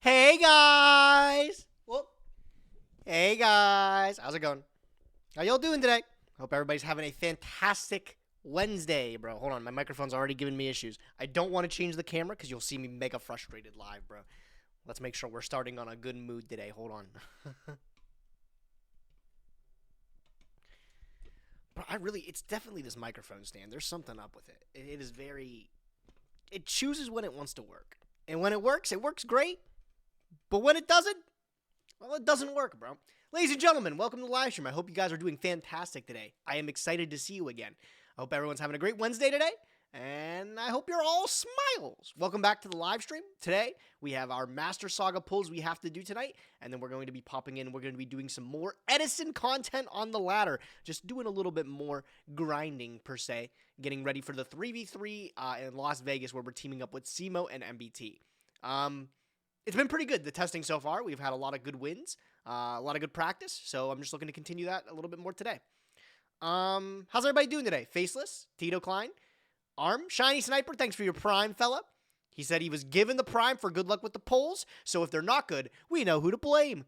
Hey guys! Whoop. Hey guys! How's it going? How y'all doing today? Hope everybody's having a fantastic Wednesday, bro. Hold on, my microphone's already giving me issues. I don't want to change the camera because you'll see me mega frustrated live, bro. Let's make sure we're starting on a good mood today. Hold on. Bro, it's definitely this microphone stand. There's something up with it. It is very, it chooses when it wants to work. And when it works great. But when it doesn't, well, it doesn't work, bro. Ladies and gentlemen, welcome to the live stream. I hope you guys are doing fantastic today. I am excited to see you again. I hope everyone's having a great Wednesday today, and I hope you're all smiles. Welcome back to the live stream. Today, we have our Master Saga pulls we have to do tonight, and then we're going to be popping in. We're going to be doing some more Edison content on the ladder, just doing a little bit more grinding, per se, getting ready for the 3v3 in Las Vegas, where we're teaming up with Simo and MBT. It's been pretty good, the testing so far. We've had a lot of good wins, a lot of good practice, so I'm just looking to continue that a little bit more today. How's everybody doing today? Faceless, Tito Klein, Arm, Shiny Sniper, thanks for your prime, fella. He said he was given the prime for good luck with the polls, so if they're not good, we know who to blame.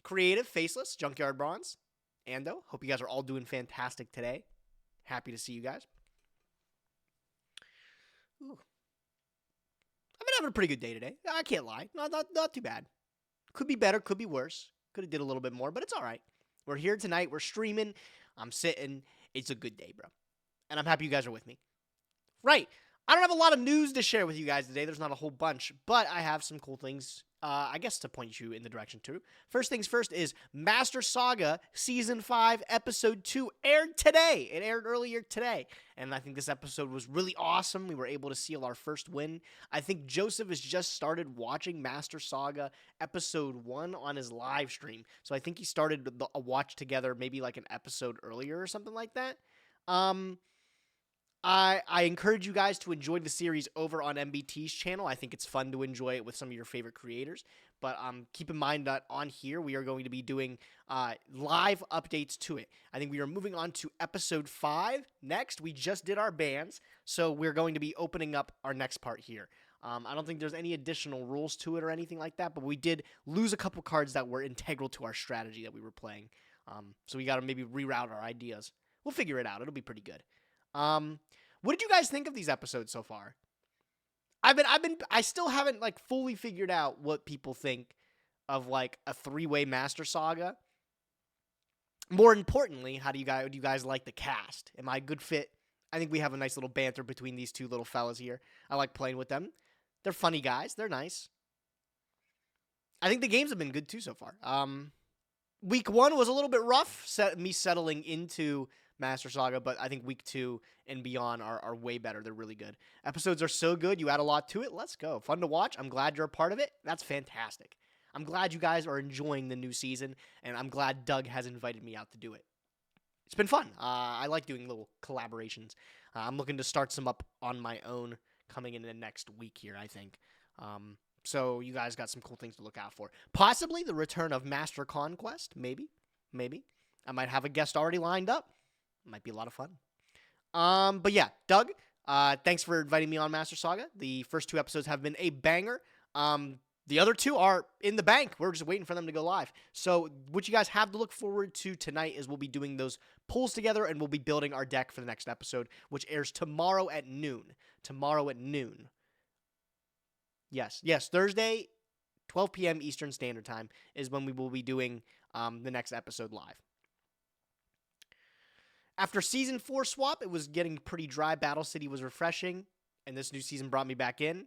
Creative, Faceless, Junkyard Bronze, Ando, hope you guys are all doing fantastic today. Happy to see you guys. Ooh. I've been having a pretty good day today. I can't lie. Not too bad. Could be better. Could be worse. Could have did a little bit more, but it's all right. We're here tonight. We're streaming. I'm sitting. It's a good day, bro. And I'm happy you guys are with me. Right. I don't have a lot of news to share with you guys today. There's not a whole bunch, but I have some cool things, I guess, to point you in the direction to. First things first is Master Saga Season 5, Episode 2 aired today. It aired earlier today, and I think this episode was really awesome. We were able to seal our first win. I think Joseph has just started watching Master Saga Episode 1 on his live stream, so I think he started a watch together maybe like an episode earlier or something like that. I encourage you guys to enjoy the series over on MBT's channel. I think it's fun to enjoy it with some of your favorite creators. But keep in mind that on here, we are going to be doing live updates to it. I think we are moving on to Episode 5 next. We just did our bans, so we're going to be opening up our next part here. I don't think there's any additional rules to it or anything like that, but we did lose a couple cards that were integral to our strategy that we were playing. So we got to maybe reroute our ideas. We'll figure it out. It'll be pretty good. What did you guys think of these episodes so far? I still haven't like fully figured out what people think of like a 3-way Master Saga. More importantly, do you guys like the cast? Am I a good fit? I think we have a nice little banter between these two little fellas here. I like playing with them. They're funny guys. They're nice. I think the games have been good too so far. Week 1 was a little bit rough, me settling into Master Saga, but I think week 2 and beyond are way better. They're really good. Episodes are so good. You add a lot to it. Let's go. Fun to watch. I'm glad you're a part of it. That's fantastic. I'm glad you guys are enjoying the new season, and I'm glad Doug has invited me out to do it. It's been fun. I like doing little collaborations. I'm looking to start some up on my own coming in the next week here, I think. So you guys got some cool things to look out for. Possibly the return of Master Conquest. Maybe. I might have a guest already lined up. Might be a lot of fun. But yeah, Doug, thanks for inviting me on Master Saga. The first 2 episodes have been a banger. The other 2 are in the bank. We're just waiting for them to go live. So what you guys have to look forward to tonight is we'll be doing those pulls together, and we'll be building our deck for the next episode, which airs tomorrow at noon. Yes, Thursday, 12 p.m. Eastern Standard Time is when we will be doing the next episode live. After Season 4 swap, it was getting pretty dry. Battle City was refreshing, and this new season brought me back in.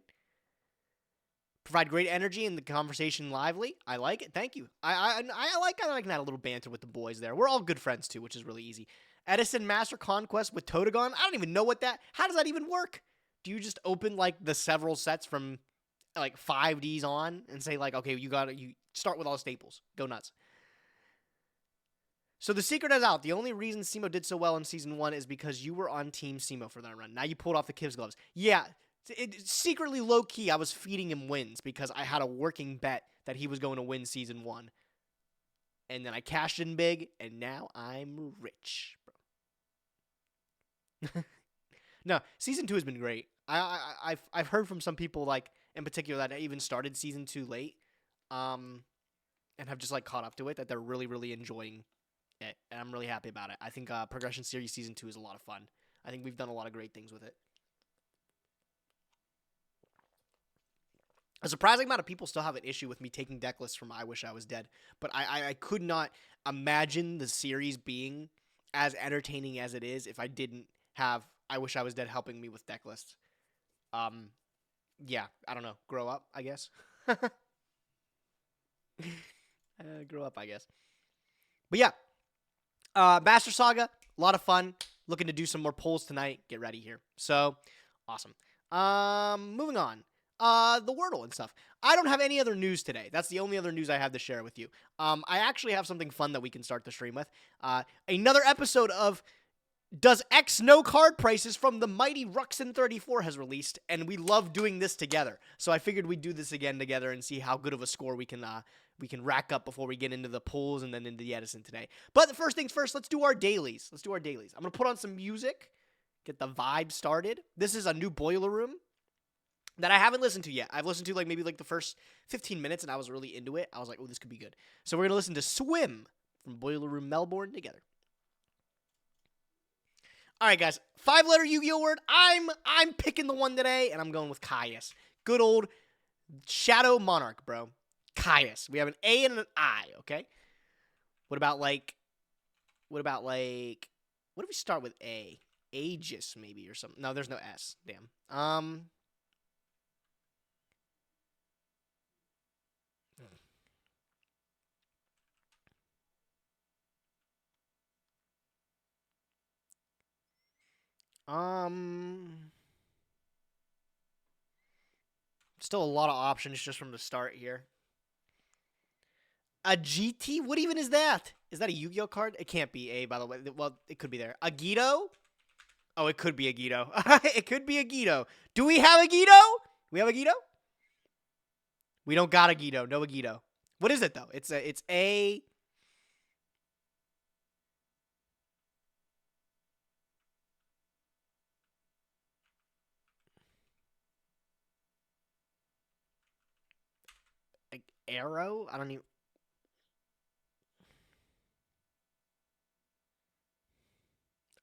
Provide great energy and the conversation lively. I like it. Thank you. I like that a little banter with the boys there. We're all good friends, too, which is really easy. Edison Master Conquest with Totagon. I don't even know how does that even work? Do you just open, like, the several sets from, like, 5Ds on and say, like, okay, you start with all the staples. Go nuts. So the secret is out. The only reason Simo did so well in Season 1 is because you were on Team Simo for that run. Now you pulled off the Kiv's gloves. Yeah, secretly low-key, I was feeding him wins because I had a working bet that he was going to win Season 1. And then I cashed in big, and now I'm rich, bro. No, Season 2 has been great. I've heard from some people, like, in particular, that I even started Season 2 late. and have just like caught up to it, that they're really, really enjoying it, and I'm really happy about it. I think Progression Series Season 2 is a lot of fun. I think we've done a lot of great things with it. A surprising amount of people still have an issue with me taking deck lists from I Wish I Was Dead, but I could not imagine the series being as entertaining as it is if I didn't have I Wish I Was Dead helping me with deck lists. Yeah, I don't know. Grow up, I guess. Grow up, I guess. But yeah, Master Saga, a lot of fun. Looking to do some more polls tonight. Get ready here. So, awesome. Moving on. The Wordle and stuff. I don't have any other news today. That's the only other news I have to share with you. I actually have something fun that we can start the stream with. Another episode of Does X Know Card Prices from the mighty Ruxin 34 has released, and we love doing this together. So I figured we'd do this again together and see how good of a score we can rack up before we get into the polls and then into the Edison today. But the first things first, let's do our dailies. I'm going to put on some music, get the vibe started. This is a new Boiler Room that I haven't listened to yet. I've listened to maybe the first 15 minutes, and I was really into it. I was like, oh, this could be good. So we're going to listen to Swim from Boiler Room Melbourne together. All right, guys. 5-letter Yu-Gi-Oh word. I'm picking the one today, and I'm going with Caius. Good old Shadow Monarch, bro. Caius. We have an A and an I, okay? What if we start with A? Aegis, maybe, or something. No, there's no S. Damn. Still a lot of options just from the start here. A GT? What even is that? Is that a Yu-Gi-Oh card? It can't be A, by the way. Well, it could be there. A Guido? Oh, it could be a Guido. It could be a Guido. Do we have a Guido? We have a Guido? We don't got a Guido. No a Guido. What is it, though? It's A... Arrow? I don't even...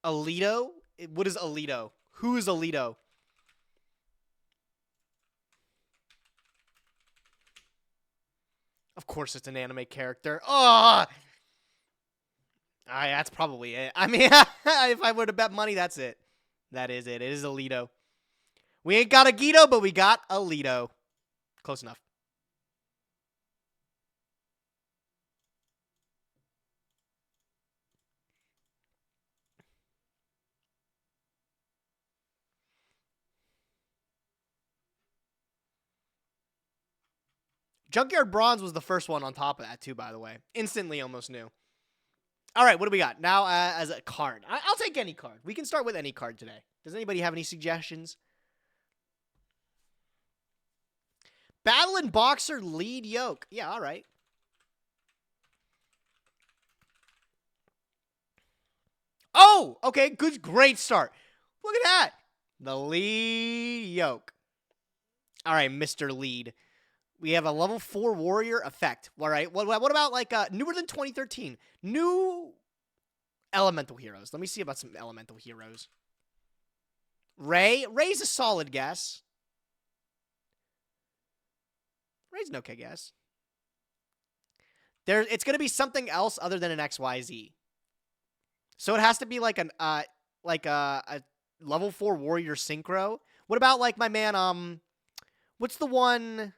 Alito? What is Alito? Who is Alito? Of course it's an anime character. Oh! That's probably it. I mean, if I were to bet money, that's it. That is it. It is Alito. We ain't got a Guido, but we got Alito. Close enough. Junkyard Bronze was the first one on top of that, too, by the way. Instantly almost knew. All right, what do we got? Now, as a card. I'll take any card. We can start with any card today. Does anybody have any suggestions? Battle and Boxer Lead Yoke. Yeah, all right. Oh, okay. Good, great start. Look at that. The Lead Yoke. All right, Mr. Lead. We have a level 4 warrior effect. All right. What about newer than 2013? New elemental heroes. Let me see about some elemental heroes. Ray's a solid guess. Ray's an okay guess. It's going to be something else other than an XYZ. So it has to be like a level 4 warrior synchro. What about my man what's the one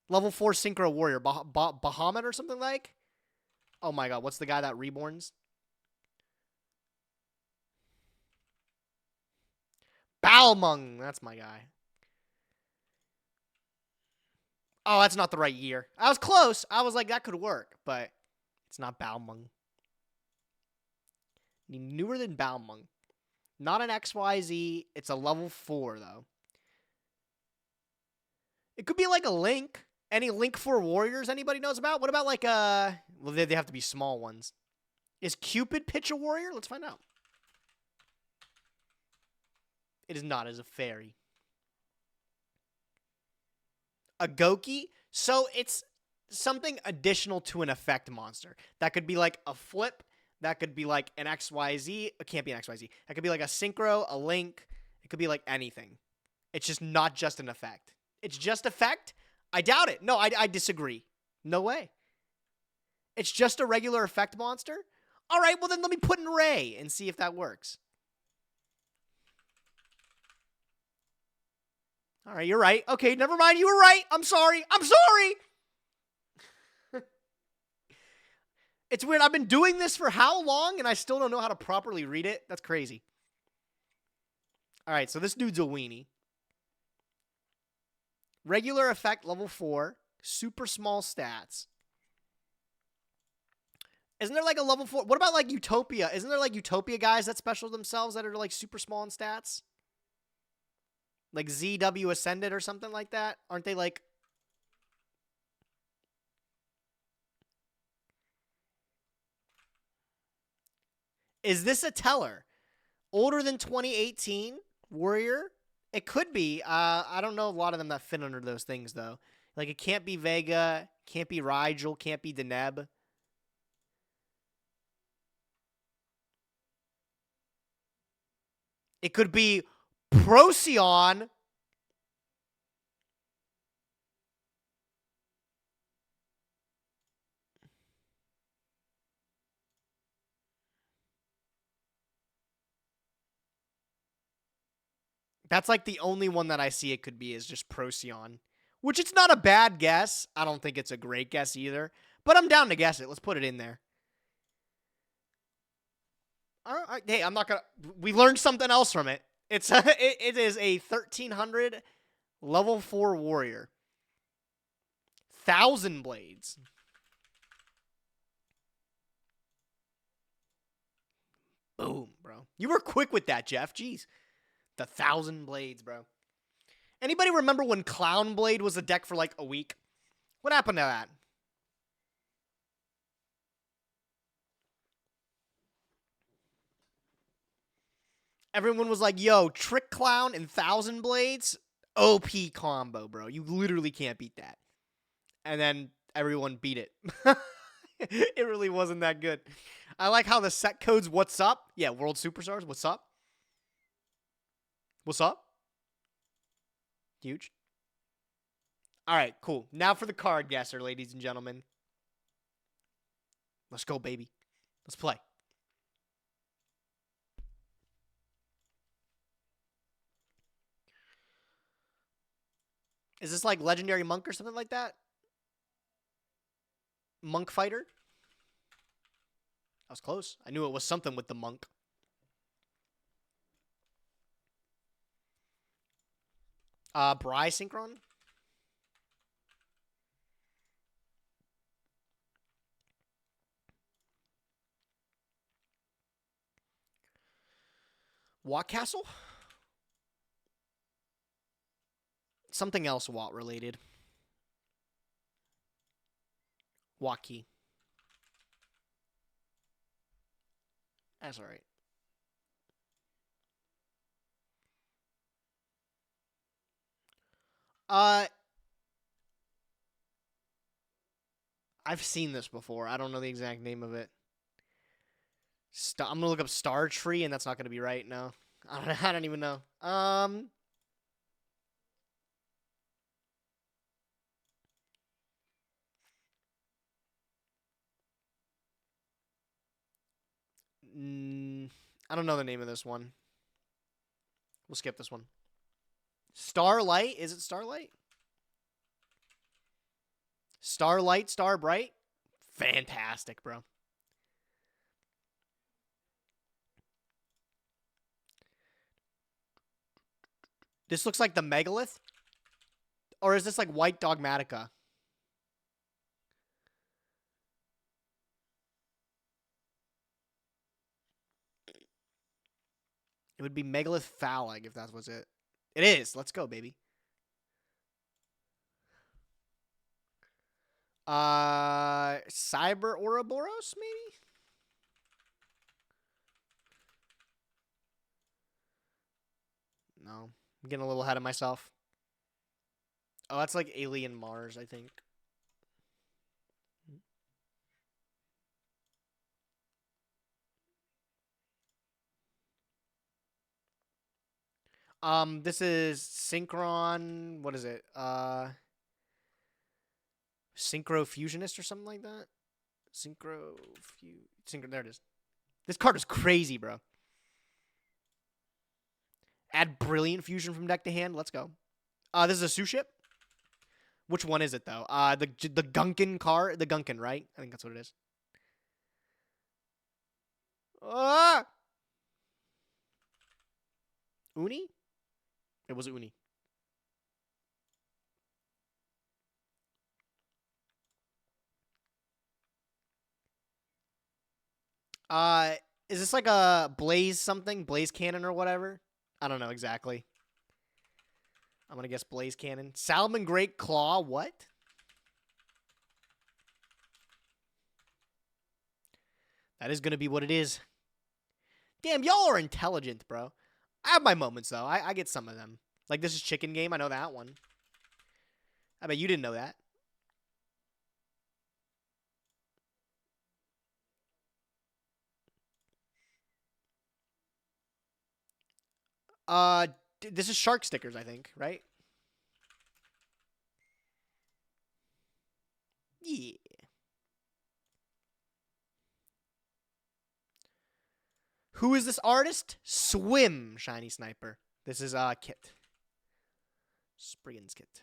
level 4 synchro warrior? Bahamut or something like? Oh my god, what's the guy that reborns? Balmung, that's my guy. Oh, that's not the right year. I was close. I was like, that could work, but it's not Balmung. Newer than Balmung. Not an XYZ. It's a level 4, though. It could be like a Link. Any Link 4 warriors anybody knows about? What about well, they have to be small ones. Is Cupid pitch a warrior? Let's find out. It is not as a fairy. A Goki? So it's something additional to an effect monster. That could be like a flip. That could be like an XYZ. It can't be an XYZ. That could be like a synchro, a link. It could be like anything. It's just not just an effect. It's just effect? I doubt it. No, I disagree. No way. It's just a regular effect monster? All right, well then let me put in Ray and see if that works. All right, you're right. Okay, never mind. You were right. I'm sorry. I'm sorry. It's weird. I've been doing this for how long, and I still don't know how to properly read it? That's crazy. All right, so this dude's a weenie. Regular effect, level 4. Super small stats. Isn't there like a level 4? What about like Utopia? Isn't there like Utopia guys that special themselves that are like super small in stats? Like ZW Ascended or something like that? Aren't they like... Is this a teller? Older than 2018? Warrior? It could be. I don't know a lot of them that fit under those things, though. Like, it can't be Vega, can't be Rigel, can't be Deneb. It could be Procyon. That's like the only one that I see it could be is just Procyon. Which it's not a bad guess. I don't think it's a great guess either. But I'm down to guess it. Let's put it in there. All right. Hey, I'm not going to... We learned something else from it. It is a 1300 level 4 warrior. 1,000 blades. Boom, bro. You were quick with that, Jeff. Jeez. The 1,000 blades, bro. Anybody remember when Clown Blade was a deck for like a week? What happened to that? Everyone was like, yo, Trick Clown and 1,000 Blades? OP combo, bro. You literally can't beat that. And then everyone beat it. It really wasn't that good. I like how the set code's what's up. Yeah, World Superstars, what's up? What's up? Huge. All right, cool. Now for the card guesser, ladies and gentlemen. Let's go, baby. Let's play. Is this like Legendary Monk or something like that? Monk Fighter? I was close. I knew it was something with the monk. Bry Synchron? Watt Castle? Something else Watt related. Watkey. That's alright. I've seen this before. I don't know the exact name of it. I'm going to look up Star Tree, and that's not going to be right. No. I don't even know. I don't know the name of this one. We'll skip this one. Starlight? Is it Starlight? Starlight, Starbright? Fantastic, bro. This looks like the Megalith? Or is this like White Dogmatica? It would be Megalith Phalag if that was it. It is. Let's go, baby. Cyber Ouroboros, maybe? No. I'm getting a little ahead of myself. Oh, that's like Alien Mars, I think. This is Synchron. What is it? Synchro Fusionist or something like that. Synchro. There it is. This card is crazy, bro. Add Brilliant Fusion from deck to hand. Let's go. This is a Sue ship. Which one is it though? The Gunkin card. The Gunkin, right? I think that's what it is. Uni? It was Uni. Is this like a Blaze something? Blaze Cannon or whatever? I don't know exactly. I'm going to guess Blaze Cannon. Salmon Great Claw, what? That is going to be what it is. Damn, y'all are intelligent, bro. I have my moments, though. I get some of them. Like, this is Chicken Game. I know that one. I bet you didn't know that. This is Shark Stickers, I think, right? Yeah. Who is this artist? Swim, Shiny Sniper. This is Kit. Spriggan's Kit.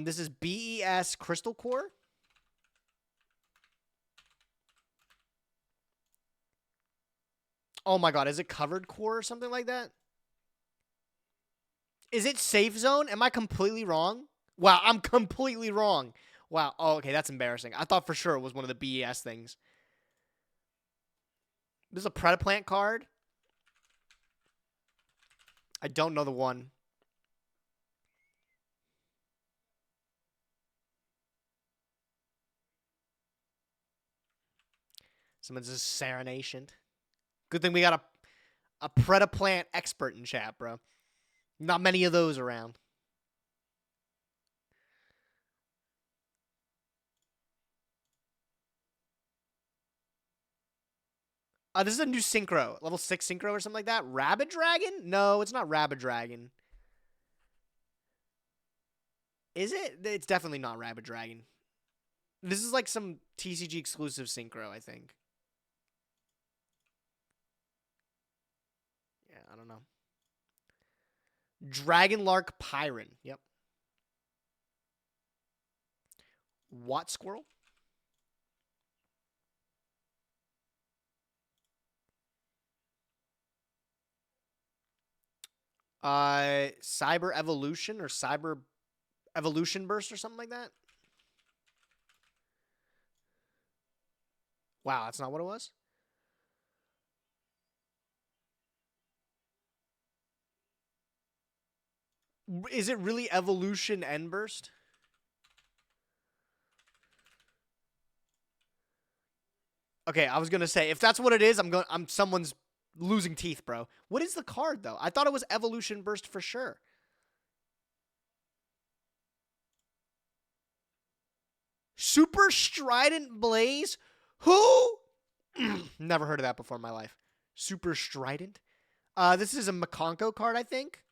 This is BES Crystal Core. Oh my god, is it Covered Core or something like that? Is it Safe Zone? Am I completely wrong? Wow, I'm completely wrong. Wow. Oh, okay, that's embarrassing. I thought for sure it was one of the BES things. This is a Predaplant card. I don't know the one. Someone says Serenation. Good thing we got a Predaplant expert in chat, bro. Not many of those around. This is a new Synchro. Level 6 Synchro or something like that. Rabbit Dragon? No, it's not Rabbit Dragon. Is it? It's definitely not Rabbit Dragon. This is like some TCG exclusive Synchro, I think. Yeah, I don't know. Dragonlark Pyron. Yep. Watt Squirrel? Cyber Evolution or Cyber Evolution Burst or something like that? Wow, that's not what it was? Is it really Evolution End Burst? Okay, I was gonna say if that's what it is, I'm someone's losing teeth, bro. What is the card though? I thought it was Evolution Burst for sure. Super Strident Blaze? Who? Never heard of that before in my life. Super Strident? This is a McConko card, I think.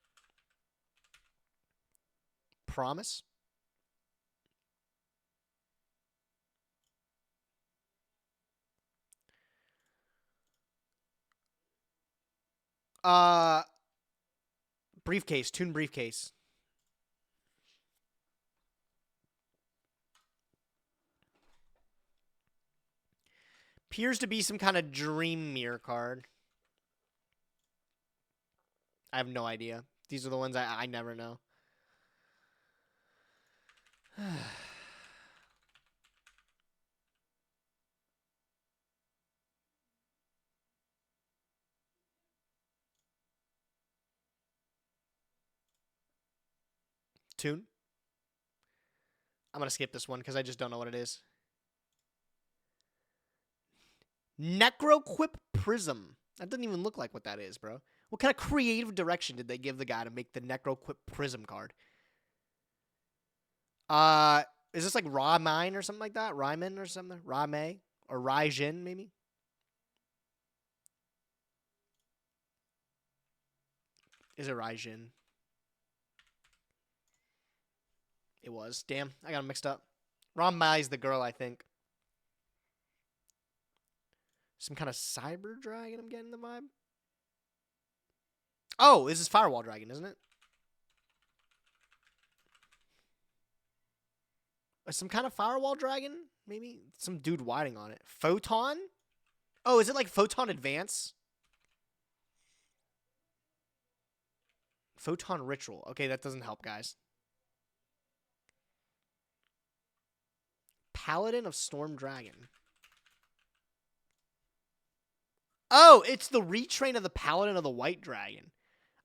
Promise. Briefcase, Toon Briefcase. Appears to be some kind of Dream Mirror card. I have no idea. These are the ones I never know. Toon? I'm going to skip this one because I just don't know what it is. Necroquip Prism. That doesn't even look like what that is, bro. What kind of creative direction did they give the guy to make the Necroquip Prism card? Is this like Raw Mine or something like that? Ryman or something? Rame? Or Raijin, maybe? Is it Raijin? It was. Damn, I got them mixed up. Ranmai's the girl, I think. Some kind of cyber dragon, I'm getting the vibe. Oh, this is Firewall Dragon, isn't it? Some kind of Firewall Dragon? Maybe? Some dude whiting on it. Photon? Oh, is it like Photon Advance? Photon Ritual. Okay, that doesn't help, guys. Paladin of Storm Dragon. Oh, it's the retrain of the Paladin of the White Dragon.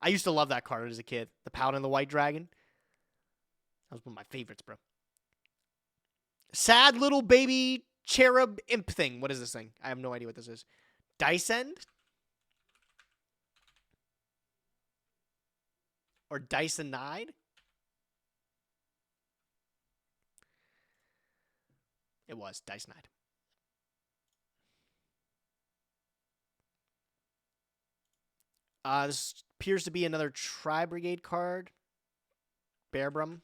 I used to love that card as a kid. The Paladin of the White Dragon. That was one of my favorites, bro. Sad little baby cherub imp thing. What is this thing? I have no idea what this is. Dice End? Or Dysonide? It was Dysonide. This appears to be another Tri-Brigade card. Bearbrum.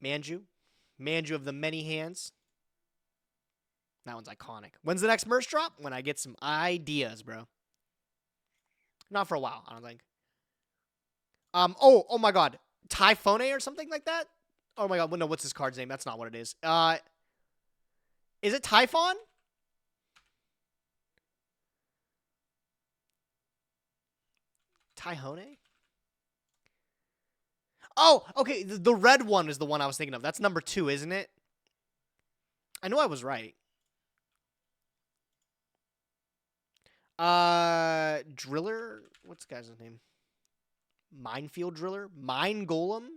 Manju. Manju of the Many Hands. That one's iconic. When's the next merch drop? When I get some ideas, bro. Not for a while, I don't think. Oh my god. Typhone or something like that? Oh my god, no, what's this card's name? That's not what it is. Is it Typhon? Tyhone? Oh, okay, the red one is the one I was thinking of. That's number 2, isn't it? I know I was right. Driller? What's the guy's name? Minefield Driller? Mine Golem?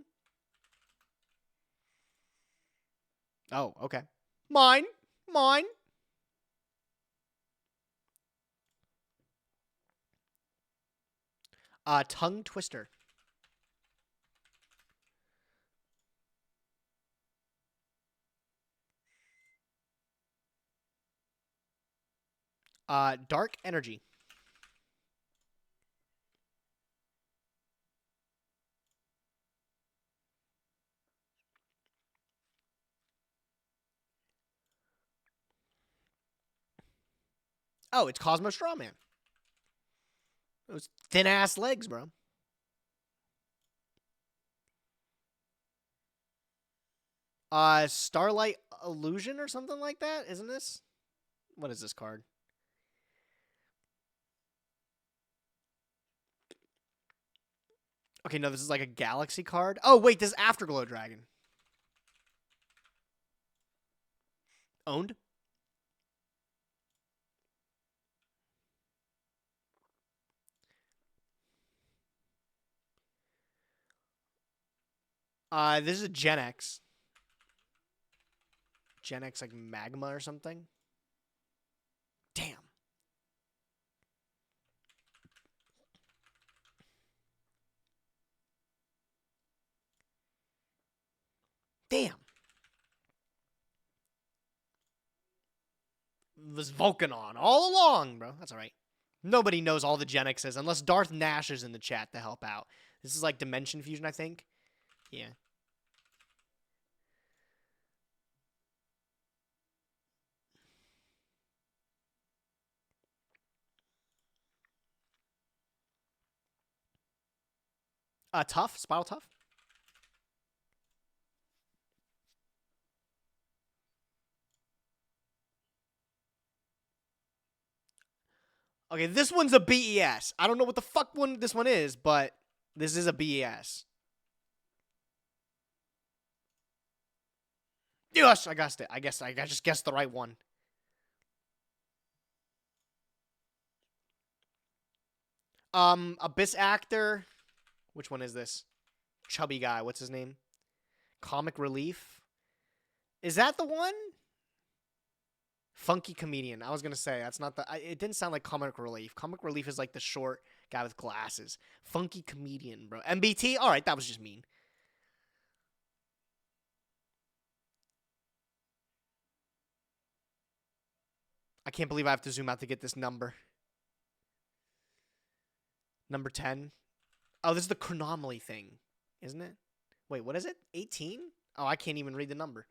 Oh, okay. Mine. Tongue Twister. Dark Energy. Oh, it's Cosmo Strawman. Those thin-ass legs, bro. Starlight Illusion or something like that, isn't this? What is this card? Okay, no, this is like a Galaxy card. Oh, wait, this is Afterglow Dragon. Owned? This is a Gen X. Gen X, like Magma or something. Damn. Damn. Was Volcanon all along, bro. That's all right. Nobody knows all the Gen X's unless Darth Nash is in the chat to help out. This is like Dimension Fusion, I think. Yeah. Tough? Spiral Tough? Okay, this one's a BES. I don't know what the fuck this one is, but this is a BES. Yes, I guessed it. I just guessed the right one. Abyss Actor. Which one is this? Chubby guy. What's his name? Comic Relief. Is that the one? Funky Comedian. I was going to say, that's not the... it didn't sound like Comic Relief. Comic Relief is like the short guy with glasses. Funky Comedian, bro. MBT? All right, that was just mean. I can't believe I have to zoom out to get this number. Number 10. Oh, this is the chronomaly thing, isn't it? Wait, what is it? 18? Oh, I can't even read the number.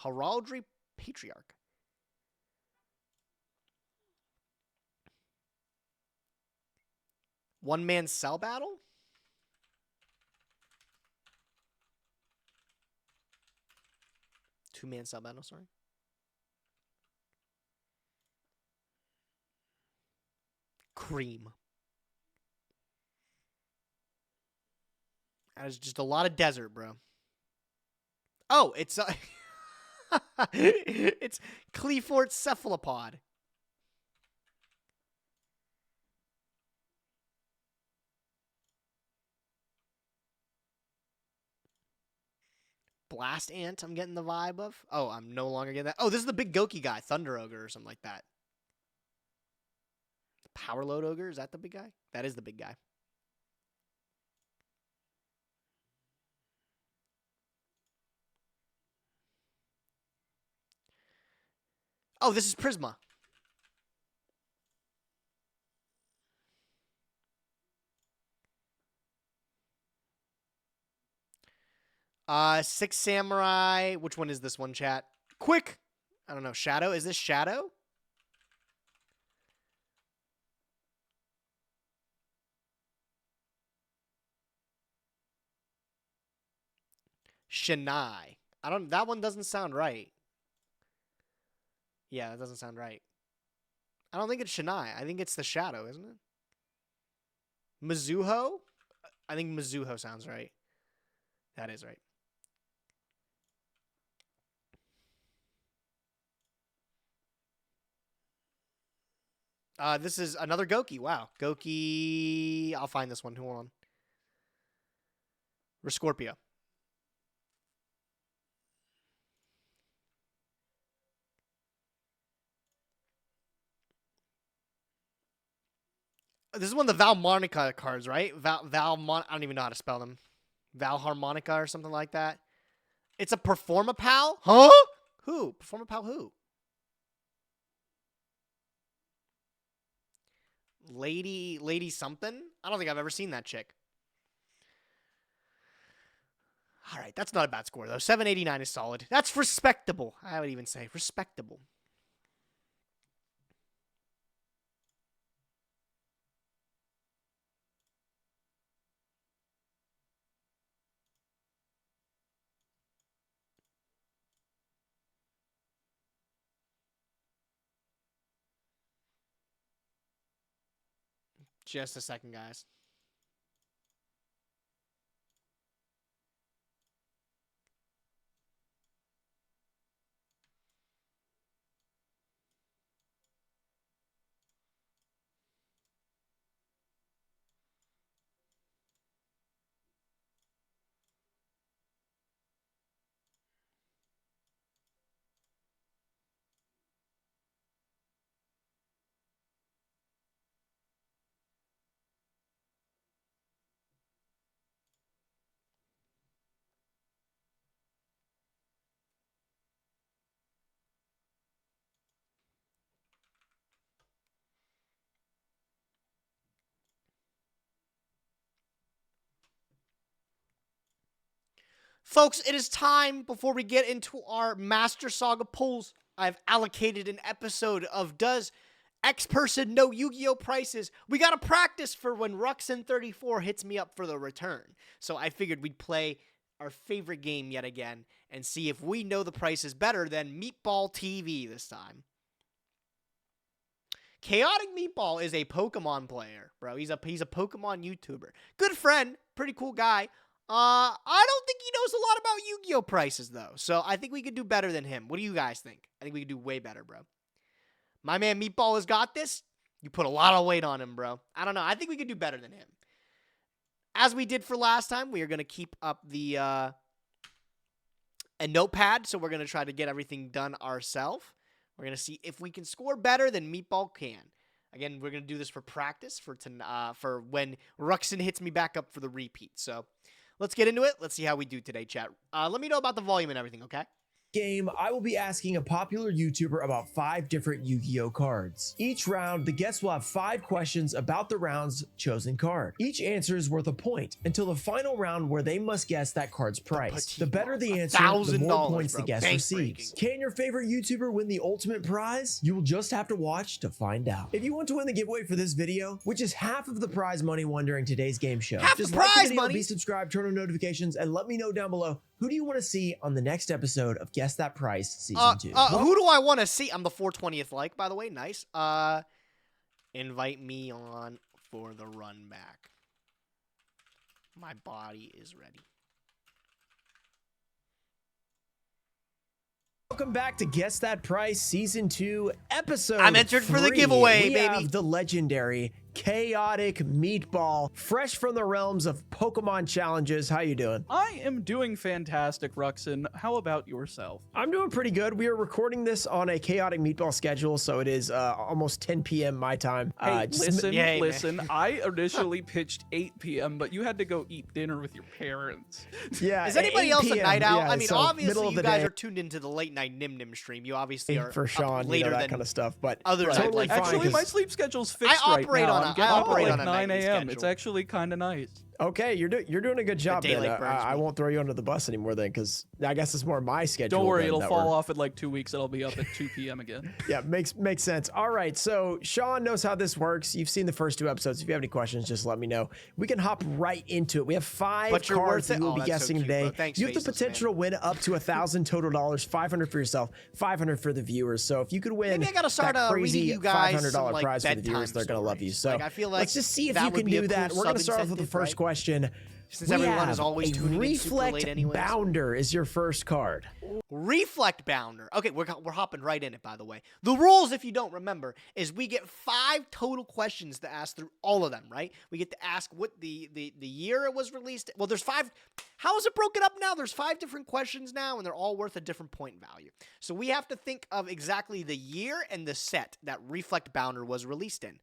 Heraldry Patriarch. One-man cell battle? Two-man cell battle, sorry. Cream. That is just a lot of desert, bro. Oh, it's it's Clefort cephalopod. Blast ant, I'm getting the vibe of. Oh, I'm no longer getting that. Oh, this is the big Goki guy, Thunder Ogre or something like that. Power Load Ogre, is that the big guy? That is the big guy. Oh, this is Prisma. Six Samurai. Which one is this one, chat? Quick! I don't know. Shadow? Is this Shadow? Shanai. That one doesn't sound right. Yeah, that doesn't sound right. I don't think it's Shanai. I think it's the Shadow, isn't it? Mizuho? I think Mizuho sounds right. That is right. This is another Goki. Wow. Goki. I'll find this one. Hold on. Rescorpio. This is one of the Valharmonica cards, right? I don't even know how to spell them. Valharmonica or something like that. It's a Performapal? Huh? Who? Performapal who? Lady something? I don't think I've ever seen that chick. All right, that's not a bad score, though. 789 is solid. That's respectable, I would even say. Respectable. Just a second, guys. Folks, it is time before we get into our Master Saga polls. I've allocated an episode of Does X Person Know Yu-Gi-Oh! Prices? We gotta practice for when Ruxin34 hits me up for the return. So I figured we'd play our favorite game yet again and see if we know the prices better than Meatball TV this time. Chaotic Meatball is a Pokemon player, bro. He's a Pokemon YouTuber. Good friend, pretty cool guy. I don't think he knows a lot about Yu-Gi-Oh! Prices, though. So I think we could do better than him. What do you guys think? I think we could do way better, bro. My man Meatball has got this. You put a lot of weight on him, bro. I don't know. I think we could do better than him. As we did for last time, we are going to keep up the a notepad. So we're going to try to get everything done ourselves. We're going to see if we can score better than Meatball can. Again, we're going to do this for practice for when Ruxin hits me back up for the repeat. So let's get into it. Let's see how we do today, chat. Let me know about the volume and everything, okay? Game, I will be asking a popular YouTuber about 5 different Yu-Gi-Oh cards. Each round, the guests will have 5 questions about the round's chosen card. Each answer is worth a point until the final round where they must guess that card's price. The better the answer, the more points the guest receives. Can your favorite YouTuber win the ultimate prize? You will just have to watch to find out. If you want to win the giveaway for this video, which is half of the prize money won during today's game show, just like the video, be subscribed, turn on notifications, and let me know down below, who do you want to see on the next episode of Guess That Price Season 2? Who do I want to see? I'm the 420th like, by the way. Nice. Invite me on for the run back. My body is ready. Welcome back to Guess That Price Season 2, Episode I'm entered 3. For the giveaway, we baby. Have the legendary Chaotic Meatball, fresh from the realms of Pokemon challenges. How you doing? I am doing fantastic, Ruxin. How about yourself? I'm doing pretty good. We are recording this on a Chaotic Meatball schedule, so it is almost 10 p.m. my time. Hey, listen. I initially pitched 8 p.m., but you had to go eat dinner with your parents. Yeah. Is anybody else a night out? Yeah, I mean, so obviously you guys are tuned into the late night Nyhmnim stream. You obviously are for Sean, later that than kind of stuff. But others. totally fine. Actually, my sleep schedule's fixed I right operate now. on I'm getting up at like 9 a.m. It's actually kind of nice. Okay, you're doing a good job. Then. I me. won't throw you under the bus anymore then, because I guess it's more my schedule. Don't worry, it'll fall off in like 2 weeks, and I'll be up at 2 p.m. again. Yeah, makes sense. All right, so Sean knows how this works. You've seen the first 2 episodes. If you have any questions, just let me know. We can hop right into it. We have 5 cards that we'll be guessing today. Thanks, you have the potential to win up to $1,000 total dollars, 500 for yourself, 500 for the viewers. So if you could win, maybe I gotta start that crazy you guys $500 prize for the viewers, they're gonna love you. So I feel like let's just see if you can do that. We're gonna start off with the first question. Since everyone is always tuning in super late anyways. Reflect Bounder is your first card. Reflect Bounder. Okay, we're hopping right in it, by the way. The rules, if you don't remember, is we get 5 total questions to ask through all of them, right? We get to ask what the year it was released. Well, there's 5. How is it broken up now? There's 5 different questions now, and they're all worth a different point value. So we have to think of exactly the year and the set that Reflect Bounder was released in.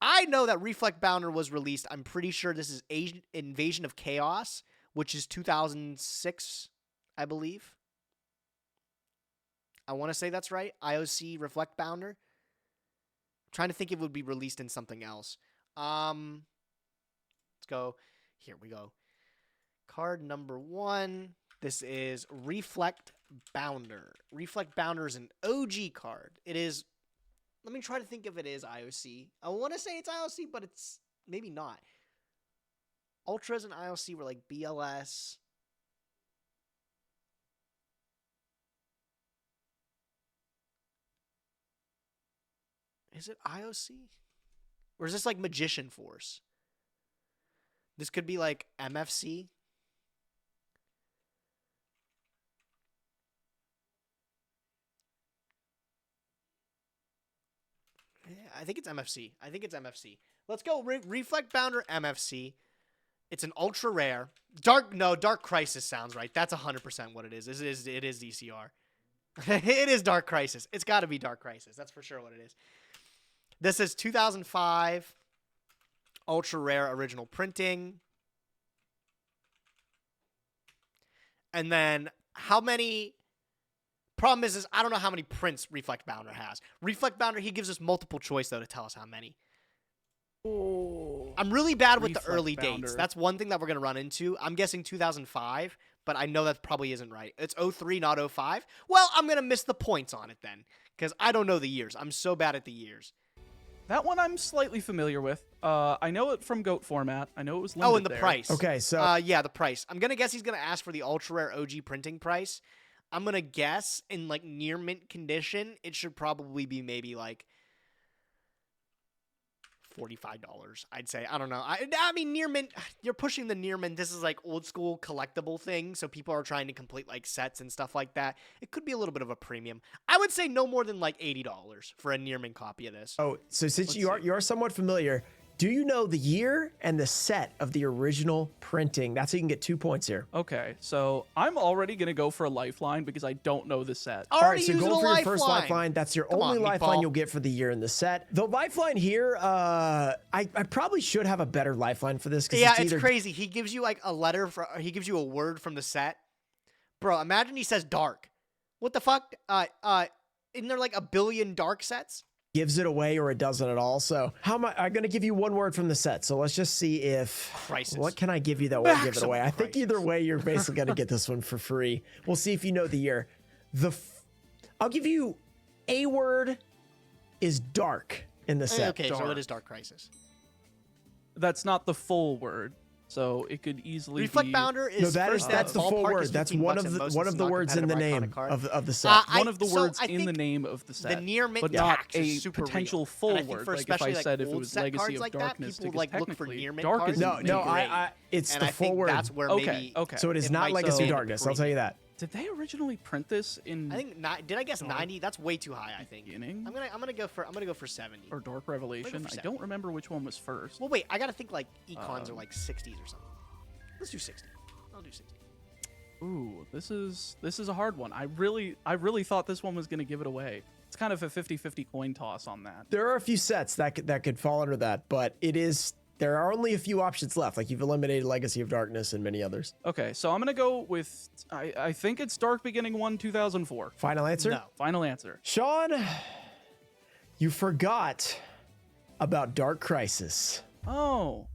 I know that Reflect Bounder was released. I'm pretty sure this is Invasion of Chaos, which is 2006, I believe. I want to say that's right. IOC Reflect Bounder. I'm trying to think if it would be released in something else. Let's go. Here we go. Card number 1. This is Reflect Bounder. Reflect Bounder is an OG card. It is... Let me try to think if it is IOC. I want to say it's IOC, but it's maybe not. Ultras and IOC were like BLS. Is it IOC? Or is this like Magician Force? This could be like MFC. I think it's MFC. Let's go. Reflect Bounder MFC. It's an ultra rare. Dark Crisis sounds right. That's 100% what it is. It is DCR. It is Dark Crisis. It's got to be Dark Crisis. That's for sure what it is. This is 2005 ultra rare original printing. And then how many... Problem is I don't know how many prints Reflect Bounder has. Reflect Bounder, he gives us multiple choice, though, to tell us how many. Oh, I'm really bad with the early dates. That's one thing that we're going to run into. I'm guessing 2005, but I know that probably isn't right. It's 03, not 05. Well, I'm going to miss the points on it then, because I don't know the years. I'm so bad at the years. That one I'm slightly familiar with. I know it from GOAT format. I know it was limited. Oh, and the price. Okay, so... yeah, the price. I'm going to guess he's going to ask for the ultra rare OG printing price. I'm going to guess in like near mint condition, it should probably be maybe like $45, I'd say. I don't know. I mean, near mint, you're pushing the near mint. This is like old school collectible thing. So people are trying to complete like sets and stuff like that. It could be a little bit of a premium. I would say no more than like $80 for a near mint copy of this. Oh, so since you are somewhat familiar, do you know the year and the set of the original printing? That's how you can get 2 points here. Okay, so I'm already going to go for a lifeline because I don't know the set. All right, so go for your first lifeline. That's your only lifeline you'll get for the year in the set. The lifeline here, I probably should have a better lifeline for this. Yeah, it's crazy. He gives you like a letter, he gives you a word from the set. Bro, imagine he says dark. What the fuck? Isn't there like a billion dark sets? Gives it away or it doesn't at all. So how am I'm going to give you one word from the set. So let's just see if Crisis. What can I give you that won't give it away? I think Crisis. either way, you're basically going to get this one for free. We'll see if you know the year. I'll give you a word is dark in the set. Okay, so Dark. it is Dark Crisis. That's not the full word, so it could easily Reflect be Bounder is No, that's the full ballpark word. is That's 15 one bucks of at the most. one It's of the not words in the competitive name iconic card. of the set. one of the so words I in the think name of the set, The Nyhmnim but not tax is a super potential real. full And I think word. for Like if especially I like said if it old was set Legacy cards of like that, Darkness, people because like look for technically Nyhmnim dark cards. isn't No, the no, name. it's And the I full think word. that's where Okay, maybe. okay. So it is it not might Legacy of be Darkness. I'll tell you that. Did they originally print this in I think did I guess 90? That's way too high. I think. beginning I'm gonna go for 70. or Dark Revelation? I don't remember which one was first. Well, wait. I gotta think like econs are like 60s or something. Let's do 60. I'll do 60. Ooh, this is a hard one. I really thought this one was gonna give it away. It's kind of a 50-50 coin toss on that. There are a few sets that could fall under that, but there are only a few options left. Like you've eliminated Legacy of Darkness and many others. Okay, so I'm gonna go with I think it's Dark Beginning 1 2004. Final answer? No. Final answer. Sean, you forgot about Dark Crisis. Oh.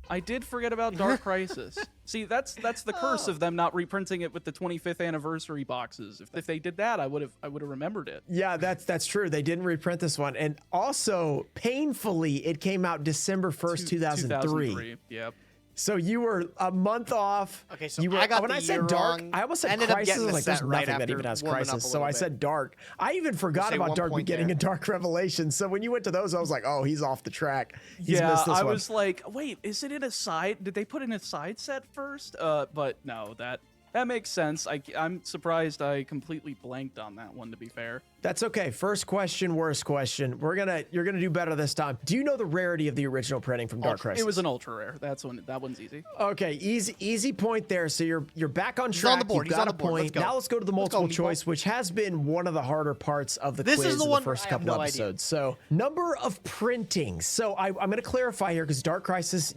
I did forget about Dark Crisis. See, that's the curse of them not reprinting it with the 25th anniversary boxes. If they did that, I would have remembered it. Yeah, that's true. They didn't reprint this one. And also, painfully, it came out December 1st, 2003. Yep. So you were a month off. Okay, so you were, I got when the I said year dark, wrong. I almost said Ended up crisis. getting the Like there's set right nothing that after even has warming up crisis. a So I little said dark. I even forgot say about 1 Dark point Beginning there. and Dark Revelation. So when you went to those, I was like, oh, he's off the track. He's Yeah, missed this I one. was like, wait, is it in a side? Did they put in a side set first? But no, that makes sense. I'm surprised I completely blanked on that one, to be fair. That's okay. First question, worst question. You're gonna do better this time. Do you know the rarity of the original printing from Dark Crisis? It was an ultra rare. That one's easy. Okay, easy point there. So you're back on He's track. on the board. You've He's got on a the board. point. Let's go. Now let's go to the Let's go, multiple Meatball. choice, which has been one of the harder parts of the This quiz is the in one the first I have couple no idea. episodes. So number of printings. So I'm going to clarify here because Dark Crisis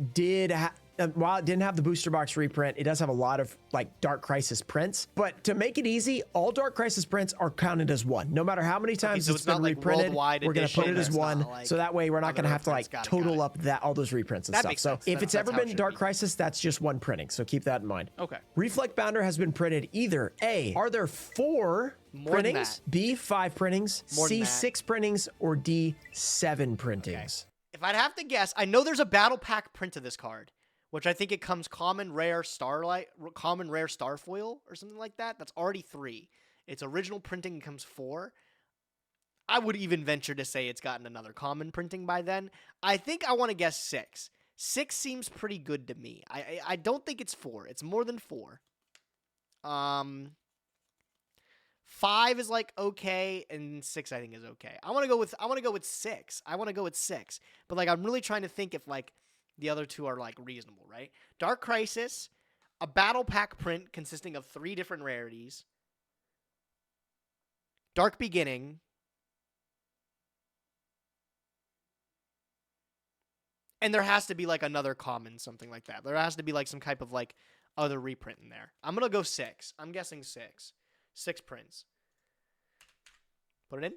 while it didn't have the booster box reprint, it does have a lot of like Dark Crisis prints. But to make it easy, all Dark Crisis prints are counted as one. No matter how many times so it's it's been not like reprinted, worldwide we're going to put it edition, as it's one. not like So that way we're not going to other have to like reprints. Got it, total got it. up all those reprints and That stuff. makes So sense. if it's That's ever how it been should Dark be. Crisis, that's just one printing. So keep that in mind. Okay. Reflect Bounder has been printed either A, are there 4 More than printings, that. B, 5 printings, More than C, that. 6 printings, or D, 7 printings? If I'd have to guess, I know there's a battle pack print of this card, which I think it comes common, rare, starfoil or something like that. That's already 3. Its original printing comes 4. I would even venture to say it's gotten another common printing by then. I think I want to guess 6. 6 seems pretty good to me. I don't think it's 4. It's more than 4. 5 is like okay, and 6 I think is okay. I want to go with 6. But like I'm really trying to think if like the other 2 are like reasonable, right? Dark Crisis, a battle pack print consisting of 3 different rarities. Dark Beginning. And there has to be like another common, something like that. There has to be like some type of like other reprint in there. I'm going to go 6. I'm guessing 6. 6 prints. Put it in.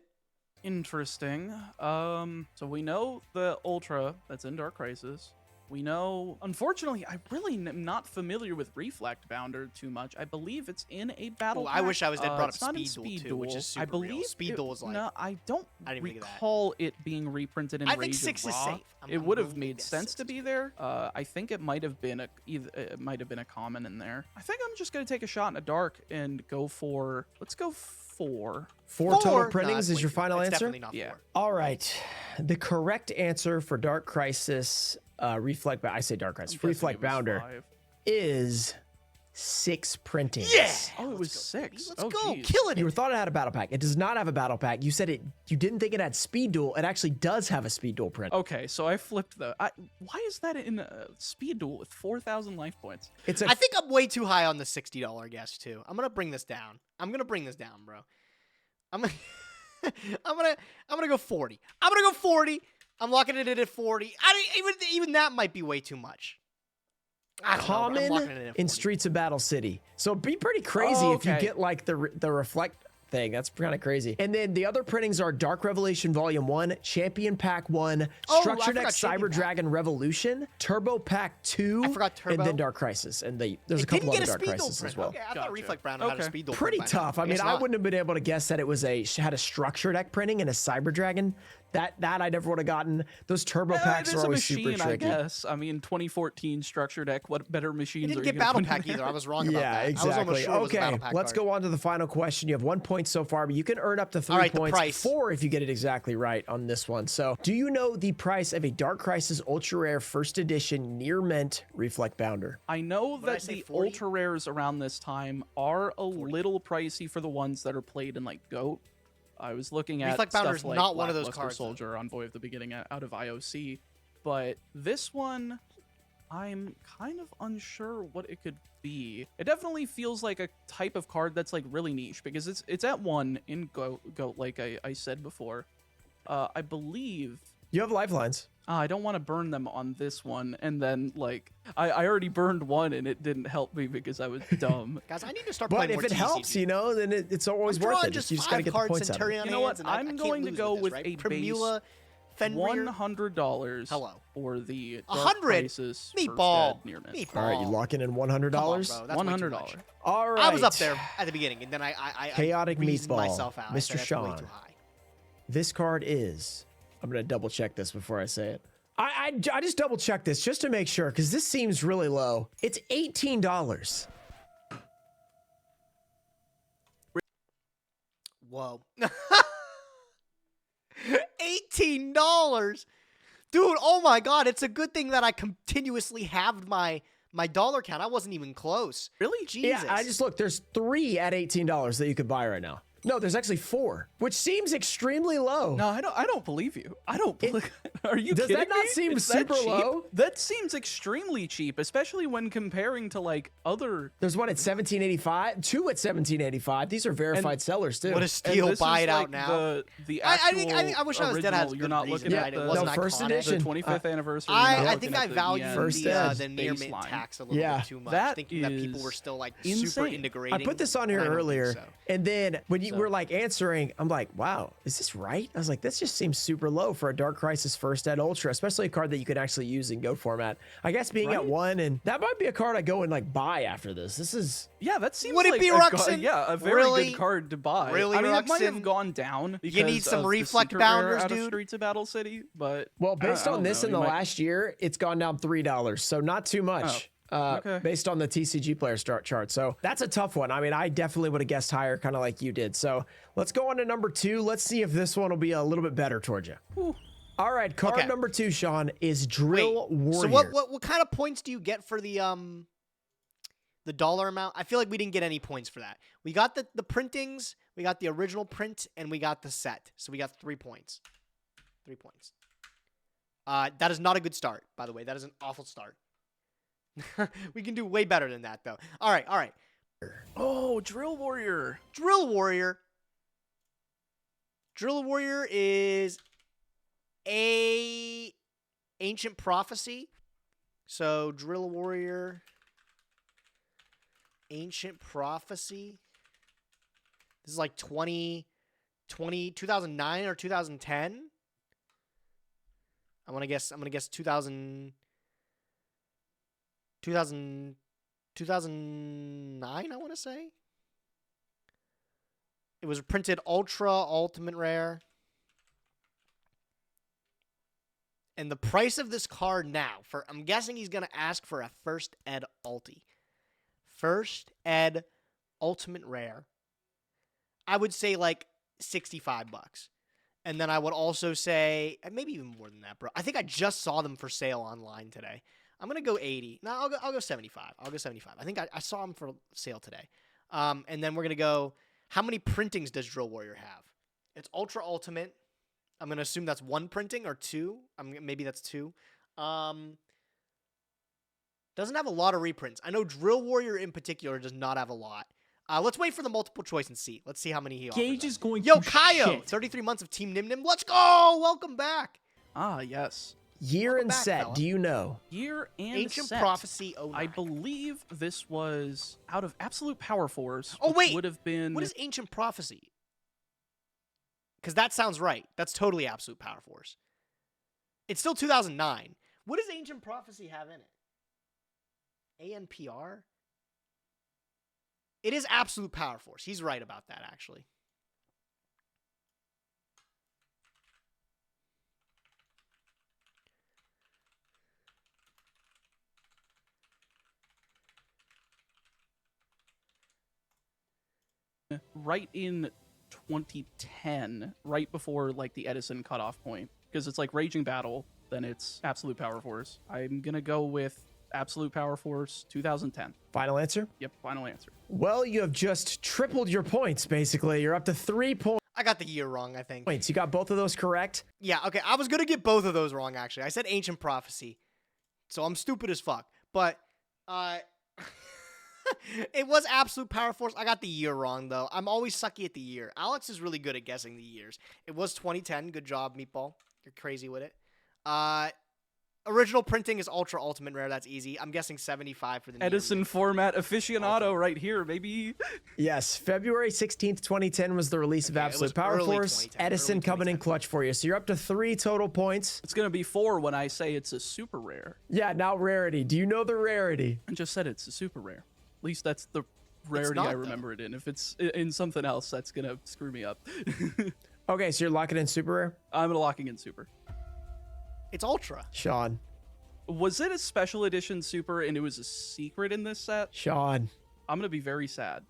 Interesting. So we know the Ultra that's in Dark Crisis. We know, unfortunately, I really am not familiar with Reflect Bounder too much. I believe it's in a battle. Oh, I wish I was dead brought up it's not in Speed Duel, too, which is super I believe real. Speed Duel is like... No, I don't I didn't even think of that. recall it being reprinted in I Rage think of 6 is Ra. safe. It I'm would have going made guess sense 6 to is be safe. there. I think it might have been a common in there. I think I'm just gonna take a shot in a dark and go for. Let's go 4. 4 total 4? printings No, is your final it's answer? definitely not 4. Yeah. All right. The correct answer for Dark Crisis, I say Dark Crisis, I'm guessing Reflect it was Bounder 5. is 6 printings. Yeah! Oh, it was Let's go, 6. Let's Oh, go. geez. Killing You it. thought it had a battle pack. It does not have a battle pack. You said you didn't think it had Speed Duel. It actually does have a Speed Duel print. Okay, so I flipped why is that in a Speed Duel with 4,000 life points? It's a I think I'm way too high on the $60 guess, too. I'm going to bring this down. Bro. I'm gonna go 40. I'm locking it in at 40. Even that might be way too much. I don't know, I'm locking common it at in 40. Streets of Battle City. So it'd be pretty crazy if you get like the reflect thing. That's kind of crazy. And then the other printings are Dark Revelation Volume 1, Champion Pack 1, Structure Deck Cyber Dragon Revolution, Turbo Pack 2, I forgot Turbo. and then Dark Crisis. And there's a couple other Dark Crisis as well. Okay, I thought Reflect Brown had a speed duel Pretty print by now. tough. I mean, Guess I not. wouldn't have been able to guess that it was had a Structure Deck printing and a Cyber Dragon. That I never would have gotten. Those Turbo Packs are always super tricky. I guess. I mean, 2014 Structure Deck. What better machines You are didn't you get gonna Battle put in Pack there? either. I was wrong about Yeah, that. exactly. I was almost sure it was a Okay, Battle Pack let's card. go on to the final question. You have 1 point so far, but you can earn up to 3 All right, the points. price. 4 if you get it exactly right on this one. So, do you know the price of a Dark Crisis Ultra Rare First Edition Near Mint Reflect Bounder? I know What did I that say, the 40? ultra rares around this time are a little pricey for the ones that are played in like GOAT. I was looking at Reflect Bounder's stuff like not one of those Lackluster cards, though. Soldier, Envoy of the Beginning out of IOC, but this one, I'm kind of unsure what it could be. It definitely feels like a type of card that's like really niche because it's at 1 in GOAT like I said before. I believe. You have lifelines. I don't want to burn them on this one, and then like I already burned one and it didn't help me because I was dumb. Guys, I need to start But playing if more it helps, TCG. you know, then it's always I'm worth drawing it. just You just got to five get the cards points out of it. Centurion You know what? hands, and I I'm can't going to lose go this, with right? a Primula, Fenrir. $100 Hello. for the Dark 100? Crisis Meatball. First Ed Near Mint. Meatball. All right, you locking in $100? Come on, bro. That's way too $100. much. All right. I was up there at the beginning, and then I Chaotic reasoned Meatball, myself out. I Mr. said that's way Sean. too high. This card is. I'm gonna double check this before I say it. I just double checked this just to make sure because this seems really low. It's $18. Whoa. $18. Dude, oh my god, it's a good thing that I continuously halved my dollar count. I wasn't even close. Really? Jesus. Yeah, I just looked. There's 3 at $18 that you could buy right now. No, there's actually 4, which seems extremely low. No, I don't believe you. I don't believe. Are you Does kidding that not me? seem Is that super cheap? low? That seems extremely cheap, especially when comparing to like other. There's one at $17.85, 2 at $17.85. These are verified sellers too. What a And steal. this Buy is it out like now. The I actual think I wish I was dead. I had original. good You're not reason, looking right? at It the, wasn't first iconic. edition. the 25th anniversary. you're not I looking think at I the valued yen First the ed. near mint baseline. tax a little Yeah. bit too much, That thinking that people were is still like super insane. integrating. I put this on here and I don't think earlier, so. and then when you So- were like answering, I'm like, wow, is this right? I was like, this just seems super low for a Dark Crisis First Ed Ultra, especially a card that you could actually use in Go format. I guess being at Right? 1, and that might be a card I go and like buy after this. This is Yeah, that seems Would it like be a Ruxin? yeah, a very Really? good card to buy. Really, I mean, it might Ruxin? have gone down. You need because some of the reflect secret rare bounders, out of dude. Streets of Battle City, but well, based I on don't this know. in You the might- last year, it's gone down $3, so not too much. okay. Based on the TCG player start chart. So that's a tough one. I mean, I definitely would have guessed higher, kind of like you did. So let's go on to number 2. Let's see if this one will be a little bit better towards you. Whew. All right, card Okay. number 2, Sean, is Drill Wait, Warrior. so what kind of points do you get for the dollar amount? I feel like we didn't get any points for that. We got the printings, we got the original print, and we got the set. So we got 3 points. 3 points. That is not a good start, by the way. That is an awful start. We can do way better than that, though. All right. Oh, Drill Warrior. Drill Warrior. Drill Warrior is a ancient prophecy. So Drill Warrior, ancient prophecy. This is like 2009 or 2010. I'm gonna guess 2009, I want to say. It was printed ultra ultimate rare. And the price of this card now, I'm guessing he's going to ask for a First Ed Ulti. First Ed Ultimate Rare. I would say like $65. And then I would also say, maybe even more than that, bro. I think I just saw them for sale online today. I'm going to go 80. No, I'll go 75. I'll go 75. I think I saw them for sale today. And then we're going to go, how many printings does Drill Warrior have? It's Ultra Ultimate. I'm going to assume that's 1 printing or 2. Maybe that's 2. Doesn't have a lot of reprints. I know Drill Warrior in particular does not have a lot. Let's wait for the multiple choice and see. Let's see how many he offers. Gage is going Yo, to Kaio, shit. 33 months of Team Nyhmnim. Let's go! Welcome back. Ah, yes. Year Welcome and back, set, fella. do you know? Year and Ancient set. Prophecy 09. I believe this was out of Absolute Power Force. Oh, which wait. would have been. What is Ancient Prophecy? Because that sounds right. That's totally Absolute Power Force. It's still 2009. What does Ancient Prophecy have in it? ANPR? It is Absolute Power Force. He's right about that, actually. right in 2010, right before like the Edison cutoff point, because it's like Raging Battle, then it's Absolute Power Force. I'm gonna go with Absolute Power Force 2010. Final answer? Yep, final answer. Well, you have just tripled your points, basically. You're up to 3 I got the year wrong, I think. points. You got both of those correct? Yeah, okay. I was going to get both of those wrong, actually. I said Ancient Prophecy. So I'm stupid as fuck. But it was Absolute Power Force. I got the year wrong, though. I'm always sucky at the year. Alex is really good at guessing the years. It was 2010. Good job, Meatball. You're crazy with it. Original printing is Ultra Ultimate Rare. That's easy. I'm guessing 75 for the Edison format aficionado right here, baby. Yes, February 16th, 2010 was the release of Okay, it Absolute was Power early Force. 2010, Edison early coming in 2010. clutch for you. So you're up to 3 total points. It's gonna be 4 when I say it's a super rare. Yeah, now rarity. Do you know the rarity? I just said it's a super rare. At least that's the rarity not, I though. remember it in. If it's in something else, that's gonna screw me up. Okay, so you're locking in super rare? I'm locking in super. It's Ultra. Sean. Was it a special edition super and it was a secret in this set? Sean. I'm gonna be very sad.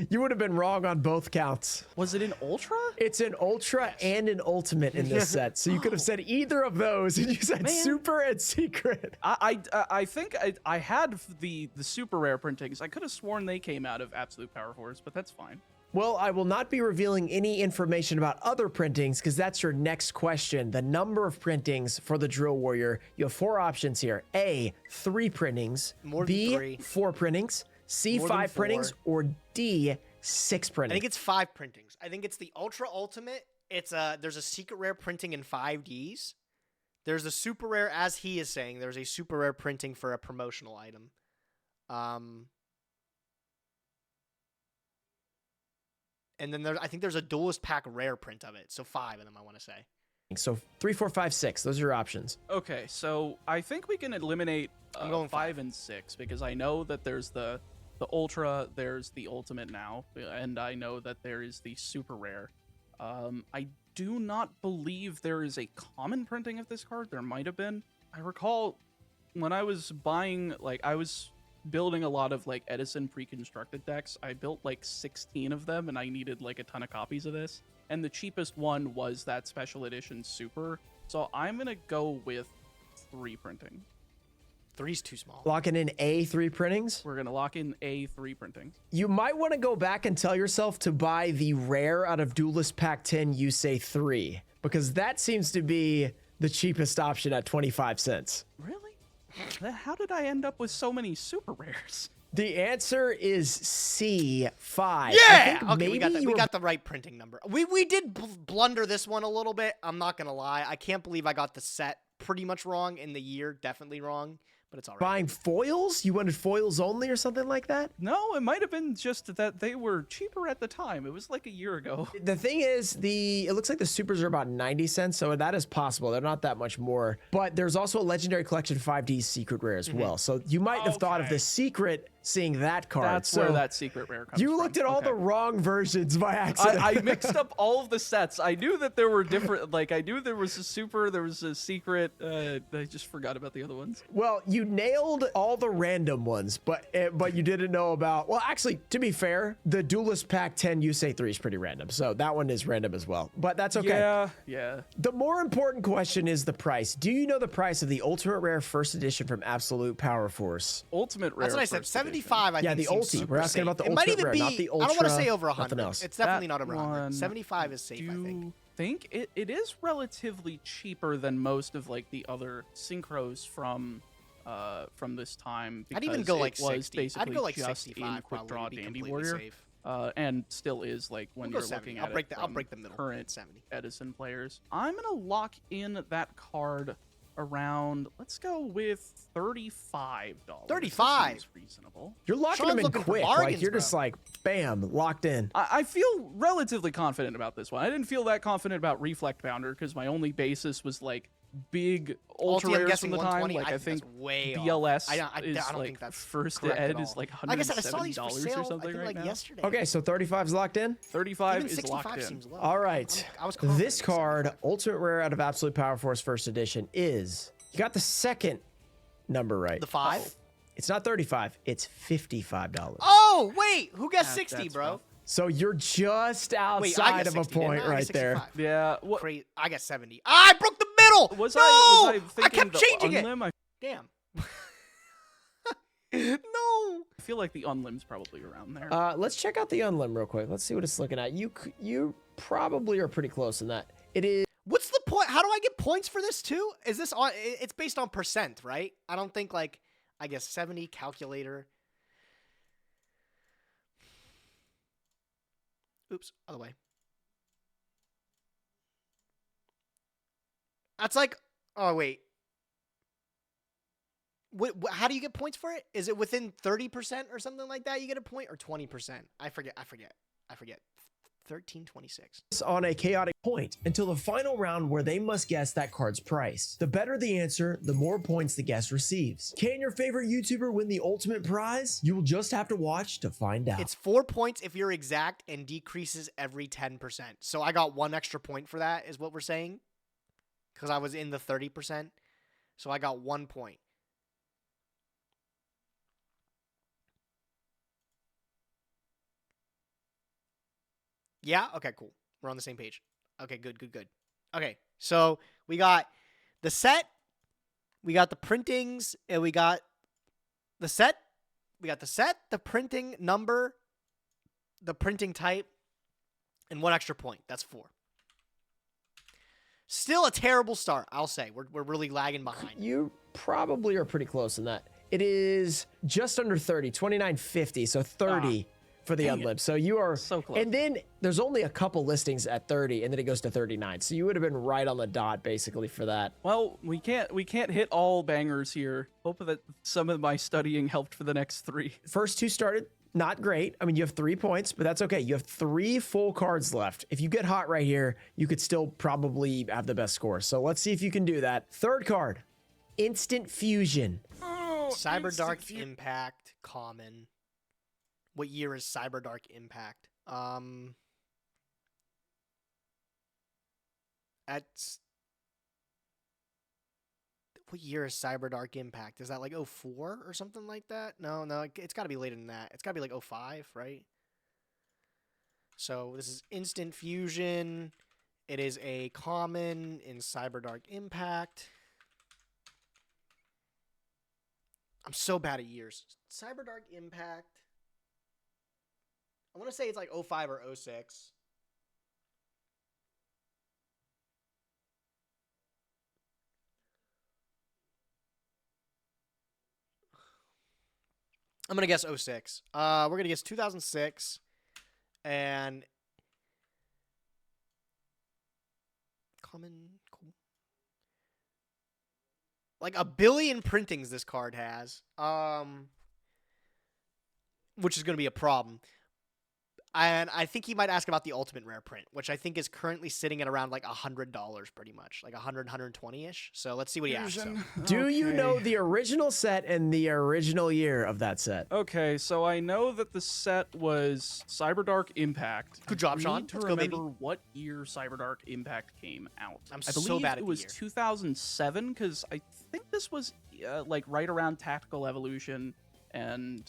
You would have been wrong on both counts. Was it an ultra? It's an ultra and an ultimate in this set. So you could have said either of those, and you said Man. super and secret. I think I had the super rare printings. I could have sworn they came out of Absolute Power Force, but that's fine. Well, I will not be revealing any information about other printings because that's your next question. The number of printings for the Drill Warrior. You have 4 options here. A, 3 printings. More than B, 3. 4 printings. C, More than 5 printings. 4. Or D, 6 I printings. think it's 5 printings. I think it's the Ultra Ultimate. It's there's a secret rare printing in 5Ds. There's a super rare, as he is saying, there's a super rare printing for a promotional item. And then I think there's a duelist pack rare print of it. So 5 of them, I want to say. So 3, 4, 5, 6. Those are your options. Okay, so I think we can eliminate I'm going 5 and 6 because I know that there's the ultra, there's the ultimate now, and I know that there is the super rare. I do not believe there is a common printing of this card. There might have been. I recall when I was buying, like, I was building a lot of like Edison pre-constructed decks. I built like 16 of them, and I needed like a ton of copies of this. And the cheapest one was that special edition super. So I'm gonna go with 3 printing. 3's too small. Locking in A, 3 printings. We're gonna lock in A3 printing. You might want to go back and tell yourself to buy the rare out of Duelist Pack 10, you say 3, because that seems to be the cheapest option at 25 cents. Really? How did I end up with so many super rares? The answer is C, 5. Yeah! Okay, maybe we got the right printing number. We did blunder this one a little bit. I'm not going to lie. I can't believe I got the set pretty much wrong in the year. Definitely wrong. But it's all right. buying foils? You wanted foils only or something like that? No, it might have been just that they were cheaper at the time. It was like a year ago. The thing is, it looks like the supers are about 90 cents, so that is possible. They're not that much more. But there's also a Legendary Collection 5D secret rare as well. So you might have thought of the secret seeing that card. That's where that secret rare comes You from. looked at all the wrong versions by accident. I mixed up all of the sets. I knew that there were different, like, I knew there was a super, there was a secret. I just forgot about the other ones. Well, you nailed all the random ones, but you didn't know about. Well, actually, to be fair, the Duelist Pack 10 you say 3 is pretty random, so that one is random as well. But that's okay. Yeah. The more important question is the price. Do you know the price of the Ultimate Rare First Edition from Absolute Power Force? Ultimate rare. That's what I said. first 75, I Yeah, think. the seems ulti. super We're asking safe. about the It might ultimate even rare, be, not the I don't want to ultra, say over nothing 100. else. It's definitely That not over 100. one, 75 is safe, I think. think it is relatively cheaper than most of like the other synchros from this time. I'd even because go like it was 60. basically I'd go like just 65 in Quick Draw probably to be Dandy completely Warrior, safe. and still is like when We'll you're go 70. looking I'll at break it I'll from break the middle. current 70. Edison players. I'm gonna lock in that card around, let's go with $35. 35? That seems reasonable. You're locking Sean's them in looking for quick. bargains, Like you're just bro. like, bam, locked in. I feel relatively confident about this one. I didn't feel that confident about Reflect Bounder because my only basis was like big ultra Ulti, I'm rares guessing from the time. 120. Like I think that's way off. BLS I don't is think like that's first correct at ed is all. like Like I said, I saw these for $170 sale, or something I think, right like now. yesterday. Okay, so 35's locked in. 35 Even is 65 locked in. seems low. All right. I was confident This in card, 75. Ultimate Rare out of Absolute Power Force First Edition, is you got the second number right. The 5? It's not 35. It's $55. Oh, wait. Who guessed Yeah, 60, that's bro? rough. So you're just outside Wait, I of guessed 60, a point didn't I? I right guessed there. 65. Yeah. What I got 70. I broke the middle. was No! I thinking kept the changing it. Unlim? I Damn. No. feel like the Unlim's probably around there. Let's check out the Unlim real quick. Let's see what it's looking at. You probably are pretty close in that. It is. What's the point? How do I get points for this too? Is this on? It's based on percent, right? I don't think like, I guess 70 calculator. Oops, other way. That's like, oh wait. How do you get points for it? Is it within 30% or something like that? You get a point, or 20%? I forget. 1326. On a chaotic point until the final round where they must guess that card's price. The better the answer, the more points the guest receives. Can your favorite YouTuber win the ultimate prize? You will just have to watch to find out. It's 4 points if you're exact and decreases every 10%. So I got 1 extra point for that, is what we're saying. Because I was in the 30%. So I got 1 point. Yeah? Okay, cool. We're on the same page. Okay, good. Okay, so we got the set, we got the printings, and we got the set, the printing number, the printing type, and 1 extra point. That's 4. Still a terrible start, I'll say. We're really lagging behind. You probably are pretty close in that. It is just under 30, 29.50, so 30 for the dang Unlib. So you are So close. And then there's only a couple listings at 30, and then it goes to 39. So you would have been right on the dot basically for that. Well, we can't hit all bangers here. Hope that some of my studying helped for the next 3. First 2 started not great. I mean, you have 3 points, but that's okay. You have 3 full cards left. If you get hot right here, you could still probably have the best score. So let's see if you can do that. Third card, Instant Fusion. Cyber Dark Impact, common. What year is Cyber Dark Impact? What year is Cyber Dark Impact? Is that like 04 or something like that? No, it's got to be later than that. It's got to be like 05, right? So this is Instant Fusion. It is a common in Cyber Dark Impact. I'm so bad at years. Cyber Dark Impact. I want to say it's like 05 or 06. I'm going to guess 06. We're going to guess 2006. And common, cool. Like 1 billion printings this card has. Which is going to be a problem. And I think he might ask about the ultimate rare print, which I think is currently sitting at around like $100 pretty much. Like 100, 120-ish. So let's see what he asks. Fusion. Do you know Okay. the original set and the original year of that set? Okay, so I know that the set was Cyberdark Impact. Good job, I Sean. need to Let's go, baby. remember what year Cyberdark Impact came out. I'm I so believe bad at it the was year. 2007 because I think this was like right around Tactical Evolution and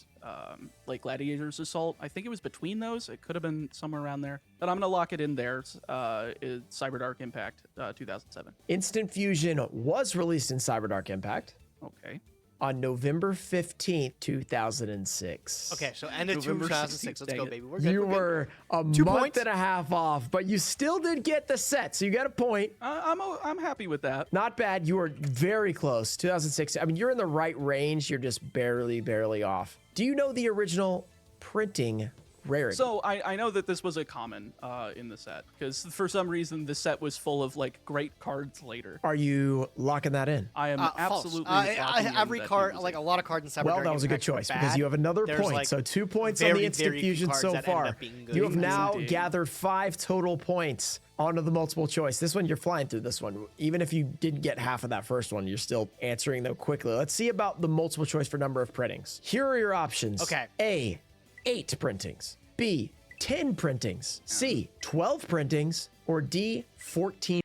like Gladiator's Assault. I think it was between those. It could have been somewhere around there. But I'm gonna lock it in there. It's Cyberdark Impact 2007. Instant Fusion was released in Cyberdark Impact Okay. on November 15th, 2006. Okay, so end of November 2006. 16th, Let's go, dang it. baby. We're good. You we're good. were a 2 month points. and a half off, but you still did get the set, so you got a point. I'm happy with that. Not bad. You were very close. 2006. I mean, you're in the right range. You're just barely off. Do you know the original printing rarity. So I know that this was a common in the set, because for some reason the set was full of like great cards later. Are you locking that in? I am absolutely every card, like a lot of cards in Cyber. Well, that was a good choice because you have another point. Like so 2 points on the instant fusion so far. You have now Indeed. gathered 5 total points onto the multiple choice. This one, you're flying through this one. Even if you didn't get half of that first one, you're still answering them quickly. Let's see about the multiple choice for number of printings. Here are your options. Okay. A, 8 printings. B, 10 printings. C, 12 printings. Or D, 14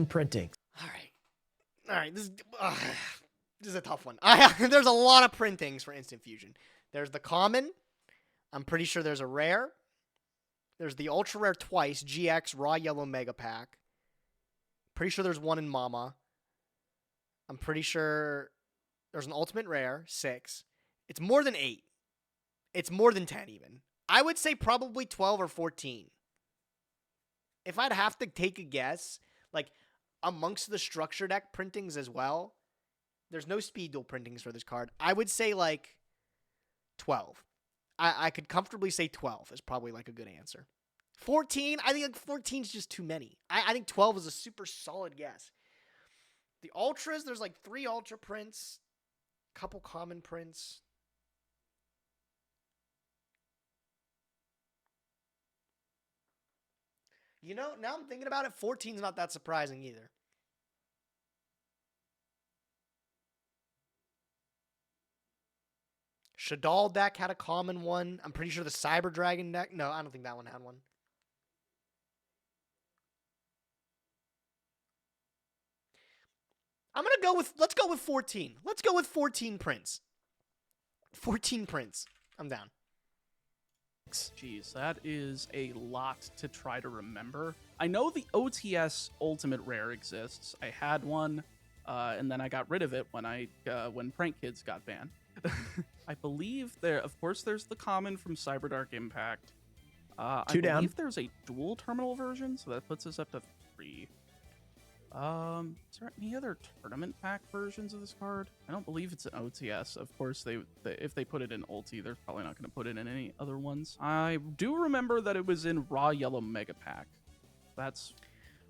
printings. All right. This is a tough one. There's a lot of printings for instant fusion. There's the common. I'm pretty sure there's a rare. There's the ultra rare twice, GX raw yellow mega pack. Pretty sure there's one in Mama. I'm pretty sure there's an ultimate rare, 6. It's more than 8. It's more than 10 even. I would say probably 12 or 14. If I'd have to take a guess, like amongst the structure deck printings as well, there's no speed duel printings for this card. I would say like 12. I could comfortably say 12 is probably like a good answer. 14, I think like 14 is just too many. I think 12 is a super solid guess. The ultras, there's like 3 ultra prints, couple common prints. You know, now I'm thinking about it, 14 is not that surprising either. Shadal deck had a common one. I'm pretty sure the Cyber Dragon deck. No, I don't think that one had one. Let's go with 14. Let's go with 14 prints. 14 prints. I'm down. Jeez, that is a lot to try to remember. I know the OTS Ultimate Rare exists. I had one, and then I got rid of it when Prank Kids got banned. I believe of course, there's the common from Cyberdark Impact. I believe there's a dual terminal version, so that puts us up to 3. Is there any other tournament pack versions of this card? I don't believe it's an OTS. Of course, if they put it in Ulti, they're probably not going to put it in any other ones. I do remember that it was in Raw Yellow Mega Pack. That's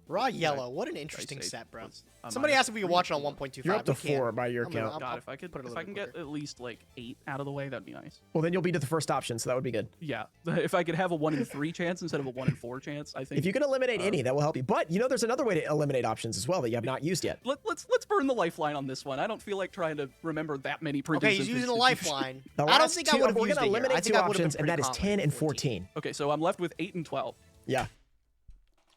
Raw Yellow. What an interesting set, bro. Somebody asked if we could watch it on 1.25. You're up to 4 by your count. God, if I can get at least like 8 out of the way, that'd be nice. Well, then you'll be to the first option, so that would be good. Yeah, if I could have a 1 in 3 chance instead of a 1 in 4 chance, I think. If you can eliminate any, that will help you. But you know, there's another way to eliminate options as well that you have not used yet. Let's burn the lifeline on this one. I don't feel like trying to remember that many printings. Okay, he's using a lifeline. I don't think I would have used it. We're going to eliminate 2 options, and that is 10 and 14. Okay, so I'm left with 8 and 12. Yeah.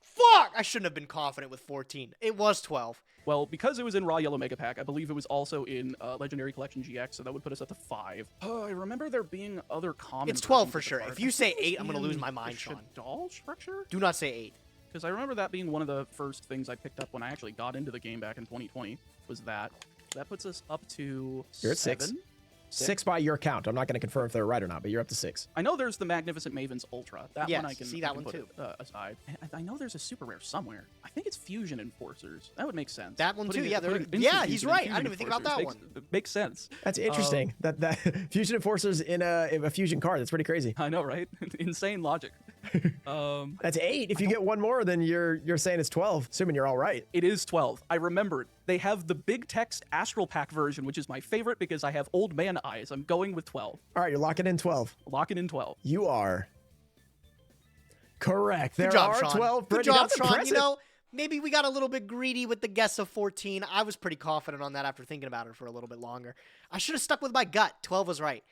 Fuck! I shouldn't have been confident with 14. It was 12. Well, because it was in Raw Yellow Mega Pack, I believe it was also in Legendary Collection GX, so that would put us up to 5. Oh, I remember there being other common. It's 12 for sure. If you say 8, I'm going to lose my mind, Sean. Shadal structure? Do not say 8. Because I remember that being one of the first things I picked up when I actually got into the game back in 2020, was that. That puts us up to You're at 6. 6 by your count. I'm not going to confirm if they're right or not, but you're up to 6. I know there's the Magnificent Mavens Ultra. That yes, one I can see that one put too. Aside. And I know there's a super rare somewhere. I think it's Fusion Enforcers. That would make sense. That one Putting too. it- Yeah, instant he's fusion right. and I didn't even Fusion think about that Enforcers one. makes sense. That's interesting. That Fusion Enforcers in a Fusion card. That's pretty crazy. I know, right? Insane logic. That's 8. If you get one more, then you're saying it's 12, assuming you're all right. It is 12. I remembered. They have the big text Astral Pack version, which is my favorite because I have old man eyes. I'm going with 12. All right, you're locking in 12. Locking in 12. You are correct. There Good job, are Sean. 12. Good Brittany, job, that's Sean. impressive. You know, maybe we got a little bit greedy with the guess of 14. I was pretty confident on that after thinking about it for a little bit longer. I should have stuck with my gut. 12 was right.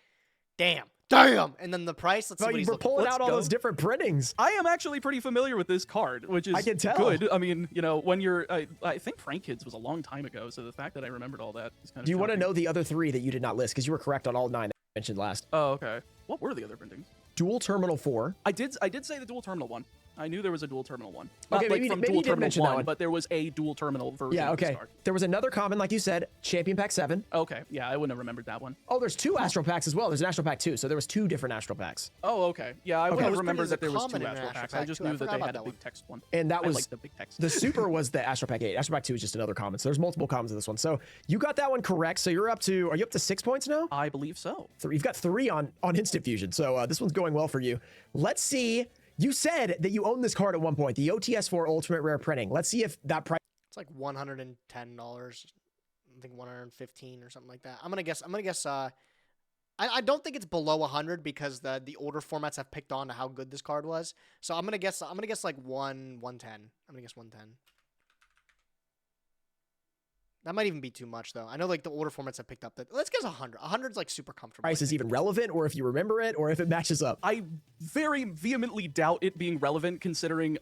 Damn. And then the price. Let's see what he's We're looking pulling for. out all those different printings. I am actually pretty familiar with this card, which is I can tell. good. I mean, you know, when you're, I think Prank Kids was a long time ago, so the fact that I remembered all that is kind of Do you want to shocking. know the other 3 that you did not list? Because you were correct on all 9 that I mentioned last. Oh, okay. What were the other printings? Dual Terminal 4. I did say the dual terminal one. I knew there was a dual terminal one. Okay, Not like maybe- from maybe dual you didn't terminal mention that 1, one. but there was a dual terminal version Yeah, of this okay. card. There was another common, like you said, Champion Pack 7. Okay, yeah, I wouldn't have remembered that one. Oh, there's 2 Astral Packs as well. There's an Astral Pack 2, so there was 2 different Astral Packs. Oh, okay. Yeah, I wouldn't I have was remembered pretty that there was common 2 in an Astral Astral Packs. Pack I just too. I knew that forgot they about had a that big one. text one. And that I was like the big text. the Super was the Astral Pack 8. Astral Pack 2 is just another common. So there's multiple commons in this one. So you got that one correct. So you're up to, are you up to 6 points now? I believe so. You've got 3 on Instant Fusion. So this one's going well for you. Let's see. You said that you owned this card at one point, the OTS4 Ultimate Rare Printing. Let's see if that price. It's like $110. I think 115 or something like that. I'm gonna guess. I don't think it's below 100 because the older formats have picked on to how good this card was. So I'm gonna guess like 110. I'm gonna guess 110. That might even be too much though. I know like the older formats have picked up that. Let's guess 100. 100's like super comfortable. Price is even relevant, or if you remember it, or if it matches up. I very vehemently doubt it being relevant considering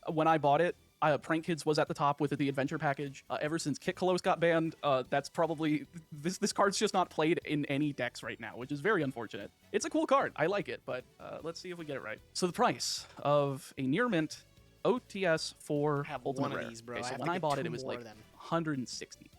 when I bought it, Prank Kids was at the top with the adventure package. Ever since Kit Kalos got banned, that's probably this card's just not played in any decks right now, which is very unfortunate. It's a cool card, I like it, but let's see if we get it right. So the price of a near mint OTS for I have Ultimate one of Rare. these, bro. Okay, I so have when to I get bought 2 it, it was more like of them. 160.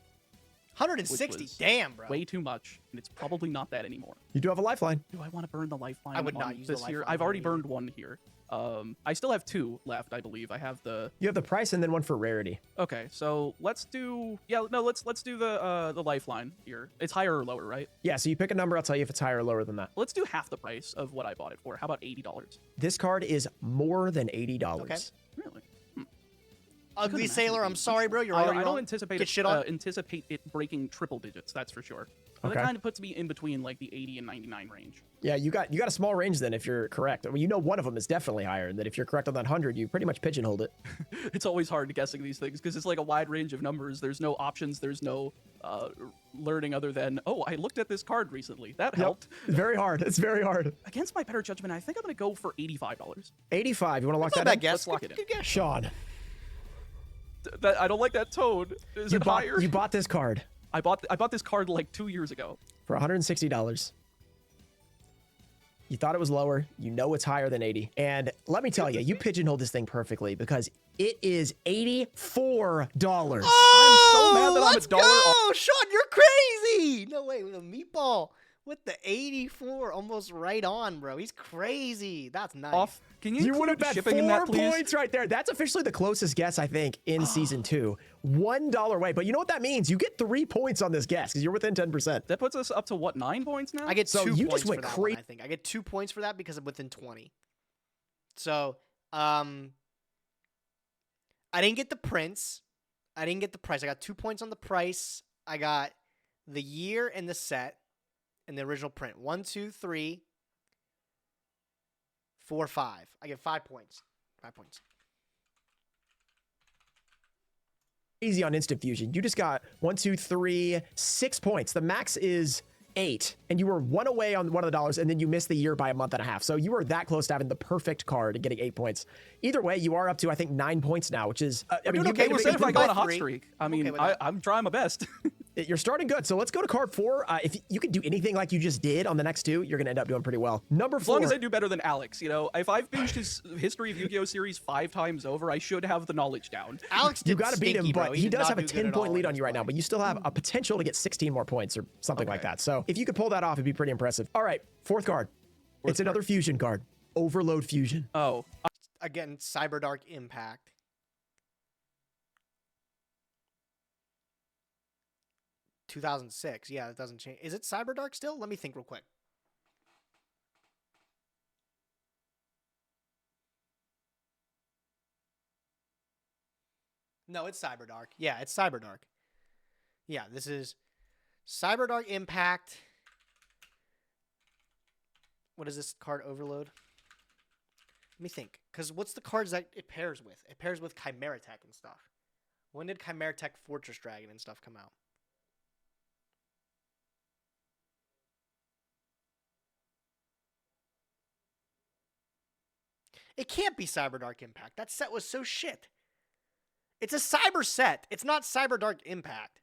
160. Which was Damn, bro. Way too much, and it's probably not that anymore. You do have a lifeline. Do I want to burn the lifeline? I would not on use the this here. lifeline I've already either. burned one here. I still have 2 left, I believe. I have the. You have the price and then one for rarity. Okay, so let's do. Yeah, no, let's do the lifeline here. It's higher or lower, right? Yeah, so you pick a number, I'll tell you if it's higher or lower than that. Let's do half the price of what I bought it for. How about $80? This card is more than $80. Okay. Really? Ugly imagine Sailor, it I'm being sorry, bro. You're I already don't wrong. anticipate Get it, shit on. anticipate it breaking triple digits. That's for sure. But Okay. that kind of puts me in between like the 80 and 99 range. Yeah, you got a small range then if you're correct. I mean, you know one of them is definitely higher, and that if you're correct on that 100, you pretty much pigeonholed it. It's always hard guessing these things because it's like a wide range of numbers. There's no options. There's no learning other than, oh, I looked at this card recently. That helped. It's very hard. It's very hard. Against my better judgment, I think I'm going to go for $85. 85. You want to lock Not a that bad in? guess. Let's lock it in. Good guess. Sean, I don't like that tone. Is it higher? you bought this card I bought this card like 2 years ago. for $160. You thought it was lower. You know it's higher than 80. And let me tell you, you pigeonholed this thing perfectly because it is $84. Oh, mad that I'm a let's dollar go, Sean. You're crazy. No way, with a meatball with the 84, almost right on, bro. He's crazy. That's nice. Off. Can you You would have include bet shipping in 4 that, please? points right there. That's officially the closest guess, I think, in season 2. $1 away. But you know what that means? You get 3 points on this guess because you're within 10%. That puts us up to what, 9 points now? I get So 2 you points just went for that crazy. one, I think. I get 2 points for that because I'm within 20. So, I didn't get the prints. I didn't get the price. I got 2 points on the price. I got the year and the set and the original print. 1, 2, 3, 4, 5. I get 5 points. 5 points. Easy on Instant Fusion. You just got 1, 2, 3, 6 points. The max is 8, and you were 1 away on one of the dollars, and then you missed the year by a month and a half. So you were that close to having the perfect card and getting 8 points. Either way, you are up to, I think, 9 points now, which is, I mean, doing you okay. made We're a Say big if I go on a by hot 3. streak. I I'm mean, okay with that. I'm trying my best. You're starting good. So let's go to card 4. If you could do anything like you just did on the next 2, you're going to end up doing pretty well. Number 4. As long as I do better than Alex, you know, if I've binged his History of Yu-Gi-Oh series 5 times over, I should have the knowledge down. Alex did You got to beat him, stinky, bro. but he did does not have a do good at 10-point all lead in on his you right now, play. but you still have a potential to get 16 more points or something like Okay. that. So if you could pull that off, it'd be pretty impressive. All right, 4th card. It's another fusion card. Overload Fusion. Oh, Again, Cyberdark Impact. $2006. Yeah, it doesn't change. Is it Cyberdark still? Let me think real quick. No, it's Cyberdark. Yeah, it's Cyberdark. Yeah, this is Cyberdark Impact. What is this card? Overload? Let me think. Because what's the cards that it pairs with? It pairs with Chimera Tech and stuff. When did Chimera Tech Fortress Dragon and stuff come out? It can't be Cyberdark Impact. That set was so shit. It's a cyber set. It's not Cyberdark Impact.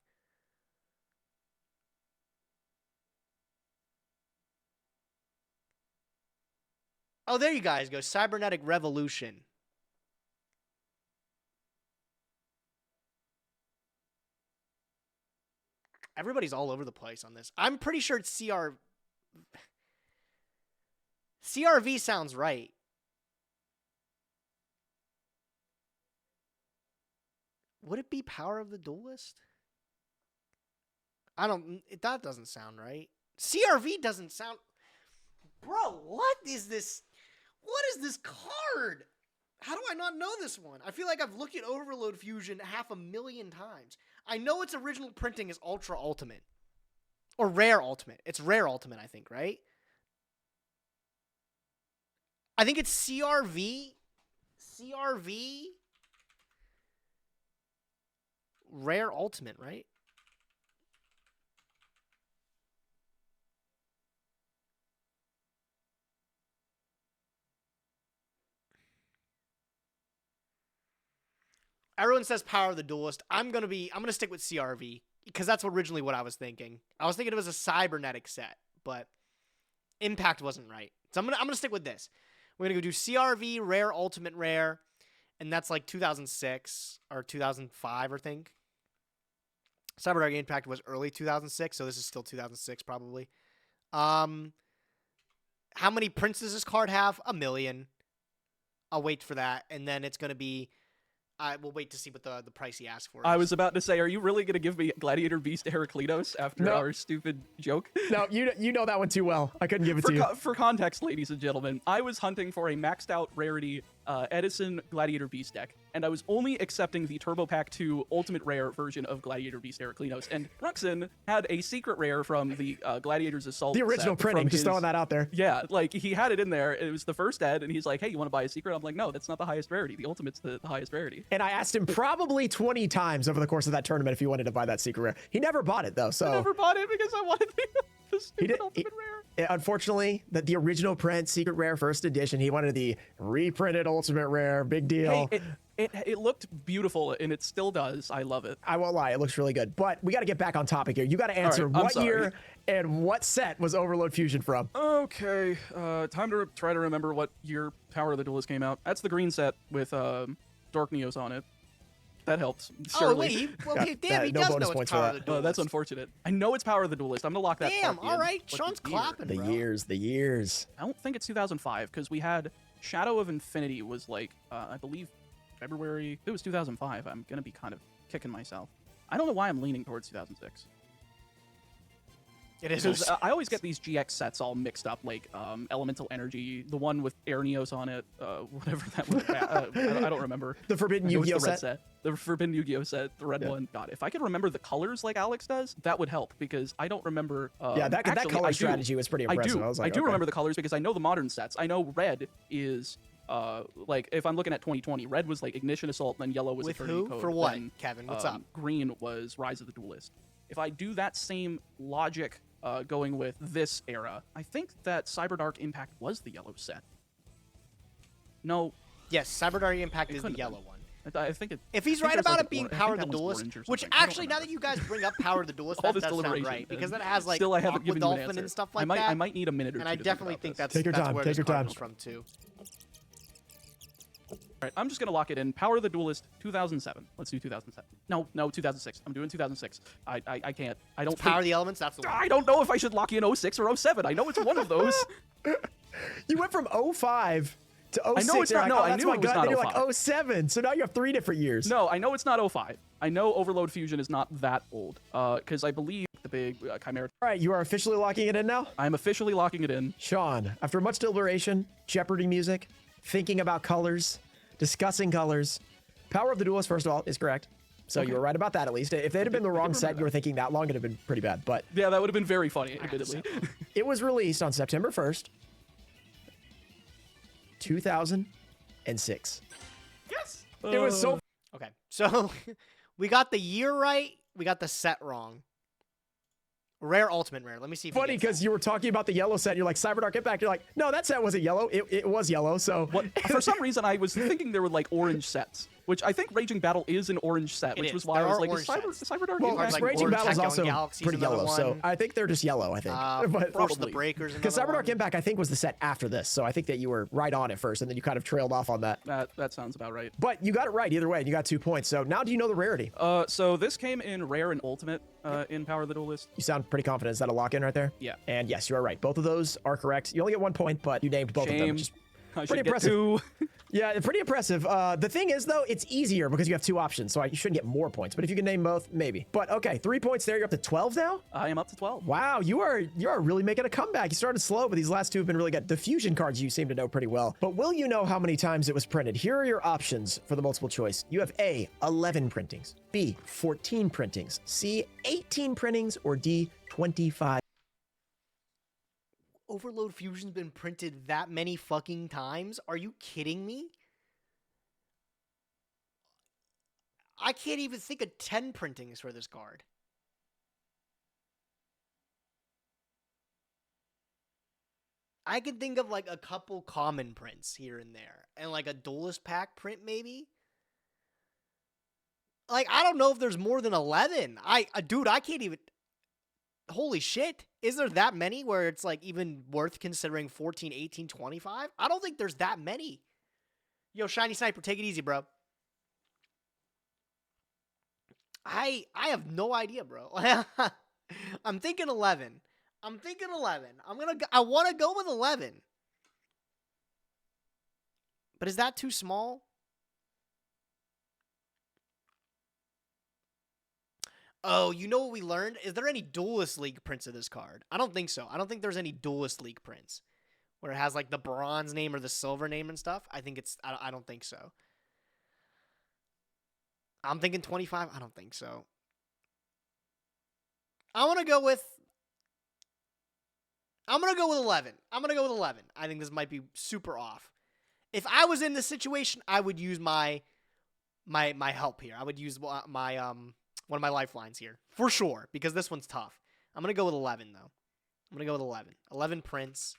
Oh, there you guys go. Cybernetic Revolution. Everybody's all over the place on this. I'm pretty sure it's CRV sounds right. Would it be Power of the Duelist? That doesn't sound right. CRV doesn't sound... Bro, what is this? What is this card? How do I not know this one? I feel like I've looked at Overload Fusion 500,000 times. I know its original printing is Ultra Ultimate. Or Rare Ultimate. It's Rare Ultimate, I think, right? I think it's CRV. CRV. Rare Ultimate, right? Everyone says Power of the Duelist. I'm gonna stick with CRV because that's originally what I was thinking. I was thinking it was a cybernetic set, but Impact wasn't right. So I'm gonna stick with this. We're gonna go do CRV, Rare, Ultimate Rare, and that's like 2006 or 2005, I think. Cyberdark Impact was early 2006, so this is still 2006 probably. How many prints does this card have? 1 million. I'll wait for that, and then it's gonna be. We'll wait to see what the price he asked for. I was about to say, are you really going to give me Gladiator Beast Heraclitos after our stupid joke? No, you know that one too well. I couldn't give it to you. For context, ladies and gentlemen, I was hunting for a maxed out rarity Edison Gladiator Beast deck, and I was only accepting the Turbo Pack 2 Ultimate Rare version of Gladiator Beast Heraclitos, and Ruxin had a secret rare from the Gladiator's Assault The original set printing, just his, throwing that out there. Yeah, like, he had it in there, it was the first Ed, and he's like, hey, you want to buy a secret? I'm like, no, that's not the highest rarity. The Ultimate's the highest rarity. And I asked him probably 20 times over the course of that tournament if he wanted to buy that secret rare. He never bought it, though, so... I never bought it because I wanted the stupid Ultimate Rare. Unfortunately, the original print, secret rare first edition, he wanted the reprinted Ultimate Rare. Big deal. Hey, it looked beautiful, and it still does. I love it. I won't lie, it looks really good. But we got to get back on topic here. You got to answer what year and what set was Overload Fusion from? Okay, time to try to remember what year Power of the Duelist came out. That's the green set with Dark Neos on it. That helps. Oh, wait. He does know it's Power of the Duelist. That's unfortunate. I know it's Power of the Duelist. I'm going to lock that. Damn, all right. Sean's clapping, bro. The years. I don't think it's 2005, because we had Shadow of Infinity was like, I believe, February. It was 2005. I'm going to be kind of kicking myself. I don't know why I'm leaning towards 2006. It is. Because I always get these GX sets all mixed up, like Elemental Energy, the one with Air Neos on it, whatever that was. I don't remember. The Forbidden Yu-Gi-Oh set? The Forbidden Yu-Gi-Oh set, the red one. God, if I could remember the colors like Alex does, that would help, because I don't remember. That color strategy was pretty impressive. I do remember the colors because I know the modern sets. I know red is... like, if I'm looking at 2020, red was like Ignition Assault, then yellow was Eternity Code. For what, then, Kevin? What's up? Green was Rise of the Duelist. If I do that same logic going with this era, I think that Cyberdark Impact was the yellow set. No. Yes, Cyberdark Impact is the yellow one. I think if he's right about it being Power of the Duelist, which actually, now that you guys bring up Power of the Duelist, that does sound right, because that has like Aqua Dolphin and stuff like that. I might need a minute or two. And I definitely think that's where this card comes from too. All right, I'm just going to lock it in. Power of the Duelist, 2007. Let's do 2007. No, 2006. I'm doing 2006. I can't. I don't Power of the Elements, that's the one. I don't know if I should lock in 06 or 07. I know it's one of those. You went from 05 to 06. I know it's not. I knew it was not 05. Then you're like 07. So now you have 3 different years. No, I know it's not 05. I know Overload Fusion is not that old. Because I believe the big Chimera... All right, you are officially locking it in now? I'm officially locking it in. Sean, after much deliberation, Jeopardy music, thinking about colors... discussing colors. Power of the Duelist, first of all, is correct. So you were right about that, at least. If they'd have been the wrong set, you were thinking that long, it'd have been pretty bad. But yeah, that would have been very funny, admittedly. It was released on September 1st, 2006. Yes! It was so... Okay, so we got the year right. We got the set wrong. Rare, Ultimate Rare. Let me see if funny, because you were talking about the yellow set. You're like, Cyberdark Impact. You're like, no, that set wasn't yellow. It was yellow, so... For some reason, I was thinking there were, like, orange sets, which I think Raging Battle is an orange set, which was why I was like, is Cyber Dark well, back? like Raging Orange Battle's Echo also and Galaxy's pretty another yellow, so one. I think they're just yellow, I think. But Force of the Breakers, because another Cyber Dark one. Impact, I think, was the set after this, so I think that you were right on it first, and then you kind of trailed off on that. That sounds about right. But you got it right either way, and you got 2 points. So now do you know the rarity? So this came in Rare and Ultimate in Power of the Duelist. You sound pretty confident. Is that a lock-in right there? Yeah. And yes, you are right. Both of those are correct. You only get 1 point, but you named both of them, which is I pretty should impressive. get 2. Yeah, pretty impressive. The thing is, though, it's easier because you have 2 options, so you shouldn't get more points. But if you can name both, maybe. But okay, 3 points there. You're up to 12 now? I am up to 12. Wow, you are really making a comeback. You started slow, but these last 2 have been really good. The fusion cards you seem to know pretty well. But will you know how many times it was printed? Here are your options for the multiple choice. You have A, 11 printings, B, 14 printings, C, 18 printings, or D, 25. Overload Fusion's been printed that many fucking times? Are you kidding me? I can't even think of 10 printings for this card. I can think of like a couple common prints here and there. And like a Duelist Pack print maybe? Like, I don't know if there's more than 11. Dude, I can't even... Holy shit. Is there that many where it's like even worth considering 14, 18, 25? I don't think there's that many. Yo, Shiny Sniper, take it easy, bro. I have no idea, bro. I'm thinking 11. I want to go with 11. But is that too small? Oh, you know what we learned? Is there any Duelist League prints of this card? I don't think so. I don't think there's any Duelist League prints where it has like the bronze name or the silver name and stuff. I don't think so. I'm thinking 25. I don't think so. I'm going to go with 11. I think this might be super off. If I was in this situation, I would use my help here. I would use my one of my lifelines here for sure, because this one's tough. I'm going to go with 11 though. 11 prints.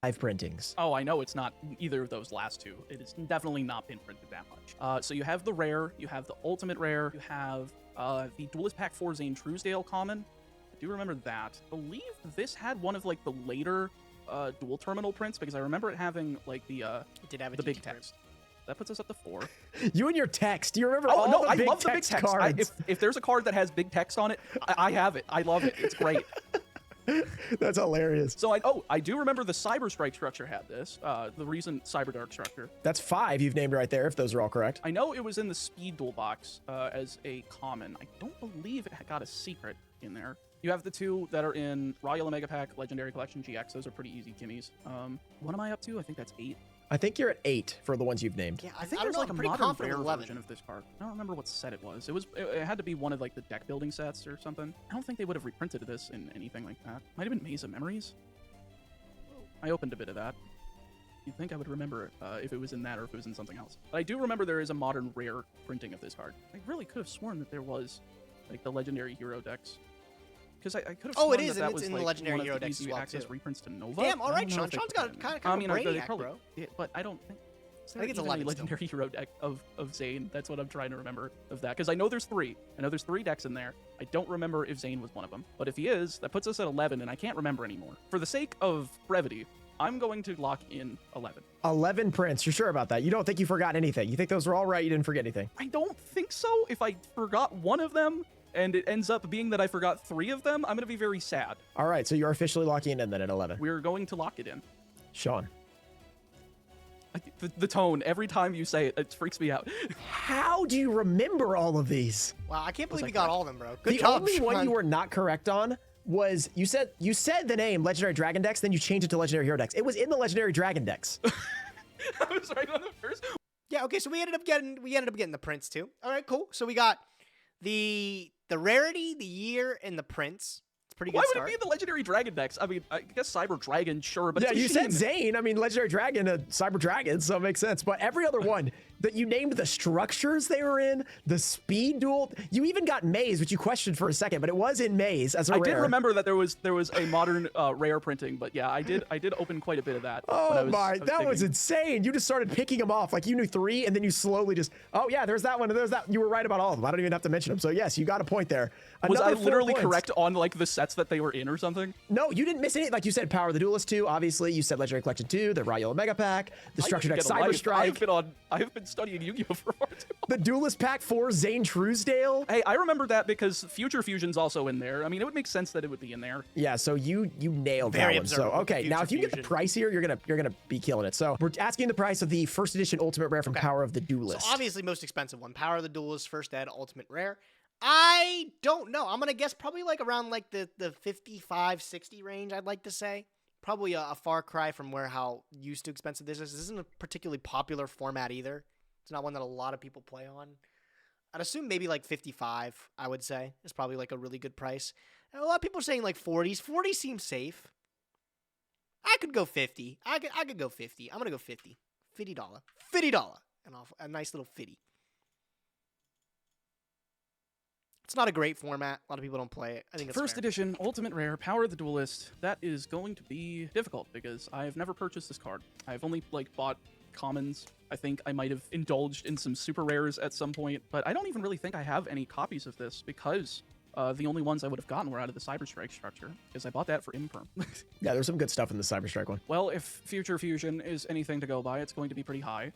5 printings. Oh, I know it's not either of those last 2. It has definitely not been printed that much. So you have the rare, you have the ultimate rare, you have the Duelist Pack 4 Zane Truesdale common. I do remember that. I believe this had one of like the later dual terminal prints, because I remember it having like the It did have a big GT text. That puts us up to 4. You and your text. Do you remember Oh all no, the I big love the big text text. cards? If there's a card that has big text on it, I have it. I love it. It's great. That's hilarious. So I do remember the Cyber Strike structure had this. The recent Cyber Dark structure. That's 5 you've named right there, if those are all correct. I know it was in the Speed Duel box as a common. I don't believe it got a secret in there. You have the 2 that are in Royal Omega Pack, Legendary Collection GX. Those are pretty easy gimmies. What am I up to? I think that's 8. I think you're at 8 for the ones you've named. Yeah, I think don't there's know, like I'm a pretty modern confident rare with 11. version of this card. I don't remember what set it was. It had to be one of like the deck building sets or something. I don't think they would have reprinted this in anything like that. Might have been Maze of Memories. I opened a bit of that. You'd think I would remember if it was in that or if it was in something else. But I do remember there is a modern rare printing of this card. I really could have sworn that there was like the Legendary Hero decks. Because I could have sworn it is, that and was it's in the like Legendary one of Hero the decks as easy well, access too. reprints to Nova. Damn, all I right, don't know Sean. if they Sean's put got that in kind there. of a they brainiac, probably bro. did, but I don't think. I think it's even 11 a still. Legendary Hero deck of Zane. That's what I'm trying to remember of that. Because I know there's 3. I know there's 3 decks in there. I don't remember if Zane was one of them. But if he is, that puts us at 11, and I can't remember anymore. For the sake of brevity, I'm going to lock in 11. 11 prints. You're sure about that? You don't think you forgot anything? You think those were all right? You didn't forget anything? I don't think so. If I forgot one of them, and it ends up being that I forgot 3 of them, I'm going to be very sad. All right, so you're officially locking it in then at 11. We're going to lock it in. Sean. The tone, every time you say it, it freaks me out. How do you remember all of these? Wow, I can't believe I you got all of them, bro. Good The job, only one Sean. you were not correct on was you said the name Legendary Dragon Dex, then you changed it to Legendary Hero Dex. It was in the Legendary Dragon Dex. I was right on the first. Yeah, okay, so we ended up getting the prints too. All right, cool. So we got the rarity, the year, and the prints. It's a pretty good Why would start. it be the Legendary Dragon decks? I mean, I guess Cyber Dragon, sure, but Yeah, it's a you said Sheen. Zane. I mean, Legendary Dragon, Cyber Dragon, so it makes sense. But every other one That you named the structures they were in, the speed duel. You even got Maze, which you questioned for a second, but it was in Maze as a rare. I did remember that there was a modern rare printing, but yeah, I did open quite a bit of that. Oh my, that was insane. You just started picking them off. Like you knew 3 and then you slowly just, oh yeah, there's that one and there's that. You were right about all of them. I don't even have to mention them. So yes, you got a point there. Was I Another 4 literally points. correct on like the sets that they were in or something? No, you didn't miss any. Like you said, Power of the Duelist 2, obviously. You said Legendary Collection 2, the Raw Yellow Mega Pack, the Structure Deck Cyber Strike. I have been studying Yu-Gi-Oh for far too long. The Duelist Pack 4, Zane Truesdale. Hey, I remember that because Future Fusion's also in there. I mean, it would make sense that it would be in there. Yeah, so you nailed Very that one. So observant. okay, now if you get the price here, you're gonna be killing it. So we're asking the price of the first edition Ultimate Rare from Power of the Duelist. So obviously most expensive one, Power of the Duelist, first ed, Ultimate Rare. I don't know. I'm gonna guess probably like around like the 55, 60 range. I'd like to say probably a far cry from how used to expensive this is. This isn't a particularly popular format either. It's not one that a lot of people play on. I'd assume maybe like 55. I would say is probably like a really good price. And a lot of people are saying like 40s. 40 seems safe. I could go 50. I could go 50. I'm gonna go 50. $50. $50. And a nice little 50. It's not a great format. A lot of people don't play it. I think it's First edition, Ultimate Rare, Power of the Duelist. That is going to be difficult because I've never purchased this card. I've only like bought commons. I think I might have indulged in some super rares at some point, but I don't even really think I have any copies of this because the only ones I would have gotten were out of the Cyber Strike structure because I bought that for Imperm. Yeah, there's some good stuff in the Cyber Strike one. Well, if Future Fusion is anything to go by, it's going to be pretty high.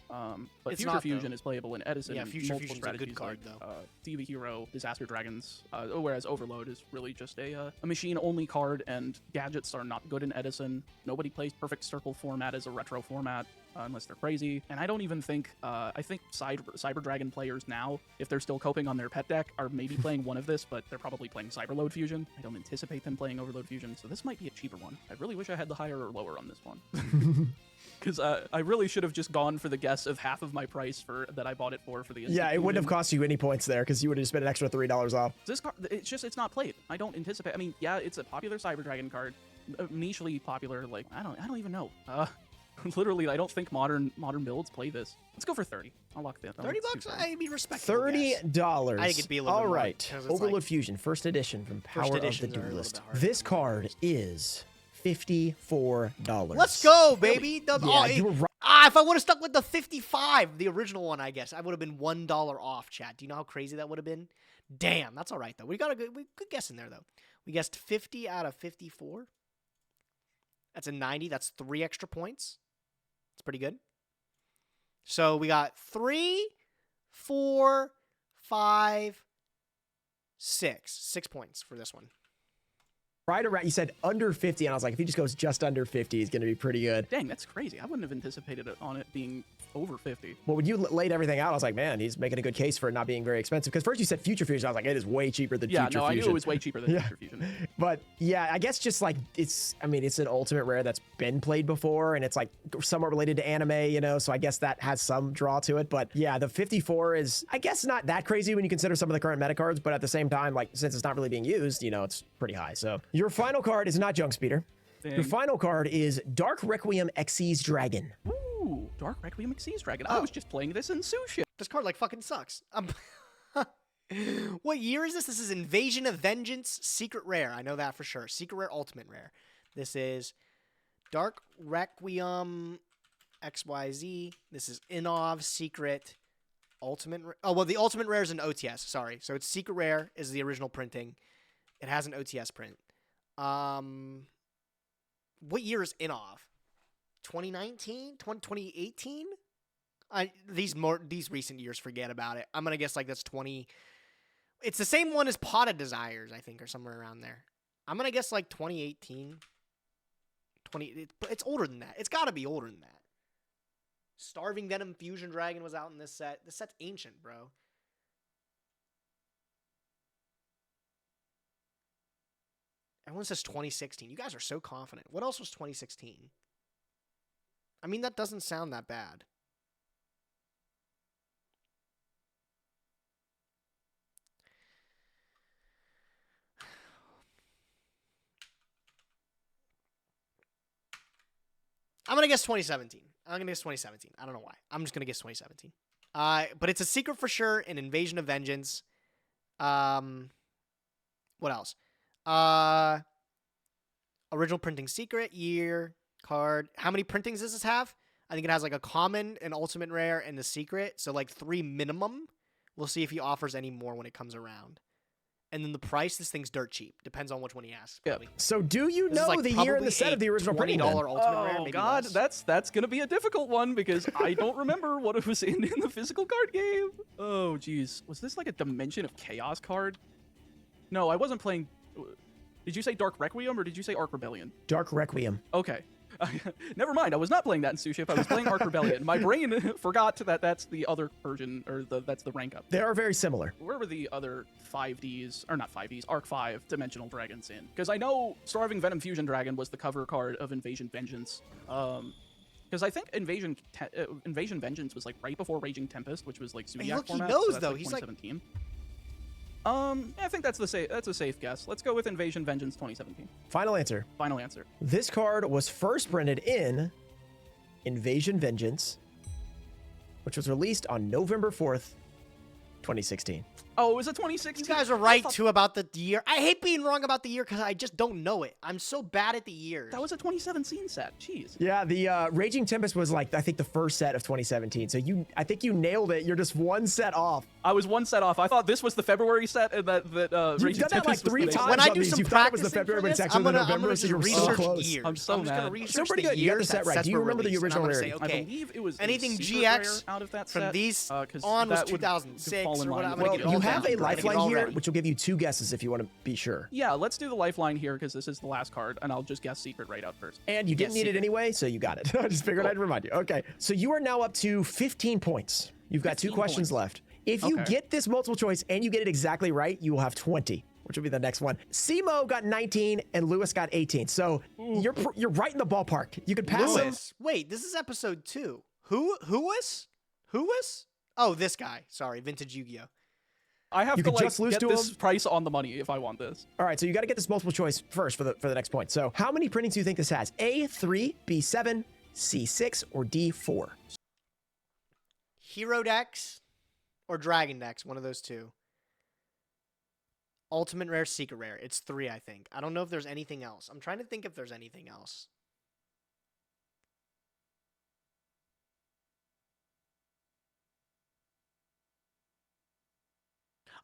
But It's Future not, Fusion though. is playable in Edison. Yeah, and Future multiple Fusion's a good strategies card, like, though. DB Hero, Disaster Dragons, whereas Overload is really just a machine-only card, and gadgets are not good in Edison. Nobody plays Perfect Circle format as a retro format, unless they're crazy. And I don't even think, I think Cyber Dragon players now, if they're still coping on their pet deck, are maybe playing one of this, but they're probably playing Cyberload Fusion. I don't anticipate them playing Overload Fusion, so this might be a cheaper one. I really wish I had the higher or lower on this one. Because I really should have just gone for the guess of half of my price that I bought it for the Yeah, it wouldn't have cost you any points there because you would have spent an extra $3 off. This card, it's not played. I don't anticipate. I mean, yeah, it's a popular Cyber Dragon card, nichely popular. Like I don't even know. Literally, I don't think modern builds play this. Let's go for 30. I'll lock that. $30. I mean, respectable. $30. I think it'd be a little All bit more, right. 'cause it's Overload like- Fusion, first edition from Power of editions the are a little Duelist. bit harder. This card is $54. Let's go, baby. Yeah, you were right. If I would have stuck with the 55, the original one, I guess I would have been $1 off. Chat. Do you know how crazy that would have been? Damn, that's all right though. We got a good guess in there though. We guessed 50 out of 54. That's a 90. That's 3 extra points. It's pretty good. So we got 3, 4, 5, 6. 6 points for this one. Right around, you said under 50, and I was like, if he just goes just under 50, he's going to be pretty good. Dang, that's crazy. I wouldn't have anticipated it on it being over 50. Well, when you laid everything out, I was like, man, he's making a good case for it not being very expensive. Because first you said Future Fusion, I was like, it is way cheaper than Future Fusion. I knew it was way cheaper than Future Fusion. But yeah, I guess just like it's an Ultimate Rare that's been played before, and it's like somewhat related to anime, you know, so I guess that has some draw to it. But yeah, the 54 is, I guess, not that crazy when you consider some of the current meta cards, but at the same time, like, since it's not really being used, you know, it's pretty high. So your final card is not Junk Speeder. Dang. Your final card is Dark Requiem Xyz Dragon. Ooh, Dark Requiem Xyz Dragon. I was just playing this in Sushi. This card like fucking sucks. What year is this? This is Invasion of Vengeance Secret Rare. I know that for sure. Secret Rare Ultimate Rare. This is Dark Requiem XYZ. This is Inov Secret Ultimate Rare. Oh, well, the Ultimate Rare is an OTS. Sorry. So it's Secret Rare is the original printing. It has an OTS print. What year is Inov? 2019? 2018? These recent years, forget about it. I'm gonna guess like that's 20. It's the same one as Pot of Desires, I think, or somewhere around there. I'm gonna guess like 2018. It's older than that. It's got to be older than that. Starving Venom Fusion Dragon was out in this set. This set's ancient, bro. Everyone says 2016. You guys are so confident. What else was 2016? I mean, that doesn't sound that bad. I'm going to guess 2017. I'm gonna guess 2017. I don't know why. I'm just gonna guess 2017. But it's a secret for sure. An Invasion of Vengeance. What else? Original printing secret, year, card. How many printings does this have? I think it has like a common, an ultimate rare, and the secret. So like 3 minimum. We'll see if he offers any more when it comes around. And then the price, this thing's dirt cheap. Depends on which one he asks. Probably. So do you This is know like the year and the probably set of the original $20 printing? then? ultimate rare. Oh Maybe God, less. that's gonna be a difficult one because I don't remember what it was in the physical card game. Oh geez, was this like a Dimension of Chaos card? No, I wasn't playing. Did you say Dark Requiem or did you say Arc Rebellion? Dark Requiem. Okay. Never mind. I was not playing that in Suship. I was playing Arc Rebellion. My brain forgot that that's the other version, or that's the rank up. They are very similar. Where were the other 5Ds, or not 5Ds, Arc 5 dimensional dragons in? Because I know Starving Venom Fusion Dragon was the cover card of Invasion Vengeance. Because I think Invasion Vengeance was like right before Raging Tempest, which was like Zodiac look, he format. knows, so that's though. like He's like- 2017. I think that's a safe guess. Let's go with Invasion Vengeance 2017. Final answer. Final answer. This card was first printed in Invasion Vengeance, which was released on November 4th, 2016. Oh, it was a 2016. You guys are right too about the year. I hate being wrong about the year because I just don't know it. I'm so bad at the years. That was a 2017 set. Jeez. Yeah, the Raging Tempest was like, I think, the first set of 2017. So I think you nailed it. You're just one set off. I was one set off. I thought this was the February set, and that You've Raging done that like Tempest was 3 the times when I on do these. some You thought it was the practicing February, for but it's this, actually I'm the gonna November, so just you're so research close. years. I'm so I'm just gonna mad. research Still pretty the good. You got the years set that right. sets Do you were remember the released, and I'm original gonna say, rarity? I okay, believe it was a anything secret GX rare out of that from set, these 'cause on was that would 2006 fall in or what? line I'm with gonna Well, get it all you down. have a I'm gonna get it lifeline all here, ready. which will give you 2 guesses if you want to be sure. Yeah, let's do the lifeline here because this is the last card, and I'll just guess secret right out first. And you didn't Yes, need it secret. anyway, so you got it. I just figured Cool. I'd remind you. Okay, so you are now up to 15 points. You've got 2 15 questions points. left. If you Okay. get this multiple choice and you get it exactly right, you will have 20, which will be the next one. Simo got 19 and Lewis got 18. So you're right in the ballpark. You could pass him. Lewis. Wait, this is episode 2. Who was? Oh, this guy. Sorry, Vintage Yu-Gi-Oh. I have You to could like just lose get to this him. price on the money if I want this. All right, so you got to get this multiple choice first for the next point. So how many printings do you think this has? A3, B7, C6, or D4? Hero decks or Dragon decks, one of those two. Ultimate rare, secret rare. It's 3, I think. I don't know if there's anything else. I'm trying to think if there's anything else.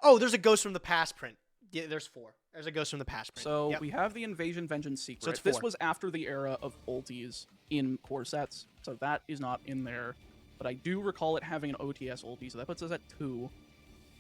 Oh, there's a Ghost from the Past print. Yeah, there's 4. There's a Ghost from the Past print. So Yep. we have the Invasion Vengeance secret. So it's This 4. was after the era of ultis in core sets, so that is not in there. But I do recall it having an OTS ulti, so that puts us at 2.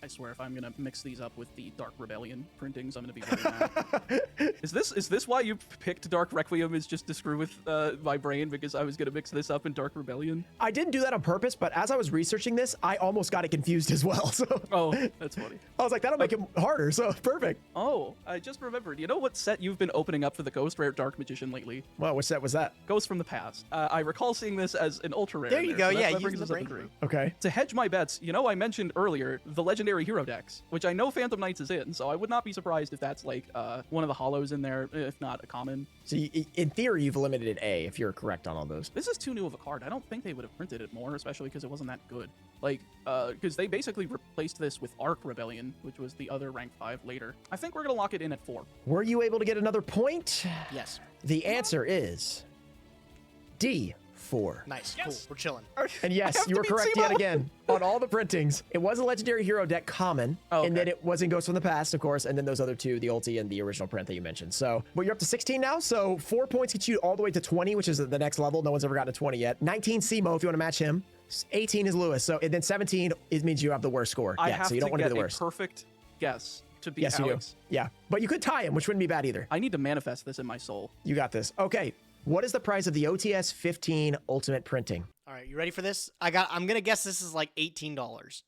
I swear, if I'm gonna mix these up with the Dark Rebellion printings, I'm gonna be very mad. Is this why you picked Dark Requiem? Is just to screw with my brain because I was gonna mix this up in Dark Rebellion? I didn't do that on purpose, but as I was researching this, I almost got it confused as well. So Oh, that's funny. I was like, that'll make it harder. So perfect. Oh, I just remembered. You know what set you've been opening up for the Ghost Rare Dark Magician lately? Well, which set was that? Ghost from the Past. I recall seeing this as an ultra rare. There in you there, go. so Yeah, that using brings the us up brain to 3. room. Okay. To hedge my bets, you know, I mentioned earlier the legendary hero decks, which I know Phantom Knights is in, so I would not be surprised if that's like one of the hollows in there, if not a common. So in theory, you've eliminated A if you're correct on all those. This is too new of a card. I don't think they would have printed it more, especially because it wasn't that good. Like, because they basically replaced this with Arc Rebellion, which was the other rank 5 later. I think we're gonna lock it in at 4. Were you able to get another point? Yes. The answer is D4. Nice. Cool. We're chilling. And I yes, have you to were beat correct Simo. yet again on all the printings. It was a legendary hero deck common, Oh, and then okay. it was in Ghost from the Past, of course, and then those other 2, the ulti and the original print that you mentioned. So, but you're up to 16 now, so 4 points get you all the way to 20, which is the next level. No one's ever gotten to 20 yet. 19 Simo if you want to match him. 18 is Lewis. So, and then 17 it means you have the worst score. I Yeah, have so you don't to want to get be the a worst. perfect guess to beat Yes, you Alex. do. Yeah, but you could tie him, which wouldn't be bad either. I need to manifest this in my soul. You got this. Okay, what is the price of the OTS 15 Ultimate Printing? All right, you ready for this? I'm gonna guess this is like $18.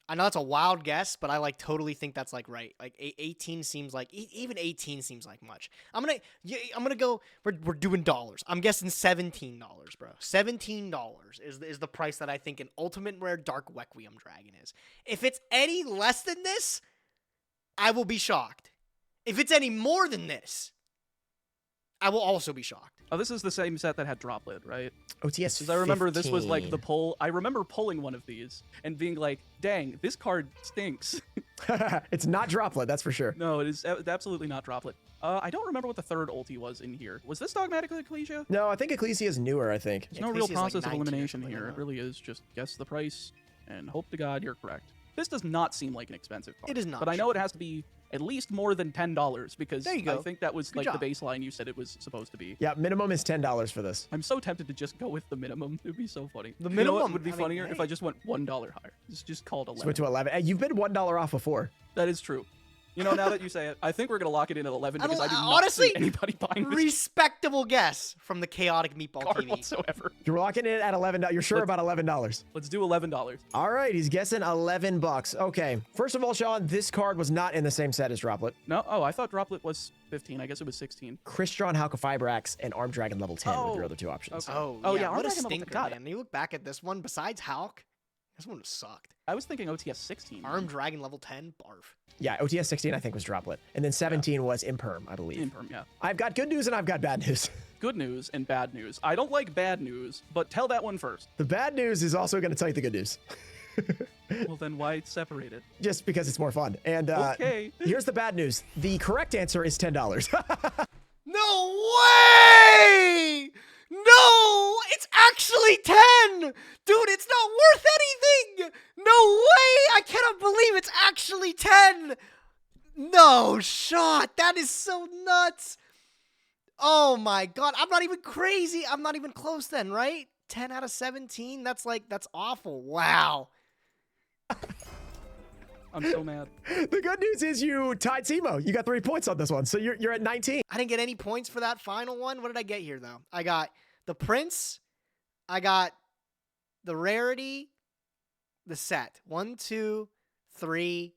I know that's a wild guess, but I like totally think that's like right. Like 18 seems like even 18 seems like much. I'm gonna go. We're doing dollars. I'm guessing $17, bro. $17 is the price that I think an Ultimate Rare Dark Requiem Dragon is. If it's any less than this, I will be shocked. If it's any more than this, I will also be shocked. Oh, this is the same set that had Droplet, right? OTS Because I remember this was like 15. the pull. I remember pulling one of these and being like, dang, this card stinks. It's not Droplet, that's for sure. No, it is absolutely not Droplet. I don't remember what the third ulti was in here. Was this Dogmatic Ecclesia? No, I think Ecclesia is newer, I think. There's no real Ecclesia's like process of 19 or elimination something, here. I It don't know. really is just guess the price and hope to God you're correct. This does not seem like an expensive card. It is not, But I know sure. it has to be at least more than $10 because There you go. I think that was Good like job. the baseline you said it was supposed to be. Yeah, minimum is $10 for this. I'm so tempted to just go with the minimum. It would be so funny. The You know what minimum, would be I mean, funnier if hey. I just went $1 higher. Just called 11. Switch to 11. Hey, you've been $1 off before. That is true. You know, now that you say it, I think we're gonna lock it in at 11 because I do not honestly, see anybody buying this Respectable guess from the Chaotic Meatball card TV. whatsoever. You're locking it at $11. You're sure Let's- about $11. Let's do $11. All right, he's guessing $11. Okay. First of all, Sean, this card was not in the same set as Droplet. No, oh, I thought Droplet was 15. I guess it was 16. Crystron, Halqifibrax, and Arm Dragon level 10 Oh, with your other two options. okay. Oh, Oh, yeah. yeah, What a Arm Dragon level stinker, 10. God. man. You look back at this one, besides Hulk, this one sucked. I was thinking OTS 16. Arm Dragon level 10, barf. Yeah, OTS 16 I think was Droplet. And then 17 was Imperm, I believe. Imperm, yeah. I've got good news and I've got bad news. Good news and bad news. I don't like bad news, but tell that one first. The bad news is also going to tell you the good news. Well, then why separate it? Just because it's more fun. And Okay. here's the bad news. The correct answer is $10. No way! No! It's actually 10! Dude, it's not worth anything! No way! I cannot believe it's actually 10! No shot! That is so nuts! Oh my god, I'm not even crazy. I'm not even close then, right? 10 out of 17? That's awful. Wow. I'm so mad. The good news is you tied Simo. You got 3 points on this one. So you're at 19. I didn't get any points for that final one. What did I get here, though? I got the Prince. I got the Rarity. The set. 1, 2, 3.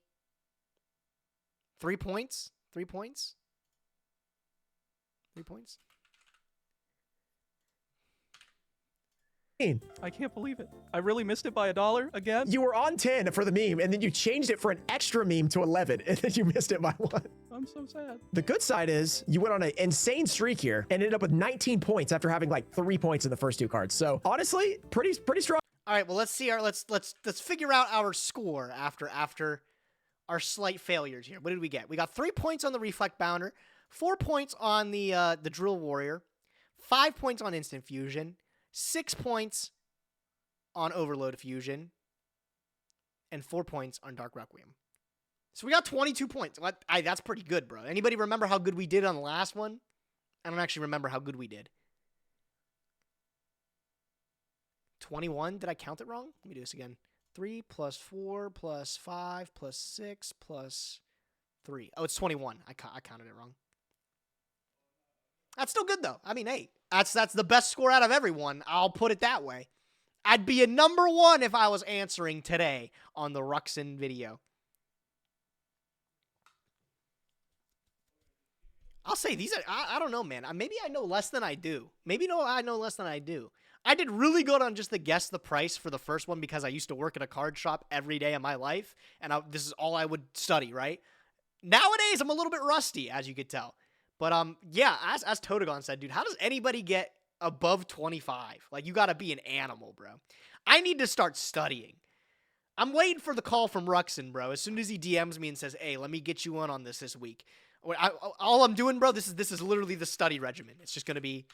3 points. 3 points. 3 points. I can't believe it. I really missed it by $1 again. You were on 10 for the meme, and then you changed it for an extra meme to 11, and then you missed it by 1. I'm so sad. The good side is you went on an insane streak here and ended up with 19 points after having like 3 points in the first 2 cards. So honestly, pretty strong. All right, well, let's see let's figure out our score after our slight failures here. What did we get? We got 3 points on the Reflect Bounder, 4 points on the Drill Warrior, 5 points on Instant Fusion, 6 points on Overload Fusion, and 4 points on Dark Requiem. So we got 22 points. That's pretty good, bro. Anybody remember how good we did on the last one? I don't actually remember how good we did. 21? Did I count it wrong? Let me do this again. 3 plus 4 plus 5 plus 6 plus 3. Oh, it's 21. I counted it wrong. That's still good, though. I mean, hey, that's the best score out of everyone. I'll put it that way. I'd be a number 1 if I was answering today on the Ruxin video. I'll say these are, I don't know, man. Maybe I know less than I do. I know less than I do. I did really good on just the guess the price for the first one because I used to work at a card shop every day of my life, and this is all I would study, right? Nowadays, I'm a little bit rusty, as you could tell. But, yeah, as Totagon said, dude, how does anybody get above 25? Like, you gotta be an animal, bro. I need to start studying. I'm waiting for the call from Ruxin, bro. As soon as he DMs me and says, hey, let me get you on this week. All I'm doing, bro, this is literally the study regimen. It's just gonna be...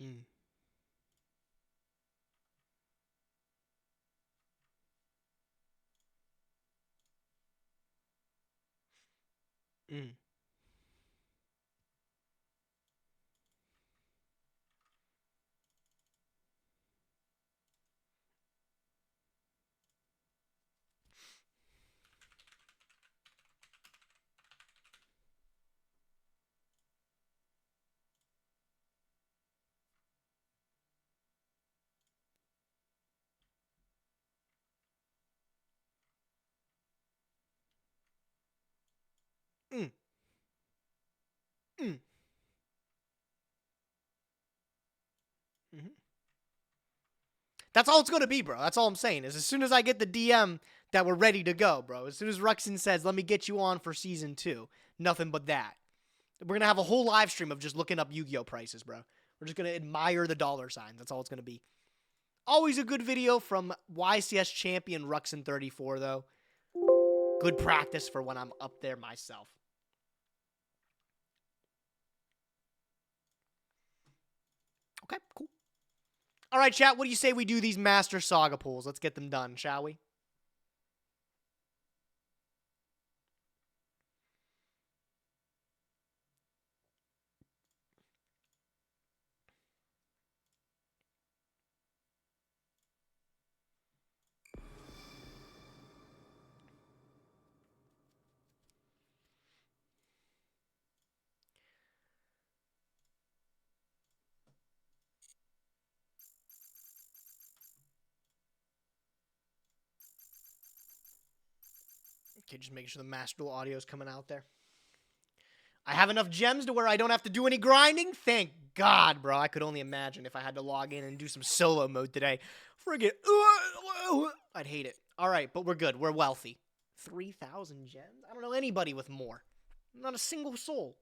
Mm. Mm. Mm. Mm. Mm-hmm. That's all it's going to be, bro. That's all I'm saying is as soon as I get the DM that we're ready to go, bro. As soon as Ruxin says, let me get you on for season 2. Nothing but that. We're going to have a whole live stream of just looking up Yu-Gi-Oh prices, bro. We're just going to admire the dollar signs. That's all it's going to be. Always a good video from YCS champion Ruxin34, though. Good practice for when I'm up there myself. Okay, cool. All right, chat, what do you say we do these Master Saga pulls? Let's get them done, shall we? Okay, just making sure the Master Duel audio is coming out there. I have enough gems to where I don't have to do any grinding. Thank God, bro. I could only imagine if I had to log in and do some solo mode today. Friggin'. I'd hate it. All right, but we're good. We're wealthy. 3,000 gems? I don't know anybody with more. Not a single soul.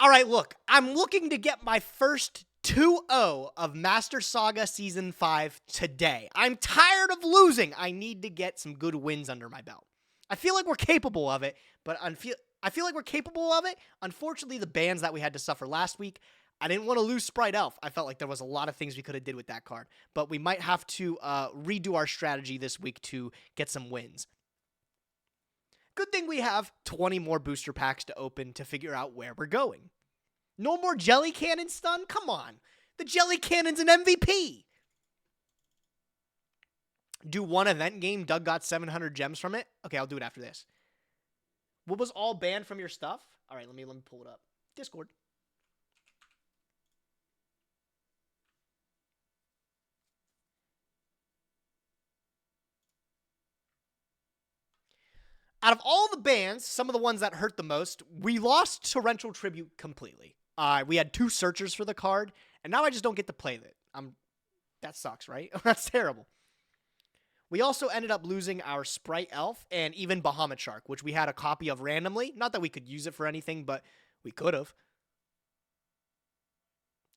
All right, look. I'm looking to get my first 2-0 of Master Saga Season 5 today. I'm tired of losing. I need to get some good wins under my belt. I feel like we're capable of it, but I feel like we're capable of it. Unfortunately, the bans that we had to suffer last week, I didn't want to lose Sprite Elf. I felt like there was a lot of things we could have did with that card, but we might have to redo our strategy this week to get some wins. Good thing we have 20 more booster packs to open to figure out where we're going. No more Jelly Cannon stun? Come on. The Jelly Cannon's an MVP. Do one event game. Doug got 700 gems from it. Okay, I'll do it after this. What was all banned from your stuff? All right, let me pull it up. Discord. Out of all the bans, some of the ones that hurt the most, we lost Torrential Tribute completely. We had 2 searchers for the card, and now I just don't get to play it. That sucks, right? That's terrible. We also ended up losing our Sprite Elf and even Bahamut Shark, which we had a copy of randomly. Not that we could use it for anything, but we could have.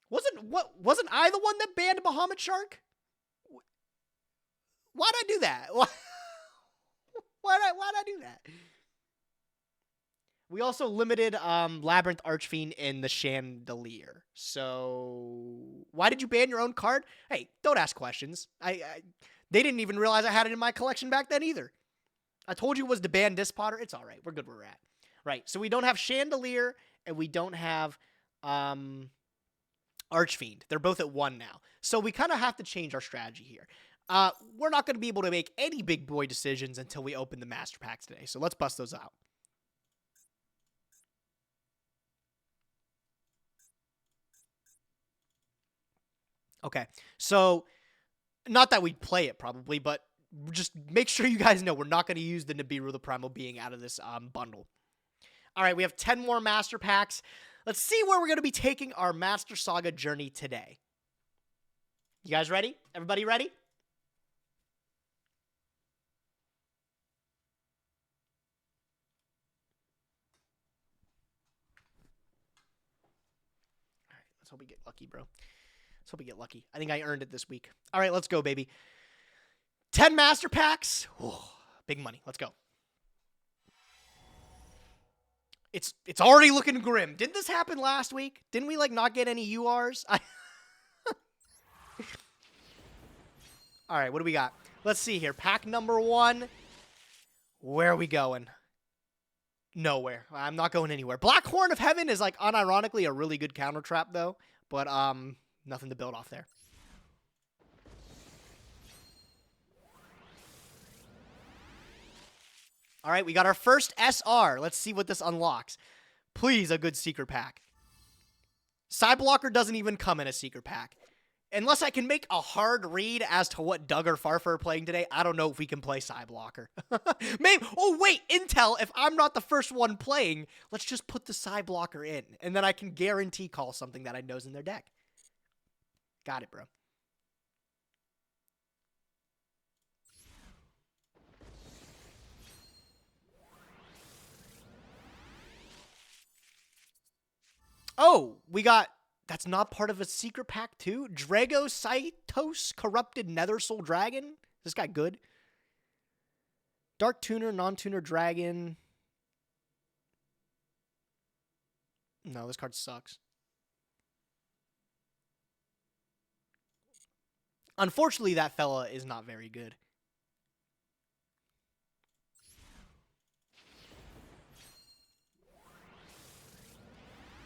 Wasn't I the one that banned Bahamut Shark? Why'd I do that? Why'd I do that? We also limited Labyrinth Archfiend in the Chandelier. So why did you ban your own card? Hey, don't ask questions. They didn't even realize I had it in my collection back then either. I told you it was to ban Dispotter. It's all right. We're good where we're at. Right, so we don't have Chandelier and we don't have Archfiend. They're both at 1 now. So we kind of have to change our strategy here. We're not going to be able to make any big boy decisions until we open the Master Packs today. So let's bust those out. Okay, so not that we'd play it probably, but just make sure you guys know we're not going to use the Nibiru the Primal Being out of this bundle. All right, we have 10 more Master Packs. Let's see where we're going to be taking our Master Saga journey today. You guys ready? Everybody ready? All right, let's hope we get lucky, bro. Let's hope we get lucky. I think I earned it this week. All right, let's go, baby. 10 Master Packs. Ooh, big money. Let's go. It's already looking grim. Didn't this happen last week? Didn't we, not get any URs? All right, what do we got? Let's see here. Pack number 1. Where are we going? Nowhere. I'm not going anywhere. Black Horn of Heaven is, unironically a really good counter trap, though. But, nothing to build off there. All right, we got our first SR. Let's see what this unlocks. Please, a good secret pack. Side Blocker doesn't even come in a secret pack. Unless I can make a hard read as to what Doug or Farfar are playing today, I don't know if we can play Blocker. Maybe. Oh, wait. Intel, if I'm not the first one playing, let's just put the Blocker in. And then I can guarantee call something that I know's in their deck. Got it, bro. Oh, we got... That's not part of a secret pack, too? Dragosaitos, Corrupted Nethersoul Dragon? Is this guy good? Dark Tuner, Non-Tuner Dragon. No, this card sucks. Unfortunately, that fella is not very good.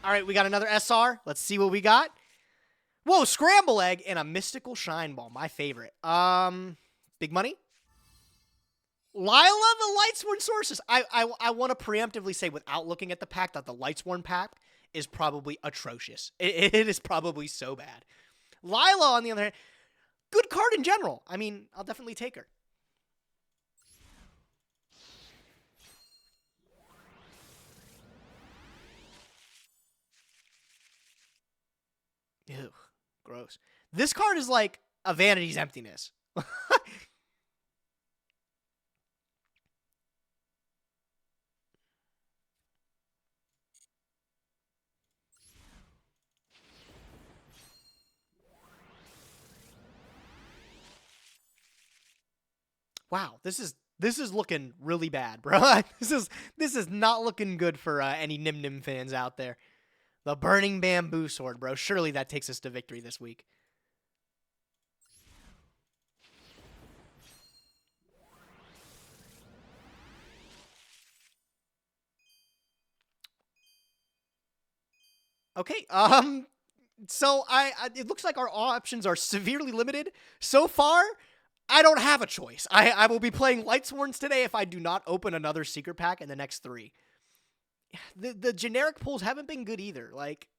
All right, we got another SR. Let's see what we got. Whoa, Scramble Egg and a Mystical Shine Ball, my favorite. Big money. Lila, the Lightsworn Sources. I want to preemptively say, without looking at the pack, that the Lightsworn pack is probably atrocious. It is probably so bad. Lila, on the other hand, good card in general. I mean, I'll definitely take her. Ew, gross. This card is like a Vanity's Emptiness. Wow, this is looking really bad, bro. this is not looking good for any Nyhmnim fans out there. The Burning Bamboo Sword, bro. Surely that takes us to victory this week. Okay, so it looks like our options are severely limited. So far, I don't have a choice. I will be playing Lightsworns today if I do not open another secret pack in the next 3. The generic pulls haven't been good either. Like,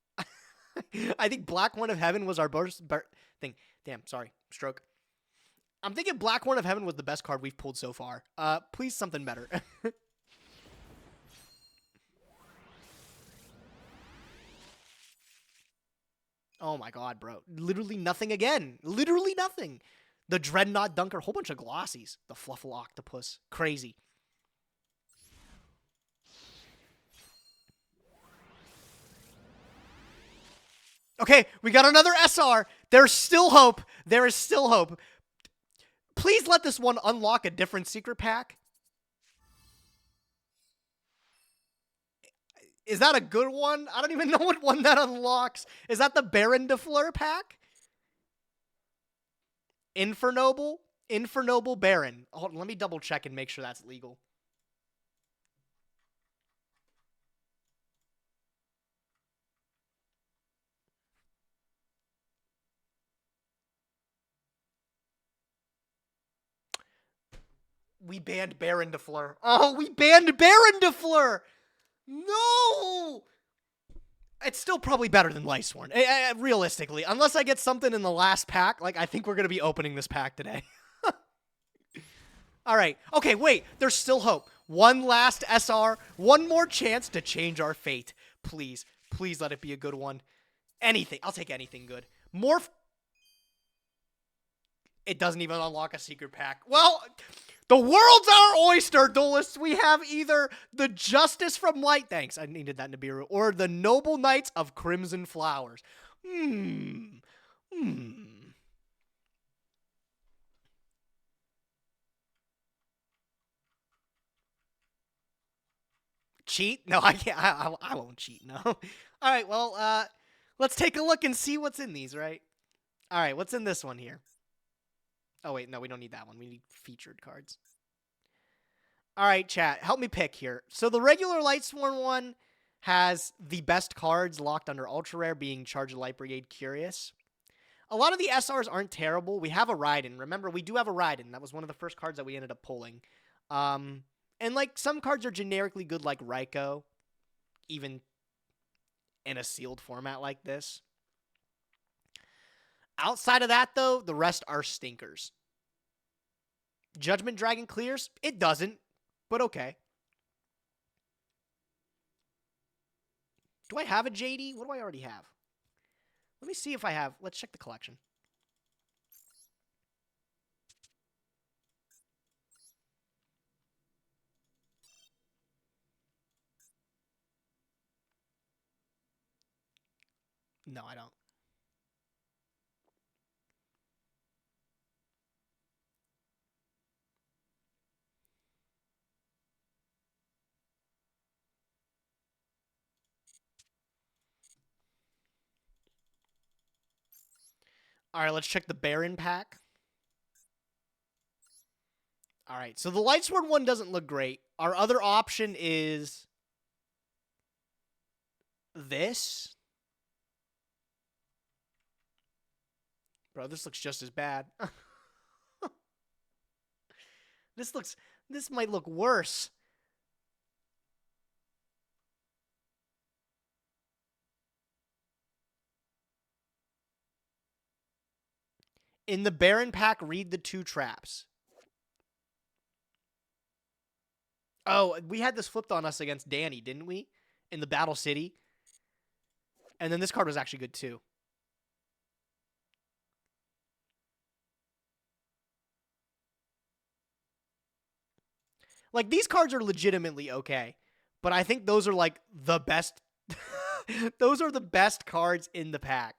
I think Black One of Heaven was our burst thing. Damn, sorry, stroke. I'm thinking Black One of Heaven was the best card we've pulled so far. Please something better. Oh my god, bro. Literally nothing again. Literally nothing. The Dreadnought Dunker, whole bunch of glossies. The Fluffle Octopus. Crazy. Okay, we got another SR. There's still hope. There is still hope. Please let this one unlock a different secret pack. Is that a good one? I don't even know what one that unlocks. Is that the Baron de Fleur pack? Infernoble? Infernoble Baron. Hold on, let me double check and make sure that's legal. We banned Baron de Fleur. Oh, we banned Baron de Fleur! No! It's still probably better than Lightsworn, realistically. Unless I get something in the last pack, like, I think we're going to be opening this pack today. All right. Okay, wait. There's still hope. One last SR. One more chance to change our fate. Please. Please let it be a good one. Anything. I'll take anything good. Morph. It doesn't even unlock a secret pack. Well, the world's our oyster, duelists. We have either the Justice from Light, thanks, I needed that Nibiru, or the Noble Knights of Crimson Flowers. Cheat? No, I can't. I won't cheat, no. All right, well, let's take a look and see what's in these, right? All right, what's in this one here? Oh, wait, no, we don't need that one. We need featured cards. All right, chat, help me pick here. So the regular Lightsworn one has the best cards locked under Ultra Rare, being Charge of Light Brigade, Curious. A lot of the SRs aren't terrible. We have a Raiden. Remember, we do have a Raiden. That was one of the first cards that we ended up pulling. And, like, some cards are generically good, like Raikou, even in a sealed format like this. Outside of that, though, the rest are stinkers. Judgment Dragon clears? It doesn't, but okay. Do I have a JD? What do I already have? Let me see if I have. Let's check the collection. No, I don't. All right, let's check the Baron pack. All right, so the Lightsworn one doesn't look great. Our other option is this. Bro, this looks just as bad. This might look worse. In the Baron pack, read the 2 traps. Oh, we had this flipped on us against Danny, didn't we? In the Battle City. And then this card was actually good too. Like, these cards are legitimately okay. But I think those are, like, the best. Those are the best cards in the pack.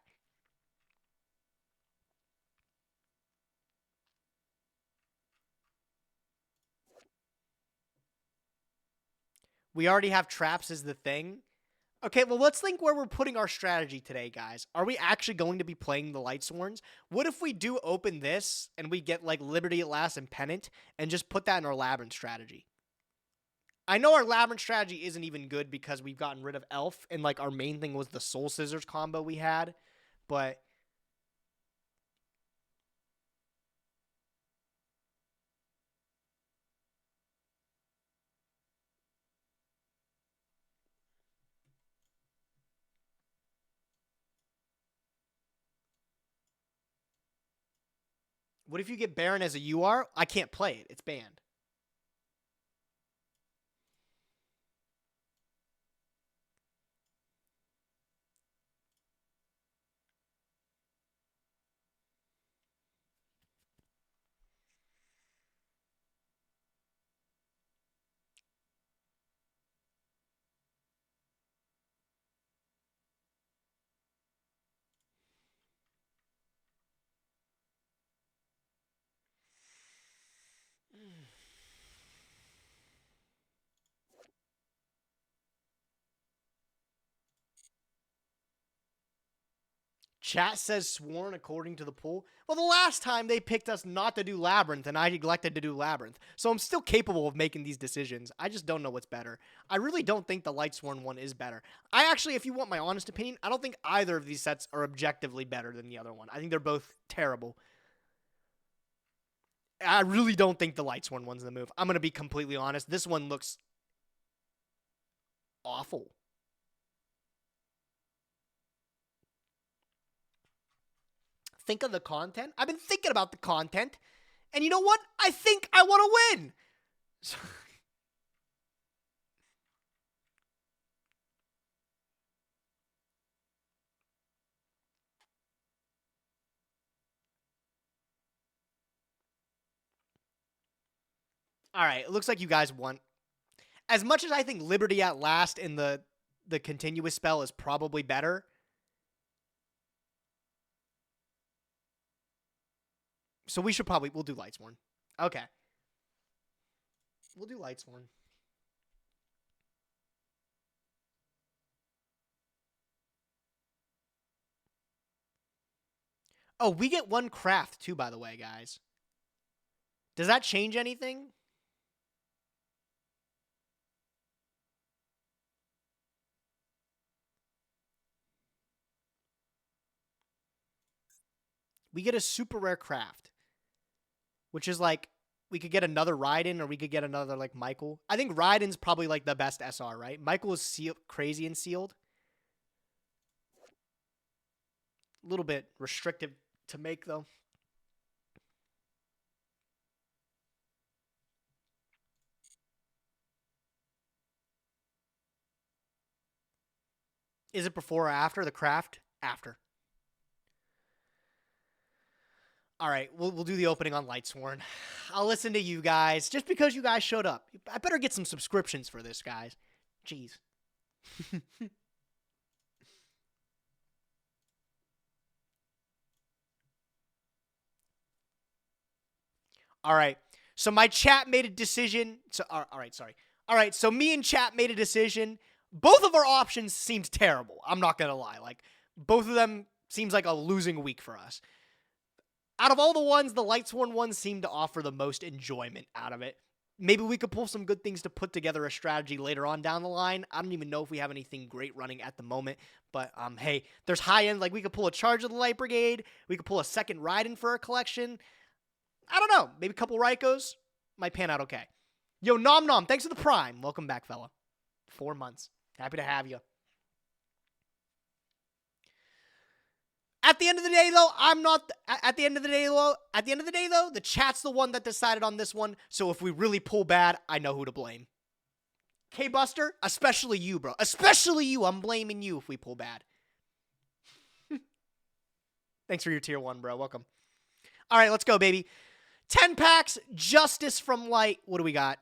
We already have traps as the thing. Okay, well, let's think where we're putting our strategy today, guys. Are we actually going to be playing the Lightsworns? What if we do open this and we get, like, Liberty at Last and Pennant and just put that in our Labyrinth strategy? I know our Labyrinth strategy isn't even good because we've gotten rid of Elf and, like, our main thing was the Soul Scissors combo we had, but... What if you get Baron as a UR? I can't play it. It's banned. Chat says sworn according to the pool. Well, the last time they picked us not to do Labyrinth, and I elected to do Labyrinth. So I'm still capable of making these decisions. I just don't know what's better. I really don't think the Lightsworn one is better. I actually, if you want my honest opinion, I don't think either of these sets are objectively better than the other one. I think they're both terrible. I really don't think the Lightsworn one's the move. I'm going to be completely honest. This one looks awful. Think of the content. I've been thinking about the content. And you know what? I think I want to win. All right. It looks like you guys won. As much as I think Liberty at Last in the continuous spell is probably better. So we'll do Lightsworn. Okay. We'll do Lightsworn. Oh, we get 1 craft too, by the way, guys. Does that change anything? We get a super rare craft. Which is like, we could get another Raiden or we could get another like Michael. I think Raiden's probably like the best SR, right? Michael is crazy and sealed. A little bit restrictive to make, though. Is it before or after the craft? After. All right, we'll do the opening on Lightsworn. I'll listen to you guys just because you guys showed up. I better get some subscriptions for this, guys. Jeez. All right. So my chat made a decision. All right, sorry. All right, so me and chat made a decision. Both of our options seemed terrible. I'm not going to lie. Like, both of them seems like a losing week for us. Out of all the ones, the Lightsworn ones seem to offer the most enjoyment out of it. Maybe we could pull some good things to put together a strategy later on down the line. I don't even know if we have anything great running at the moment. But, hey, there's high-end. Like, we could pull a Charge of the Light Brigade. We could pull a second Ride-In for a collection. I don't know. Maybe a couple Raikos. Might pan out okay. Yo, Nyhmnim, thanks for the Prime. Welcome back, fella. 4 months. Happy to have you. At the end of the day, though, At the end of the day, though, the chat's the one that decided on this one. So if we really pull bad, I know who to blame. K-Buster, especially you, bro. Especially you. I'm blaming you if we pull bad. Thanks for your tier 1, bro. Welcome. All right, let's go, baby. 10 packs, Justice from Light. What do we got?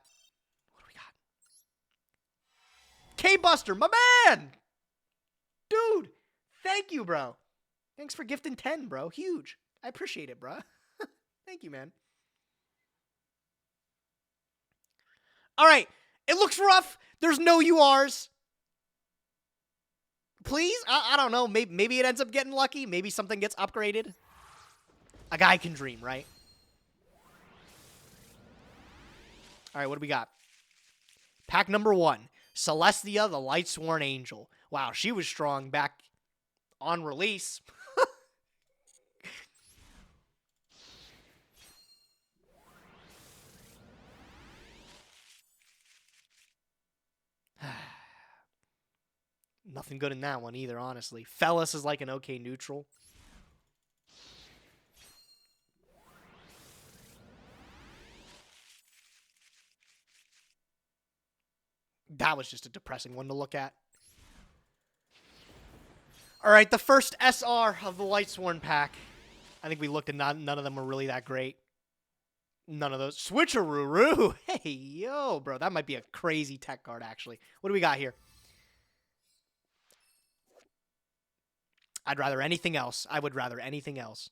K-Buster, my man! Dude, thank you, bro. Thanks for gifting 10, bro. Huge. I appreciate it, bro. Thank you, man. All right. It looks rough. There's no URs. Please? I don't know. Maybe it ends up getting lucky. Maybe something gets upgraded. A guy can dream, right? All right, what do we got? Pack number 1. Celestia, the Lightsworn Angel. Wow, she was strong back on release. Nothing good in that one either, honestly. Fellas is like an okay neutral. That was just a depressing one to look at. All right, the first SR of the Lightsworn pack. I think we looked at none of them were really that great. None of those. Switcheroo. Hey, yo, bro. That might be a crazy tech card, actually. What do we got here? I'd rather anything else. I would rather anything else.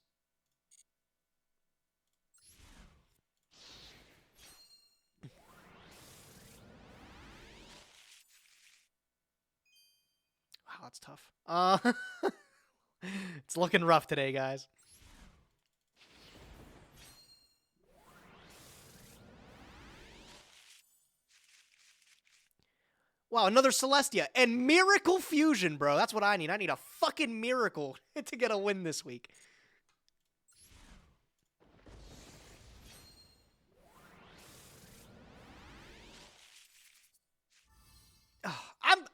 Wow, that's tough. It's looking rough today, guys. Wow, another Celestia. And Miracle Fusion, bro. That's what I need. I need a fucking miracle to get a win this week.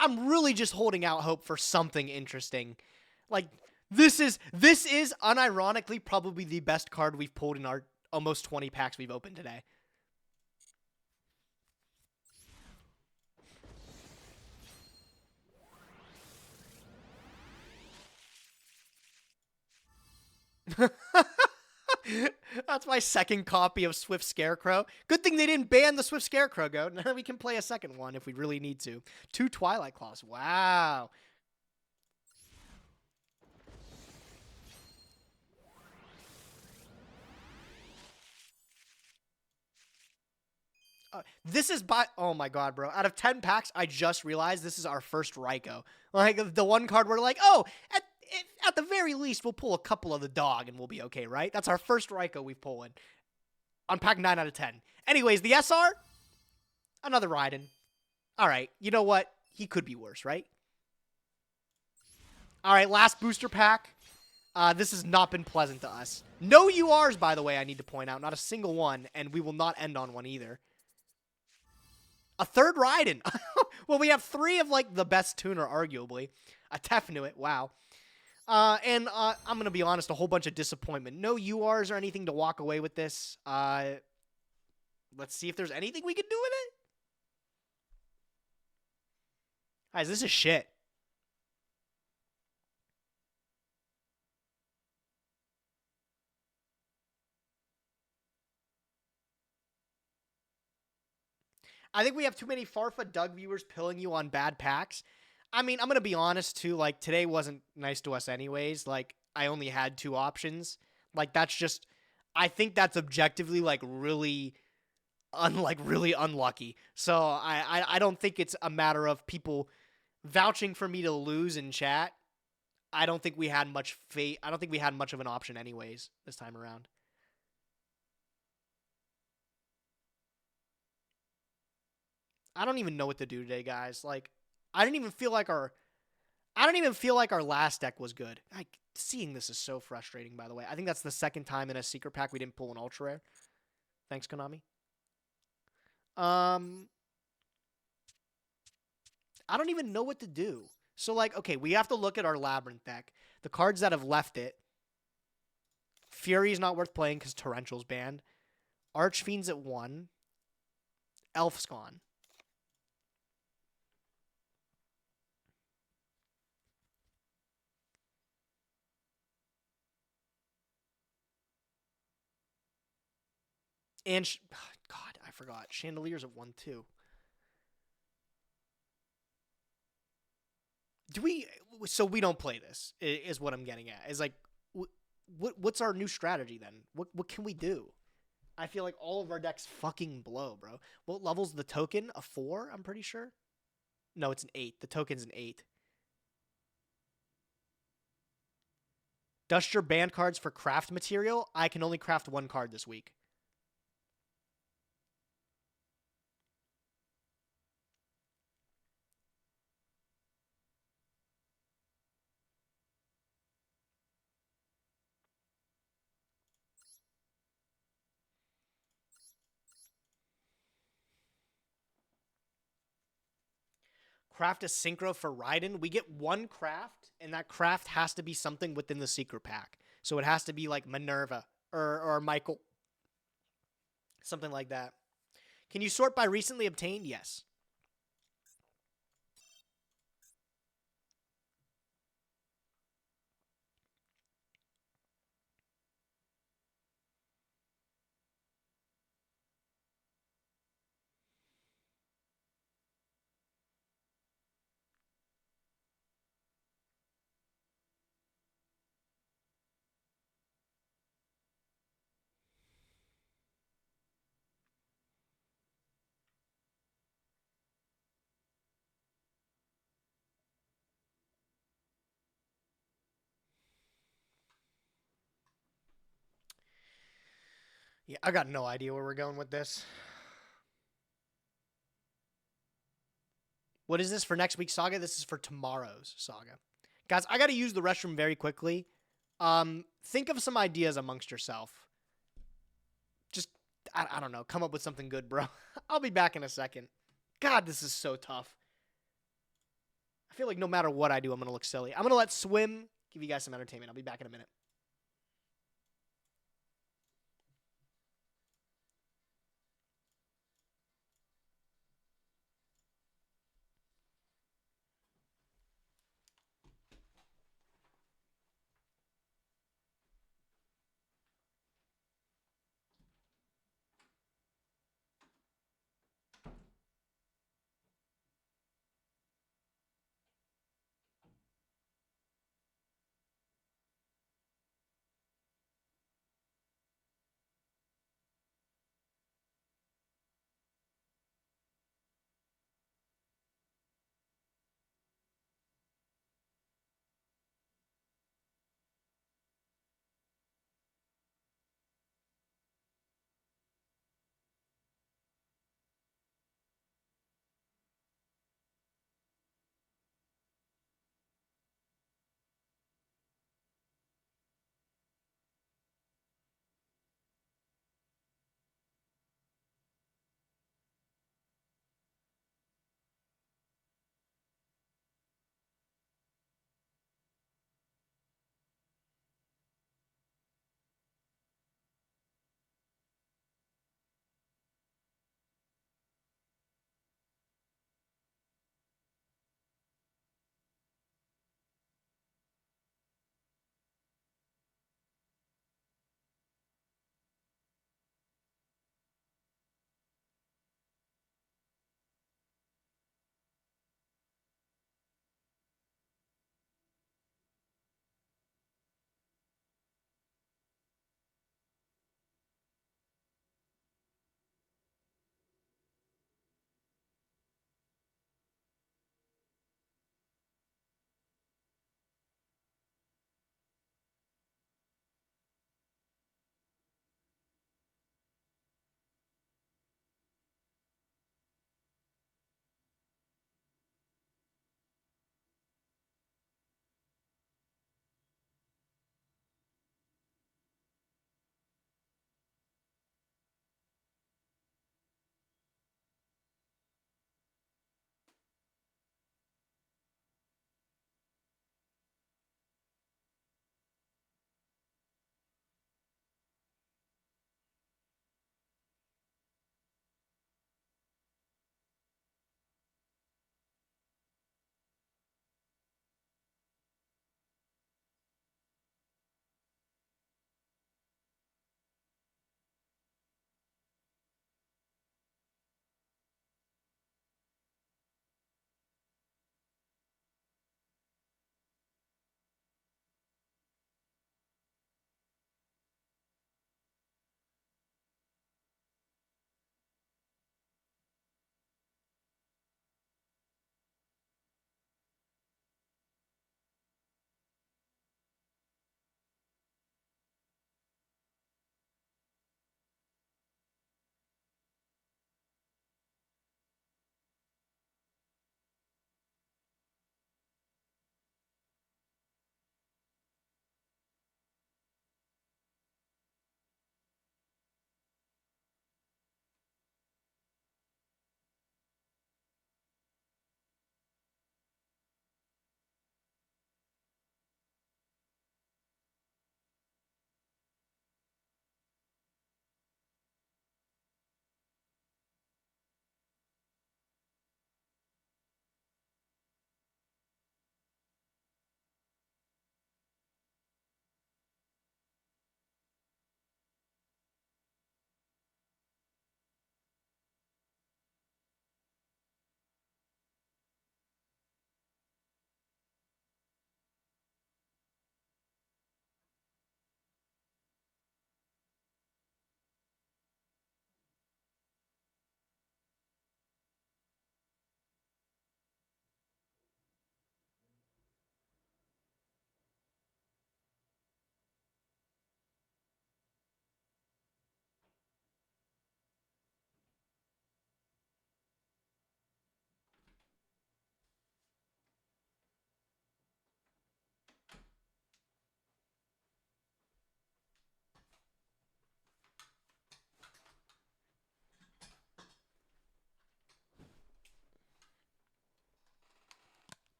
I'm really just holding out hope for something interesting. Like, this is unironically probably the best card we've pulled in our almost 20 packs we've opened today. That's my second copy of Swift Scarecrow. Good thing they didn't ban the Swift Scarecrow goat. Now we can play a second one if we really need to. 2 Twilight Claws. Wow. This is oh my god, bro. Out of 10 packs, I just realized this is our first Raikou. Like, the one card where like, oh, at the very least, we'll pull a couple of the dog and we'll be okay, right? That's our first Raikou we've pulled on pack 9 out of 10. Anyways, the SR, another Raiden. All right, you know what? He could be worse, right? All right, last booster pack. This has not been pleasant to us. No URs, by the way, I need to point out. Not a single one, and we will not end on one either. A third Raiden. Well, we have 3 of, like, the best tuner, arguably. A Tefnuit, wow. I'm gonna be honest, a whole bunch of disappointment. No URs or anything to walk away with this. Let's see if there's anything we can do with it. Guys, this is shit. I think we have too many Farfa Doug viewers pilling you on bad packs. I mean, I'm gonna be honest too. Like today wasn't nice to us anyways. Like I only had 2 options. Like that's just. I think that's objectively like really, really unlucky. So I don't think it's a matter of people vouching for me to lose in chat. I don't think we had much fate. I don't think we had much of an option anyways this time around. I don't even know what to do today, guys. Like, I don't even feel like our last deck was good. Like, seeing this is so frustrating, by the way. I think that's the second time in a secret pack we didn't pull an ultra rare. Thanks, Konami. I don't even know what to do. So, like, okay, we have to look at our Labyrinth deck. The cards that have left it. Fury's not worth playing because Torrential's banned. Archfiend's at 1. Elf's gone. And, God, I forgot. Chandelier's at 1, too. So we don't play this, is what I'm getting at. Is like, what's our new strategy then? What can we do? I feel like all of our decks fucking blow, bro. What level's the token? A 4, I'm pretty sure? No, it's an 8. The token's an 8. Dust your banned cards for craft material. I can only craft 1 card this week. Craft a synchro for Raiden. We get 1 craft, and that craft has to be something within the secret pack. So it has to be like Minerva or Michael. Something like that. Can you sort by recently obtained? Yes. Yeah, I got no idea where we're going with this. What is this for next week's Saga? This is for tomorrow's Saga. Guys, I got to use the restroom very quickly. Think of some ideas amongst yourself. Just, I don't know. Come up with something good, bro. I'll be back in a second. God, this is so tough. I feel like no matter what I do, I'm going to look silly. I'm going to let Swim give you guys some entertainment. I'll be back in a minute.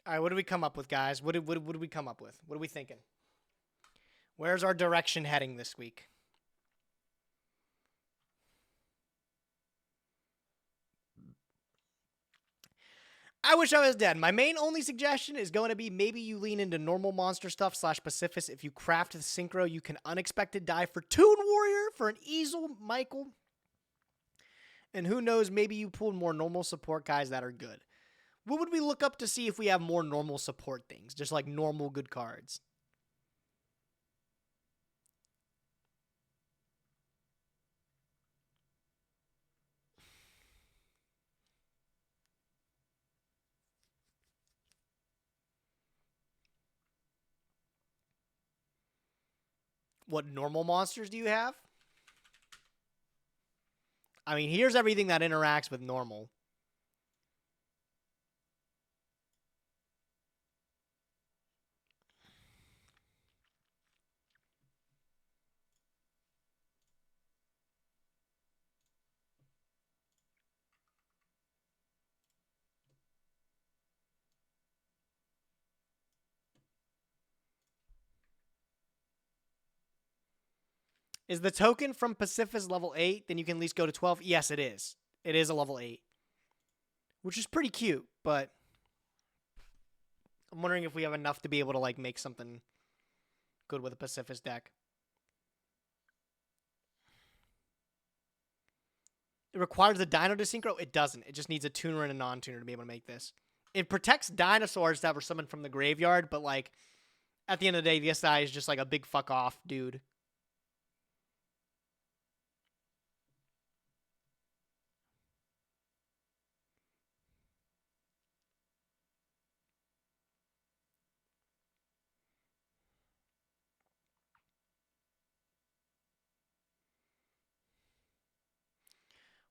All right, what did we come up with, guys? What did we come up with? What are we thinking? Where's our direction heading this week? I wish I was dead. My main only suggestion is going to be maybe you lean into normal monster stuff / pacifist. If you craft the synchro, you can unexpected die for Toon Warrior, for an Easel, Michael. And who knows, maybe you pull more normal support guys that are good. What would we look up to see if we have more normal support things? Just like normal good cards. What normal monsters do you have? I mean, here's everything that interacts with normal. Is the token from Pacifist level 8? Then you can at least go to 12? Yes, it is. It is a level 8. Which is pretty cute, but I'm wondering if we have enough to be able to like make something good with a Pacifist deck. It requires the Dino to synchro? It doesn't. It just needs a tuner and a non-tuner to be able to make this. It protects dinosaurs that were summoned from the graveyard, but like at the end of the day, the SI is just like a big fuck off dude.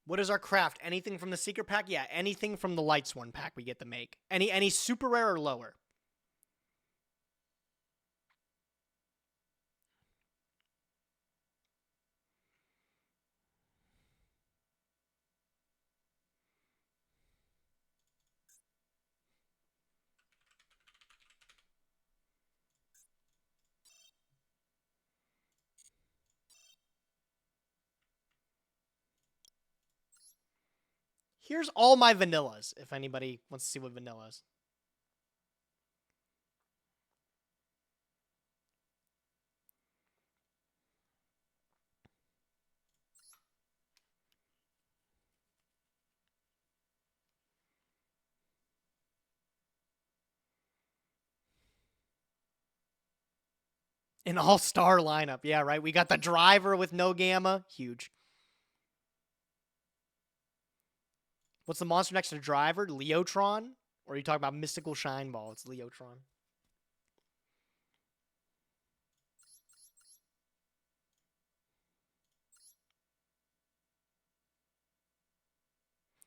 What is our craft? Anything from the secret pack? Yeah, anything from the Lightsworn pack we get to make. Any super rare or lower. Here's all my vanillas, if anybody wants to see what vanillas. An all-star lineup. Yeah, right. We got the driver with no gamma. Huge. What's the monster next to the driver? Leotron? Or are you talking about Mystical Shine Ball? It's Leotron.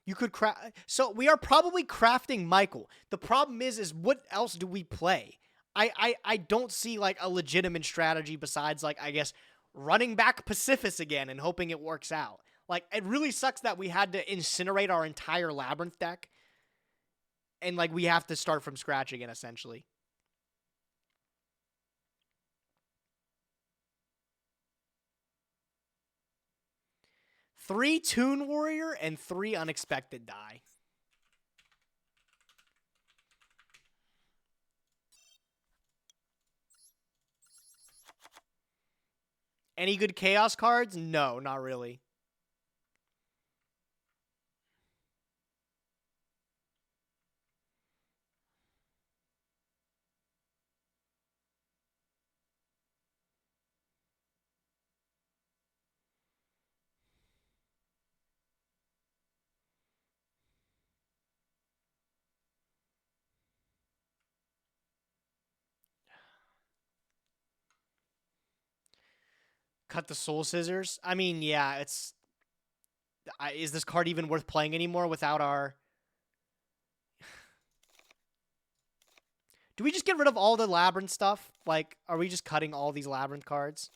You could craft. So we are probably crafting Michael. The problem is what else do we play? I don't see like a legitimate strategy besides like, I guess, running back Pacifist again and hoping it works out. Like, it really sucks that we had to incinerate our entire Labyrinth deck. And like, we have to start from scratch again, essentially. Three Toon Warrior and 3 Unexpected die. Any good Chaos cards? No, not really. Cut the Soul Scissors? I mean, yeah, it's... is this card even worth playing anymore without our... Do we just get rid of all the Labyrinth stuff? Like, are we just cutting all these Labyrinth cards?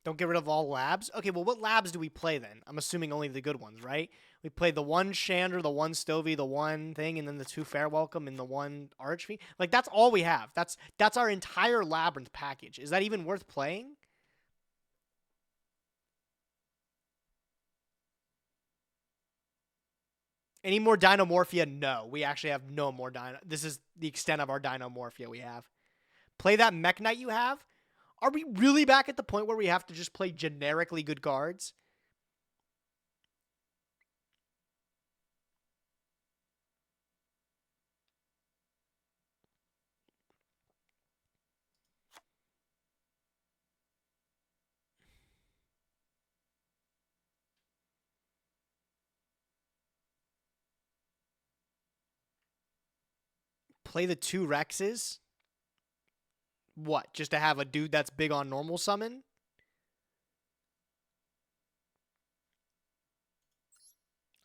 Don't get rid of all labs? Okay, well, what labs do we play then? I'm assuming only the good ones, right? We play the one Shander, the one Stovey, the one thing, and then the 2 Fair Welcome, and the 1 Archfiend. Like, that's all we have. That's our entire Labyrinth package. Is that even worth playing? Any more Dinomorphia? No. We actually have no more Dino. This is the extent of our Dinomorphia we have. Play that Mech Knight you have? Are we really back at the point where we have to just play generically good cards? Play the 2 Rexes? What? Just to have a dude that's big on normal summon?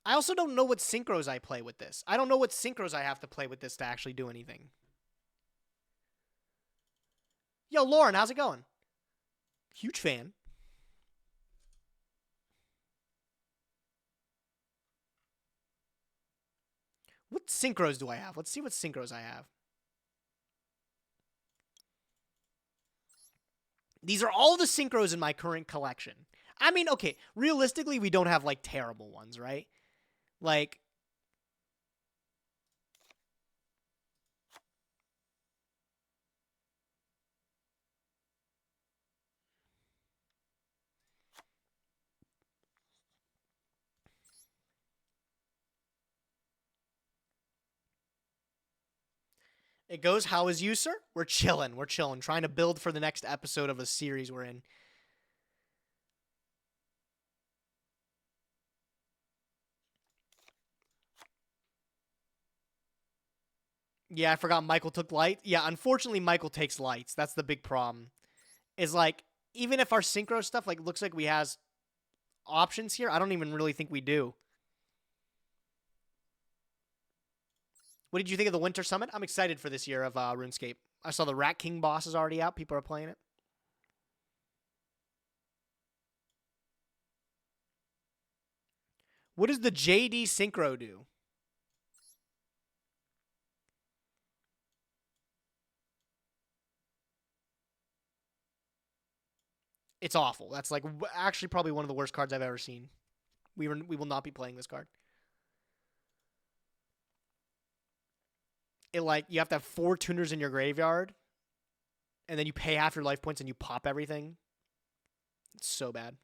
I also don't know what synchros I play with this. I don't know what synchros I have to play with this to actually do anything. Yo, Lauren, how's it going? Huge fan. What synchros do I have? Let's see what synchros I have. These are all the synchros in my current collection. I mean, okay, realistically, we don't have, like, terrible ones, right? Like, it goes, how is you, sir? We're chilling. We're chilling. Trying to build for the next episode of a series we're in. Yeah, I forgot Michael took light. Yeah, unfortunately, Michael takes lights. That's the big problem. Is like, even if our synchro stuff like looks like we has options here, I don't even really think we do. What did you think of the Winter Summit? I'm excited for this year of RuneScape. I saw the Rat King boss is already out. People are playing it. What does the JD Synchro do? It's awful. That's like actually probably one of the worst cards I've ever seen. We will not be playing this card. It like you have to have 4 tuners in your graveyard, and then you pay half your life points and you pop everything. It's so bad.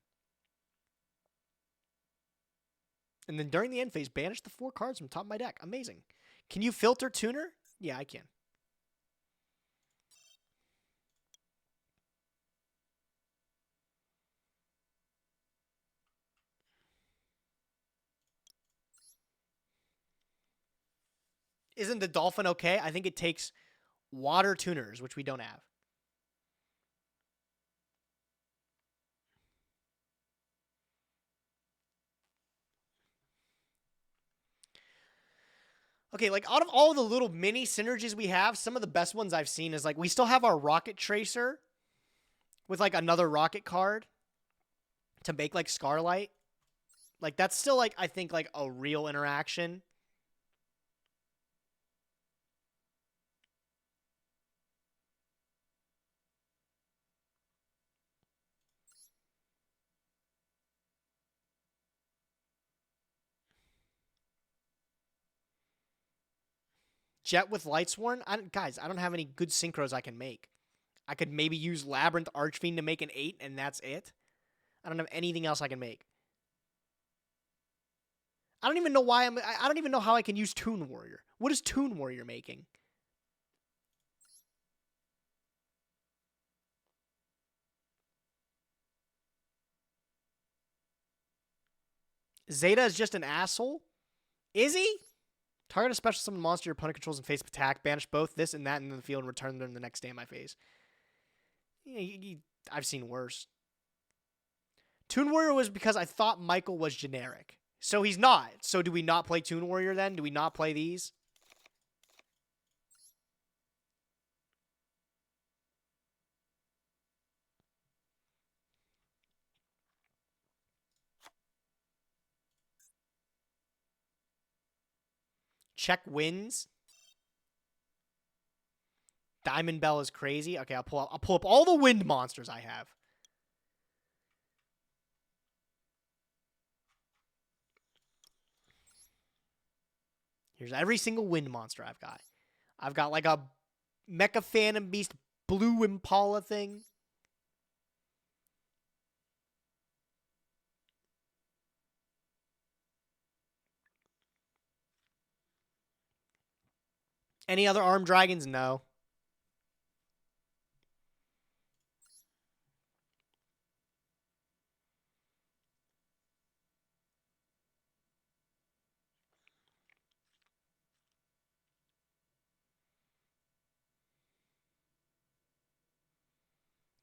And then during the end phase, banish the 4 cards from top of my deck. Amazing. Can you filter tuner? Yeah, I can. Isn't the Dolphin okay? I think it takes water tuners, which we don't have. Okay, like out of all the little mini synergies we have, some of the best ones I've seen is like we still have our Rocket Tracer with like another rocket card to make like Scarlight. Like that's still like I think like a real interaction. Jet with Lightsworn? Guys, I don't have any good synchros I can make. I could maybe use Labyrinth Archfiend to make an 8, and that's it. I don't have anything else I can make. I don't even know why I don't even know how I can use Toon Warrior. What is Toon Warrior making? Zeta is just an asshole? Is he? Target a special summon monster your opponent controls and face attack. Banish both this and that into the field and return them the next day in my phase. Yeah, I've seen worse. Toon Warrior was because I thought Michael was generic. So he's not. So do we not play Toon Warrior then? Do we not play these? Check wins. Diamond Bell is crazy. Okay, I'll pull up all the wind monsters I have. Here's every single wind monster I've got. I've got like a Mecha Phantom Beast blue Impala thing. Any other armed dragons? No.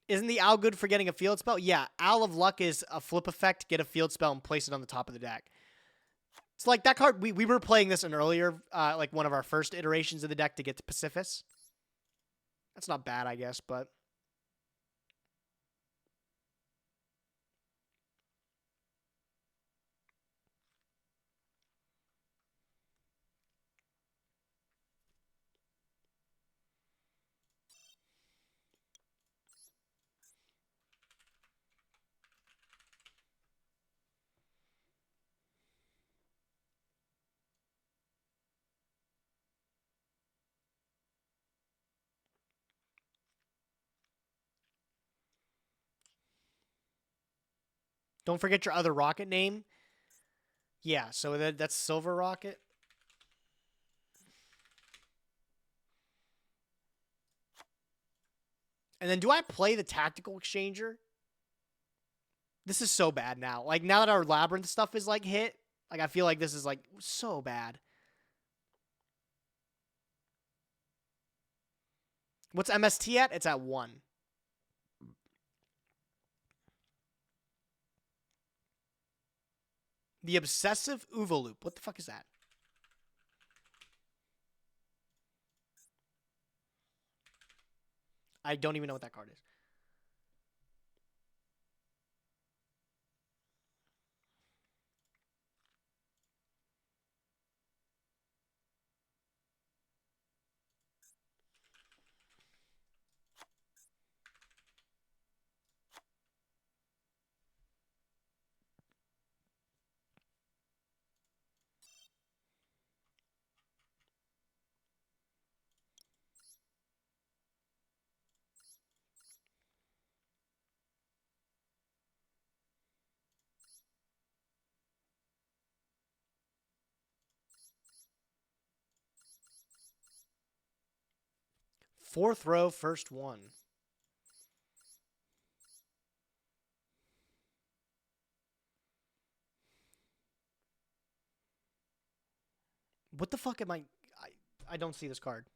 Isn't the owl good for getting a field spell? Yeah, Owl of Luck is a flip effect, get a field spell, and place it on the top of the deck. It's like that card, we were playing this in earlier, like one of our first iterations of the deck to get to Pacifist. That's not bad, I guess, but... Don't forget your other rocket name. Yeah, so that's Silver Rocket. And then do I play the Tactical Exchanger? This is so bad now. Like, now that our Labyrinth stuff is, like, hit, like, I feel like this is, like, so bad. What's MST at? It's at 1. The Obsessive Loop. What the fuck is that? I don't even know what that card is. Fourth row, first one. What the fuck am I don't see this card.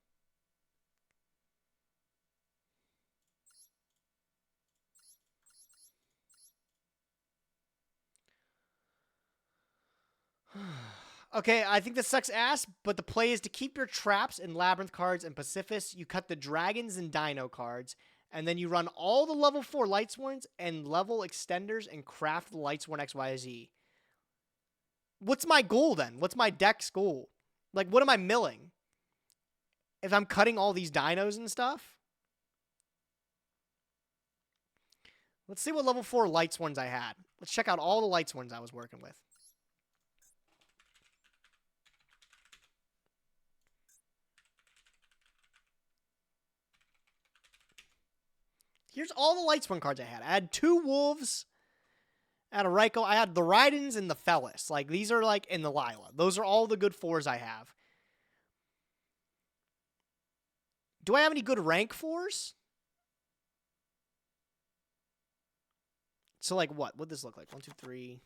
Okay, I think this sucks ass, but the play is to keep your traps and Labyrinth cards and Pacifist. You cut the dragons and dino cards, and then you run all the level 4 Lightsworns and level extenders and craft the Lightsworn XYZ. What's my goal then? What's my deck's goal? Like, what am I milling? If I'm cutting all these dinos and stuff? Let's see what level 4 Lightsworns I had. Let's check out all the Lightsworns I was working with. Here's all the Lightsworn cards I had. I had 2 Wolves. I had a Raikou. I had the Raidens and the Felis. Like, these are, like, in the Lila. Those are all the good 4s I have. Do I have any good rank 4s? So, like, what? What'd this look like? 1, 2, 3...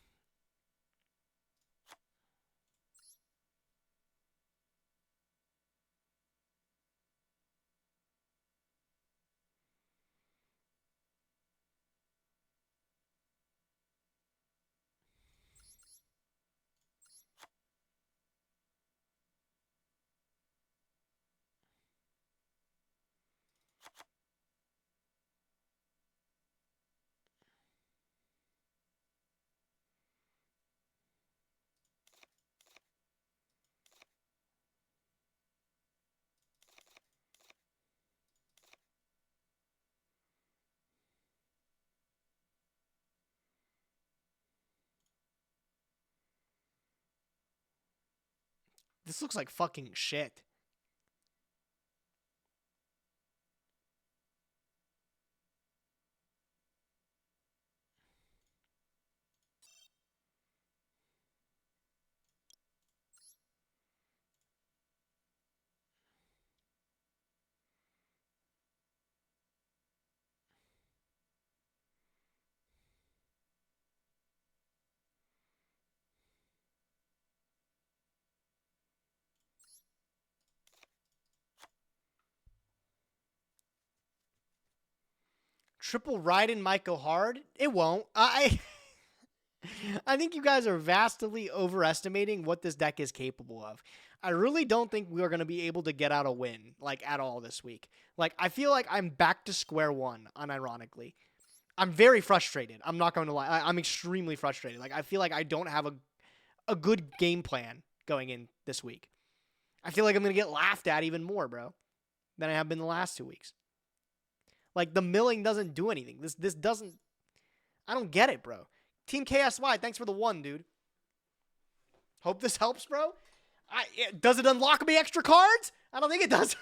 This looks like fucking shit. Triple Raiden might go hard. It won't. I think you guys are vastly overestimating what this deck is capable of. I really don't think we are going to be able to get out a win, like, at all this week. Like, I feel like I'm back to square one, unironically. I'm very frustrated. I'm not going to lie. I'm extremely frustrated. Like, I feel like I don't have a good game plan going in this week. I feel like I'm going to get laughed at even more, bro, than I have been the last 2 weeks. Like, the milling doesn't do anything. This doesn't... I don't get it, bro. Team KSY, thanks for the 1, dude. Hope this helps, bro. Does it unlock me extra cards? I don't think it does.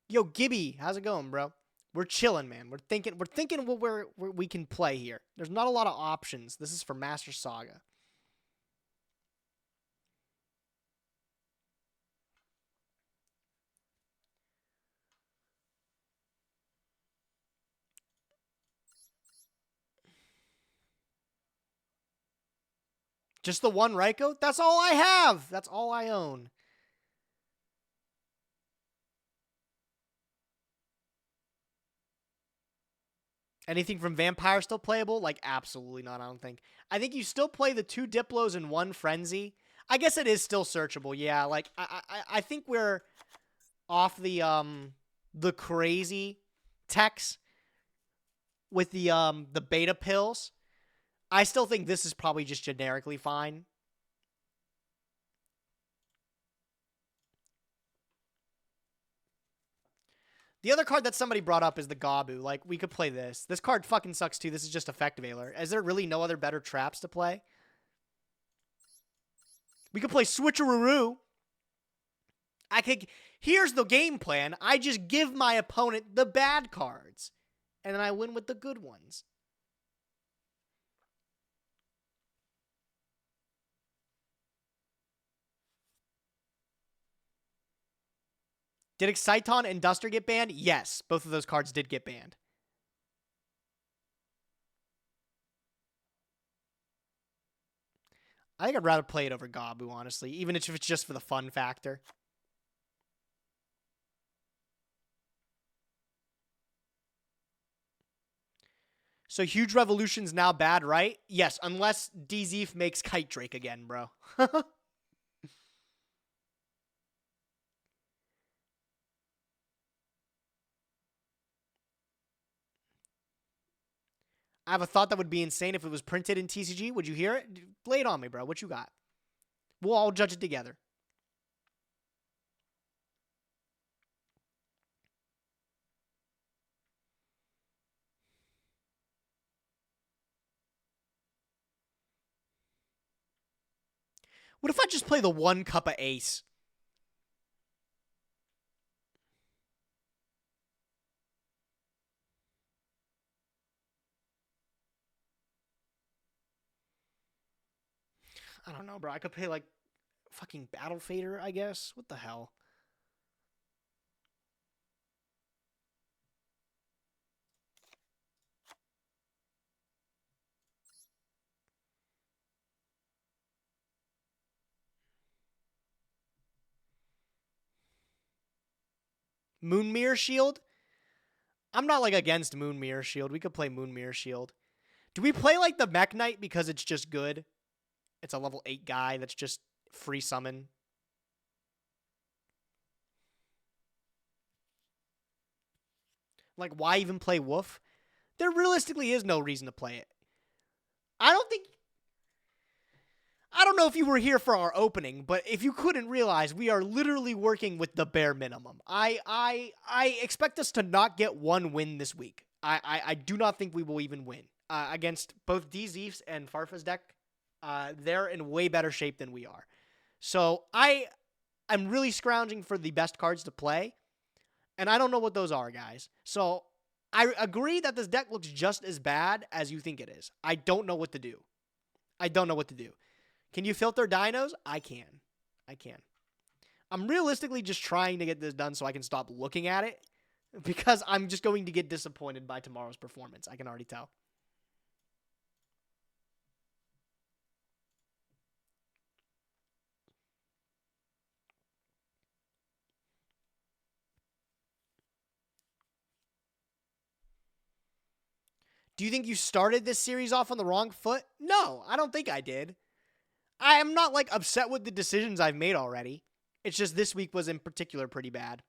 Yo, Gibby, how's it going, bro? We're chilling, man. We're thinking what we can play here. There's not a lot of options. This is for Master Saga. Just the 1 Raikou? That's all I have. That's all I own. Anything from Vampire still playable? Like, absolutely not, I don't think. I think you still play the 2 Diplos and 1 Frenzy. I guess it is still searchable, yeah. Like, I think we're off the crazy techs with the beta pills. I still think this is probably just generically fine. The other card that somebody brought up is the Gabu. Like, we could play this. This card fucking sucks, too. This is just Effect Veiler. Is there really no other better traps to play? We could play Switcheroo. Here's the game plan. I just give my opponent the bad cards. And then I win with the good ones. Did Exciton and Duster get banned? Yes, both of those cards did get banned. I think I'd rather play it over Gabu, honestly, even if it's just for the fun factor. So Huge Revolution's now bad, right? Yes, unless DZeef makes Kite Drake again, bro. I have a thought that would be insane if it was printed in TCG. Would you hear it? Lay it on me, bro. What you got? We'll all judge it together. What if I just play the 1 cup of Ace? I don't know, bro. I could play, like, fucking Battle Fader, I guess. What the hell? Moon Mirror Shield? I'm not, like, against Moon Mirror Shield. We could play Moon Mirror Shield. Do we play, like, the Mech Knight because it's just good? It's a level 8 guy that's just free summon. Like, why even play Wolf? There realistically is no reason to play it. I don't know if you were here for our opening, but if you couldn't realize, we are literally working with the bare minimum. I expect us to not get one win this week. I do not think we will even win against both DZeef's and Farfa's deck. They're in way better shape than we are. So I'm really scrounging for the best cards to play, and I don't know what those are, guys. So I agree that this deck looks just as bad as you think it is. I don't know what to do. Can you filter dinos? I can. I'm realistically just trying to get this done so I can stop looking at it, because I'm just going to get disappointed by tomorrow's performance. I can already tell. Do you think you started this series off on the wrong foot? No, I don't think I did. I am not, like, upset with the decisions I've made already. It's just this week was in particular pretty bad.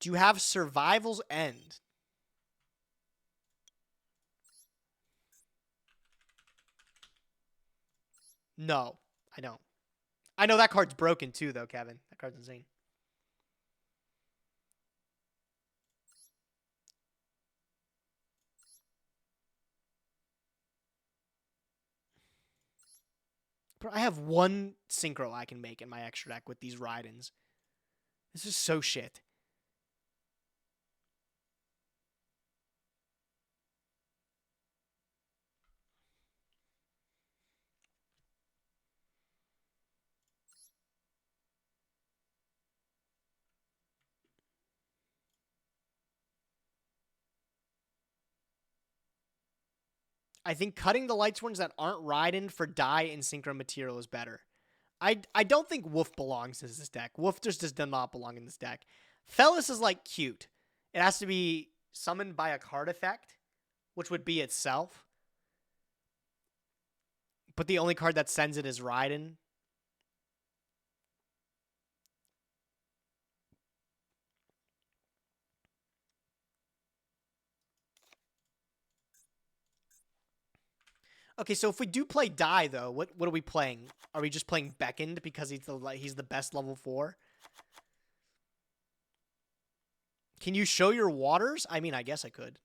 Do you have Survival's End? No, I don't. I know that card's broken too, though, Kevin. That card's insane. Bro, I have one synchro I can make in my extra deck with these Raidens. This is so shit. I think cutting the lights ones that aren't Raiden for dye and synchro material is better. I don't think Wolf belongs in this deck. Wolf just does not belong in this deck. Fellas is, like, cute. It has to be summoned by a card effect, which would be itself. But the only card that sends it is Raiden. Okay, so if we do play Die, though, what are we playing? Are we just playing Beckoned because he's the best level 4? Can you show your waters? I mean, I guess I could.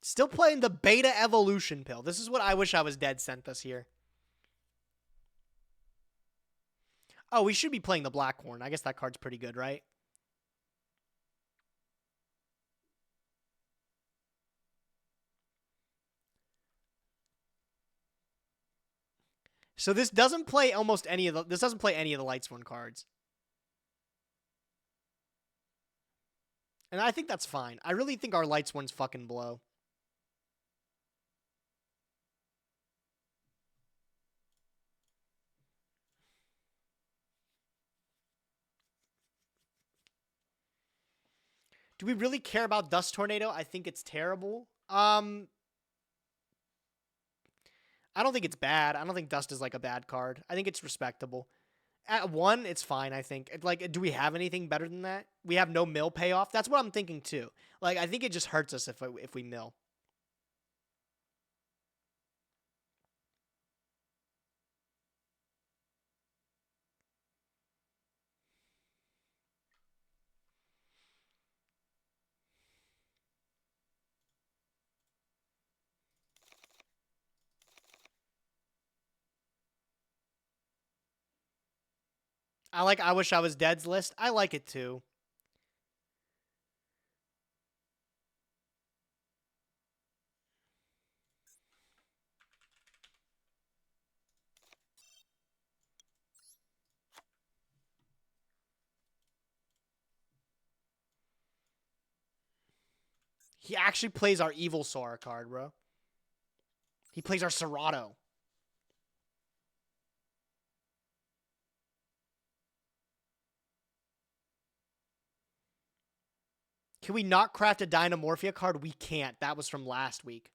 Still playing the Beta Evolution pill. This is what I wish I was dead sent us here. Oh, we should be playing the Blackhorn. I guess that card's pretty good, right? So this doesn't play almost any of the... This doesn't play any of the Lightsworn cards. And I think that's fine. I really think our Lightsworns fucking blow. Do we really care about Dust Tornado? I think it's terrible. I don't think it's bad. I don't think Dust is, like, a bad card. I think it's respectable. At 1, it's fine, I think. Like, do we have anything better than that? We have no mill payoff. That's what I'm thinking, too. Like, I think it just hurts us if we mill. I Wish I Was Dead's list. I like it, too. He actually plays our Evil Sora card, bro. He plays our Serato. Can we not craft a Dynamorphia card? We can't. That was from last week.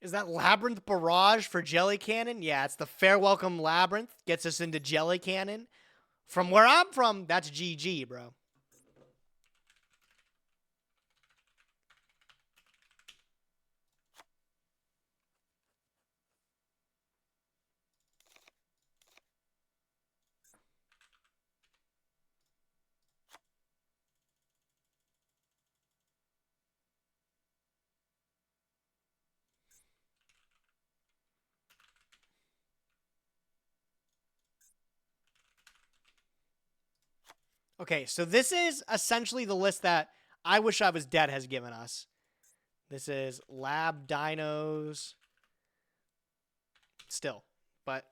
Is that Labyrinth Barrage for Jelly Cannon? Yeah, it's the Fair Welcome Labyrinth. Gets us into Jelly Cannon. From where I'm from, that's GG, bro. Okay, so this is essentially the list that I Wish I Was Dead has given us. This is Lab Dinos. Still, but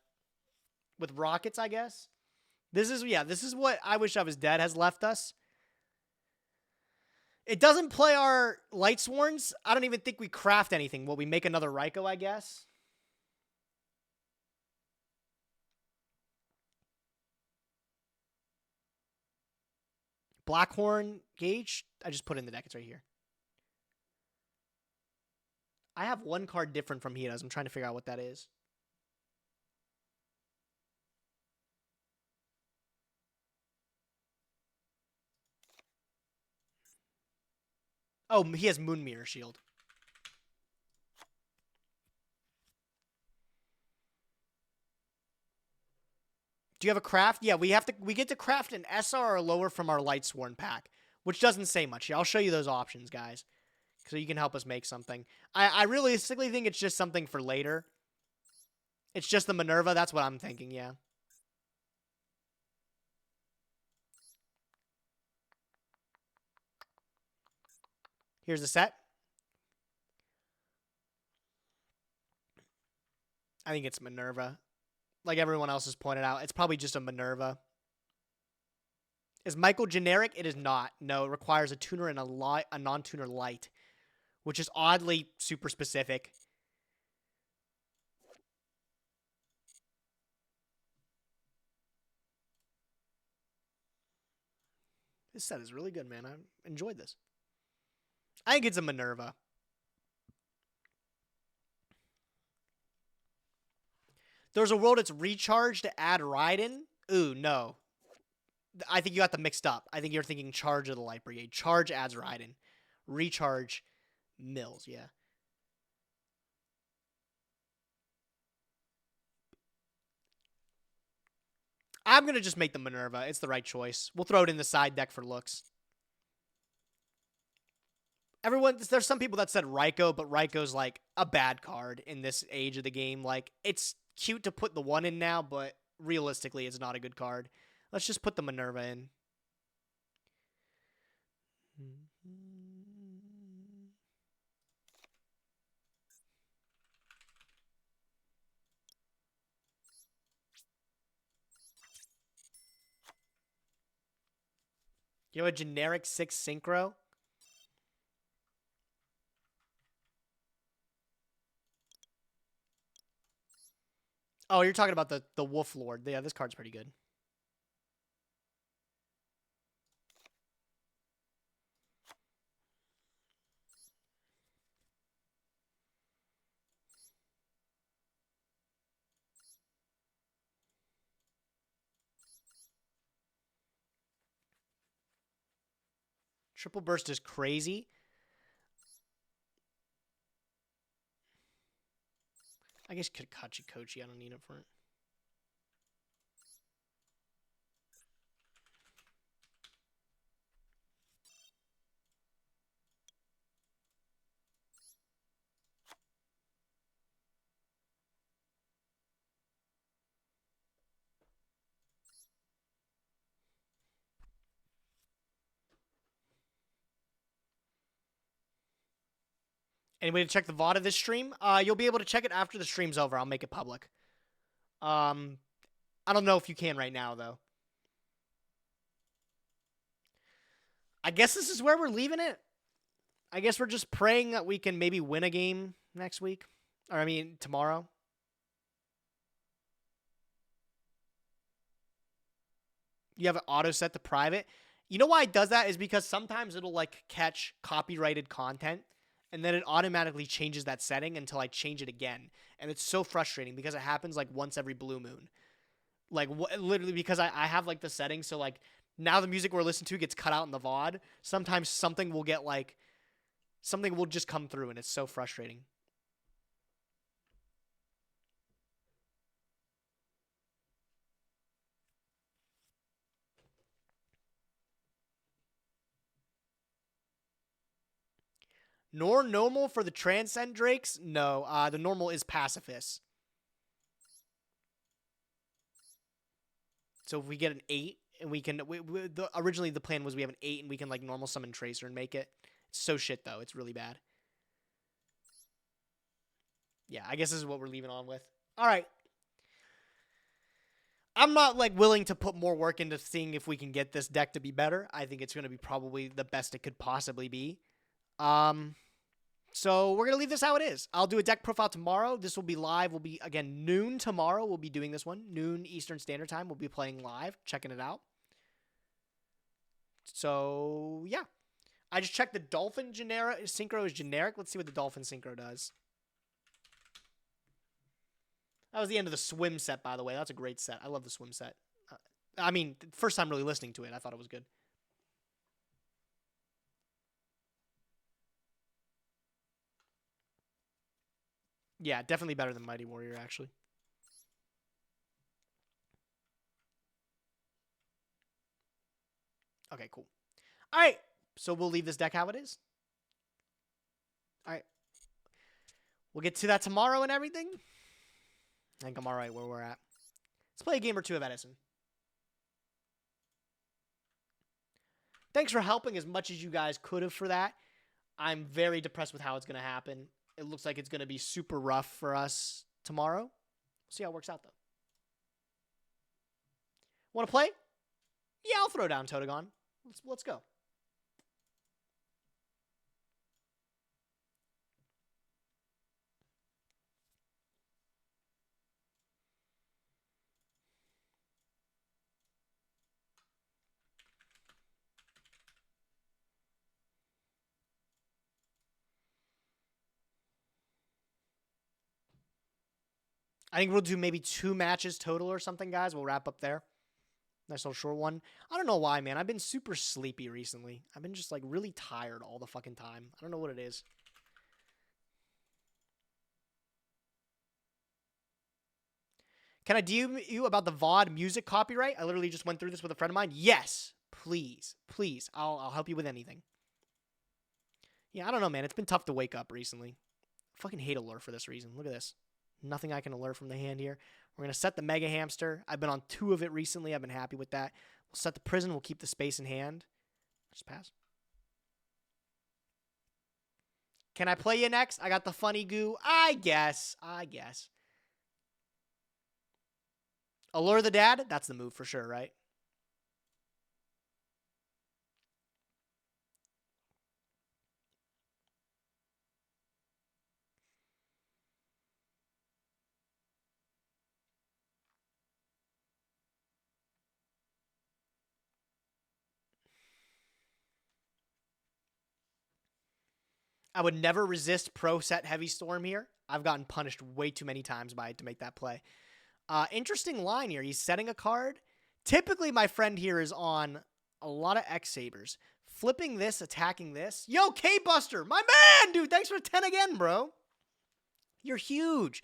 with rockets, I guess. This is what I Wish I Was Dead has left us. It doesn't play our Light Sworns. I don't even think we craft anything. Will we make another Raikou, I guess? Blackhorn Gauge. I just put it in the deck. It's right here. I have one card different from he does. I'm trying to figure out what that is. Oh, he has Moon Mirror Shield. Do you have a craft? Yeah, we get to craft an SR or lower from our Light Sworn pack, which doesn't say much. I'll show you those options, guys, so you can help us make something. I realistically think it's just something for later. It's just the Minerva. That's what I'm thinking, yeah. Here's the set. I think it's Minerva. Like everyone else has pointed out, it's probably just a Minerva. Is Michael generic? It is not. No, it requires a tuner and a non-tuner light, which is oddly super specific. This set is really good, man. I enjoyed this. I think it's a Minerva. There's a world that's recharged to add Raiden. Ooh, no. I think you got them mixed up. I think you're thinking Charge of the Light Brigade. Charge adds Raiden. Recharge Mills, yeah. I'm going to just make the Minerva. It's the right choice. We'll throw it in the side deck for looks. There's some people that said Raikou, but Raikou's like a bad card in this age of the game. Like, it's cute to put the 1 in now, but realistically, it's not a good card. Let's just put the Minerva in. You have a generic 6 Synchro? Oh, you're talking about the Wolf Lord. Yeah, this card's pretty good. Triple burst is crazy. I guess Kakachi Kochi. I don't need it for it. Anybody to check the VOD of this stream? You'll be able to check it after the stream's over. I'll make it public. I don't know if you can right now, though. I guess this is where we're leaving it. I guess we're just praying that we can maybe win a game next week. Or, I mean, tomorrow. You have it auto set to private. You know why it does that is because sometimes it'll, like, catch copyrighted content. And then it automatically changes that setting until I change it again. And it's so frustrating because it happens like once every blue moon. Like literally because I have like the settings. So like now the music we're listening to gets cut out in the VOD. Sometimes something will get like, something will just come through and it's so frustrating. Nor normal for the Transcend Drakes? No, the normal is pacifist. So if we get an 8, and we can... originally the plan was we have an 8, and we can like normal summon Tracer and make it. It's so shit, though. It's really bad. Yeah, I guess this is what we're leaving on with. All right. I'm not like willing to put more work into seeing if we can get this deck to be better. I think it's going to be probably the best it could possibly be. So we're going to leave this how it is. I'll do a deck profile tomorrow. This will be live. We'll be, again, noon tomorrow. We'll be doing this one. Noon Eastern Standard Time. We'll be playing live, checking it out. So, yeah. I just checked the Dolphin Synchro is generic. Let's see what the Dolphin Synchro does. That was the end of the Swim set, by the way. That's a great set. I love the Swim set. I mean, first time really listening to it. I thought it was good. Yeah, definitely better than Mighty Warrior, actually. Okay, cool. All right, so we'll leave this deck how it is. All right. We'll get to that tomorrow and everything. I think I'm all right where we're at. Let's play a game or two of Edison. Thanks for helping as much as you guys could have for that. I'm very depressed with how it's going to happen. It looks like it's going to be super rough for us tomorrow. We'll see how it works out, though. Want to play? Yeah, I'll throw down Totagon. Let's go. I think we'll do maybe 2 matches total or something, guys. We'll wrap up there. Nice little short one. I don't know why, man. I've been super sleepy recently. I've been just, like, really tired all the fucking time. I don't know what it is. Can I DM you about the VOD music copyright? I literally just went through this with a friend of mine. Yes. Please. Please. I'll help you with anything. Yeah, I don't know, man. It's been tough to wake up recently. I fucking hate Allure for this reason. Look at this. Nothing I can alert from the hand here. We're going to set the Mega Hamster. I've been on 2 of it recently. I've been happy with that. We'll set the Prison. We'll keep the space in hand. Just pass. Can I play you next? I got the Funny Goo. I guess. Allure the Dad? That's the move for sure, right? I would never resist pro set Heavy Storm here. I've gotten punished way too many times by it to make that play. Interesting line here. He's setting a card. Typically, my friend here is on a lot of X-Sabers. Flipping this, attacking this. Yo, K-Buster, my man, dude. Thanks for 10 again, bro. You're huge.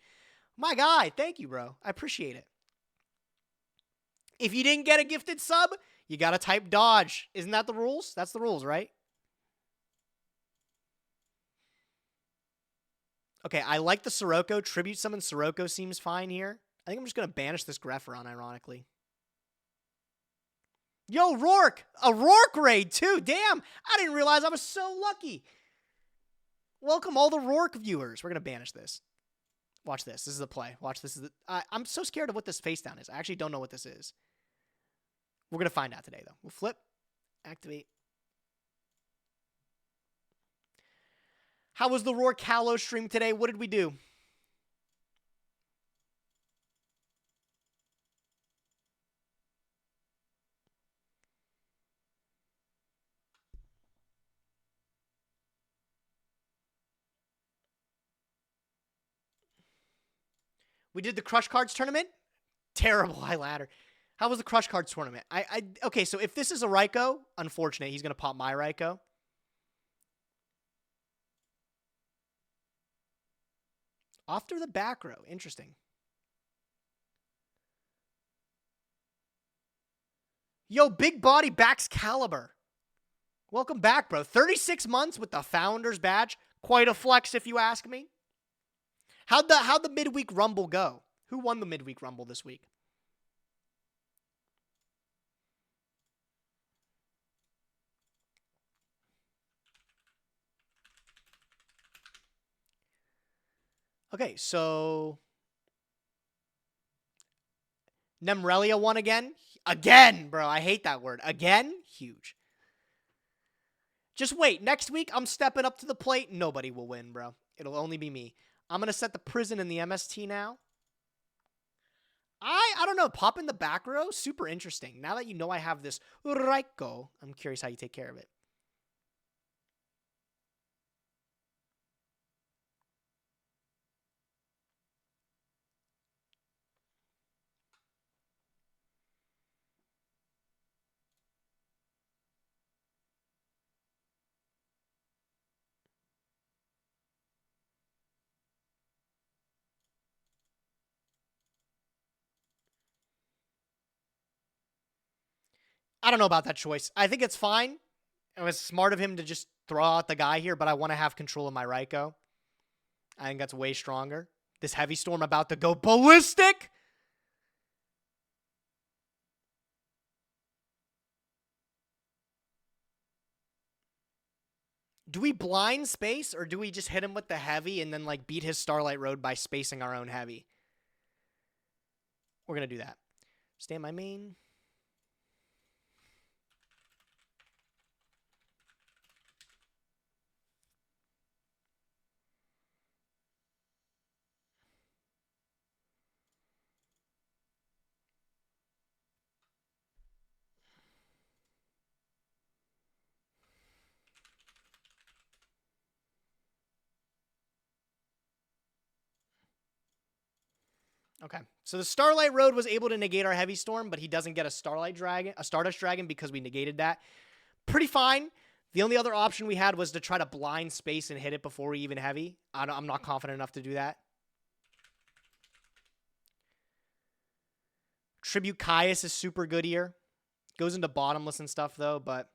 My guy, thank you, bro. I appreciate it. If you didn't get a gifted sub, you got to type dodge. Isn't that the rules? That's the rules, right? Okay, I like the Sirocco. Tribute summon Sirocco seems fine here. I think I'm just going to banish this Grepharon, ironically. Yo, Rourke! A Rourke raid, too! Damn! I didn't realize I was so lucky. Welcome all the Rourke viewers. We're going to banish this. Watch this. This is the play. Watch this. I'm so scared of what this face down is. I actually don't know what this is. We're going to find out today, though. We'll flip. Activate. How was the Rourke Hallow stream today? What did we do? We did the Crush Cards tournament. Terrible high ladder. How was the Crush Cards tournament? Okay, so if this is a Raikou, unfortunate. He's going to pop my Raikou. Off to the back row. Interesting. Yo, Big Body backs Caliber. Welcome back, bro. 36 months with the Founders badge. Quite a flex, if you ask me. How'd the midweek rumble go? Who won the midweek rumble this week? Okay, so Nemrelia won again. Again, bro. I hate that word. Again? Huge. Just wait. Next week, I'm stepping up to the plate. Nobody will win, bro. It'll only be me. I'm going to set the prison in the MST now. I don't know. Pop in the back row? Super interesting. Now that you know I have this Raikou, I'm curious how you take care of it. I don't know about that choice. I think it's fine. It was smart of him to just throw out the guy here, but I want to have control of my Raikou. I think that's way stronger. This Heavy Storm about to go ballistic. Do we blind space, or do we just hit him with the Heavy and then like beat his Starlight Road by spacing our own Heavy? We're going to do that. Stay in my main. Okay, so the Starlight Road was able to negate our Heavy Storm, but he doesn't get a Stardust Dragon because we negated that. Pretty fine. The only other option we had was to try to blind space and hit it before we even Heavy. I'm not confident enough to do that. Tribute Caius is super good here. Goes into bottomless and stuff, though, but...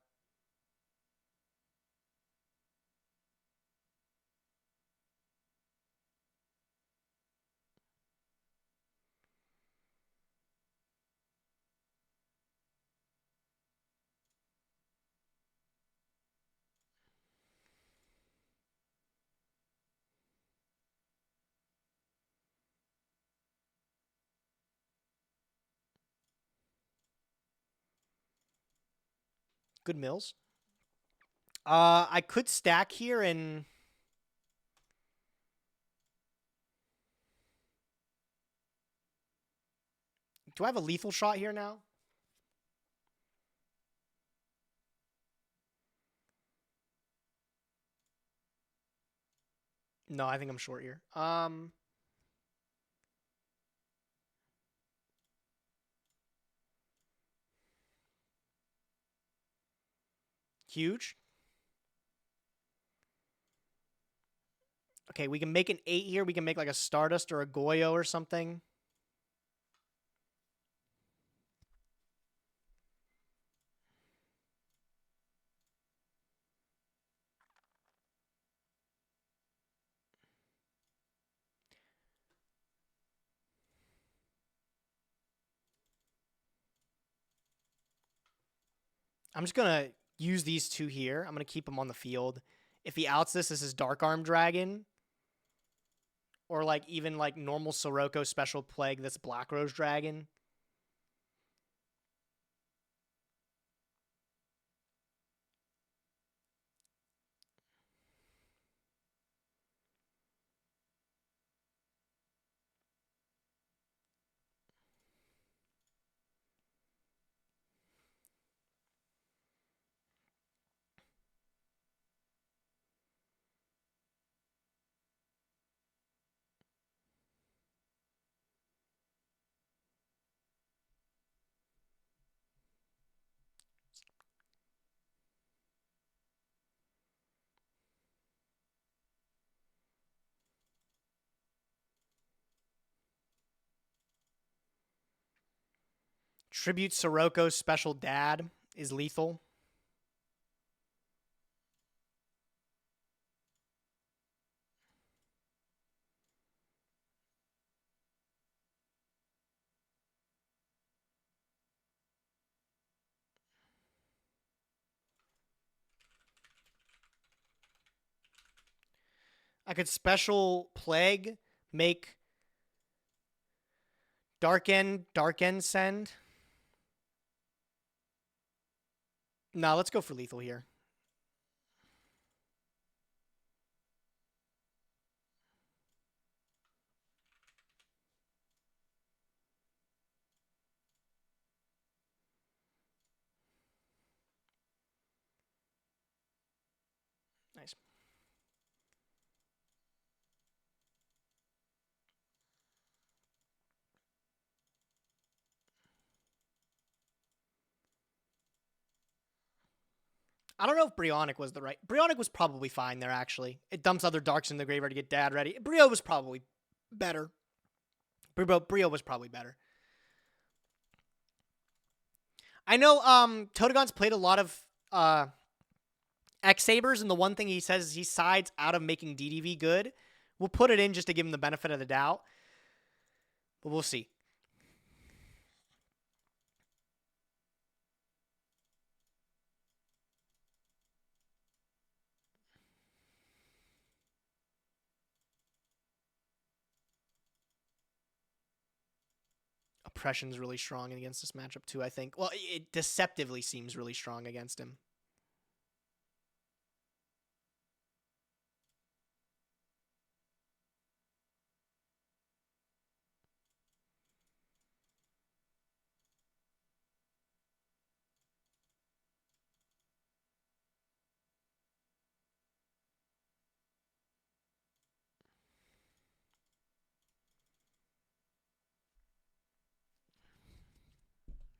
Good mills. I could stack here and... Do I have a lethal shot here now? No, I think I'm short here. Huge. Okay, we can make an 8 here. We can make like a Stardust or a Yugioh or something. I'm just going to use these two here. I'm going to keep them on the field. If he outs this is Dark Arm Dragon. Or like even like normal Sirocco Special Plague that's Black Rose Dragon. Tribute Sirocco's Special Dad is lethal. I could Special Plague, make Dark End send. No, let's go for lethal here. Nice. I don't know if Brionic was the right. Brionic was probably fine there, actually. It dumps other darks in the graveyard to get Dad ready. Brio was probably better. Brio was probably better. I know Totagon's played a lot of X-Sabers, and the one thing he says is he sides out of making DDV good. We'll put it in just to give him the benefit of the doubt. But we'll see. Oppression's really strong against this matchup too, I think. Well, it deceptively seems really strong against him.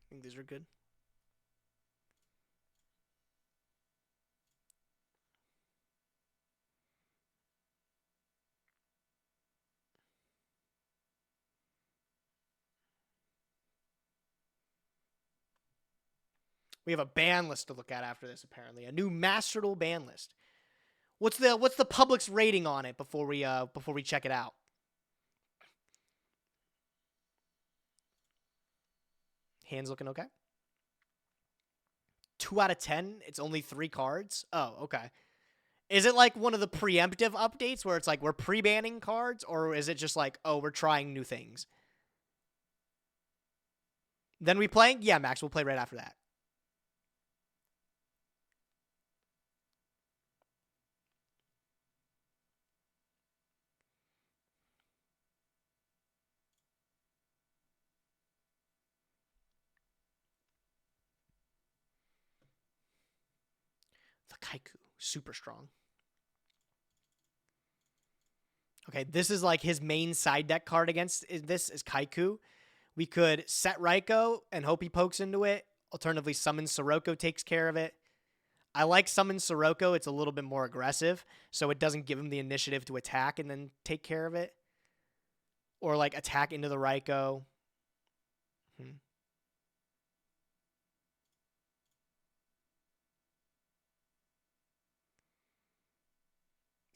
I think these are good. We have a ban list to look at after this, apparently. A new Master Duel ban list. What's the public's rating on it before we check it out? Hands looking okay. 2 out of 10. It's only 3 cards. Oh, okay. Is it like one of the preemptive updates where it's like we're pre-banning cards, or is it just like, oh, we're trying new things? Then we playing? Yeah, Max, we'll play right after that. The Kaiku, super strong. Okay, this is like his main side deck card against this is Kaiku. We could set Raiko and hope he pokes into it. Alternatively, summon Sirocco takes care of it. I like summon Sirocco. It's a little bit more aggressive, so it doesn't give him the initiative to attack and then take care of it. Or, like, attack into the Raikou.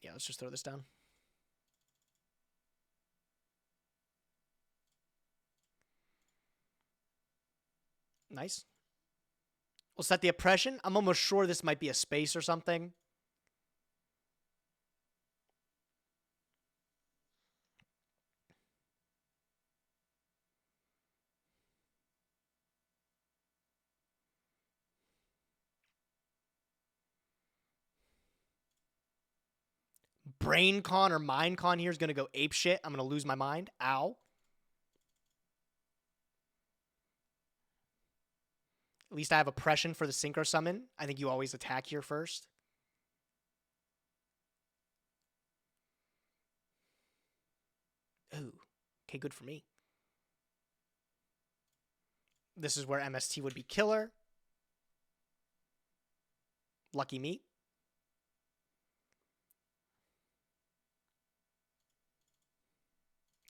Yeah, let's just throw this down. Nice. We'll set the oppression. I'm almost sure this might be a space or something. Brain con or mind con here is going to go ape shit. I'm going to lose my mind. Ow. At least I have oppression for the synchro summon. I think you always attack here first. Ooh. Okay, good for me. This is where MST would be killer. Lucky me.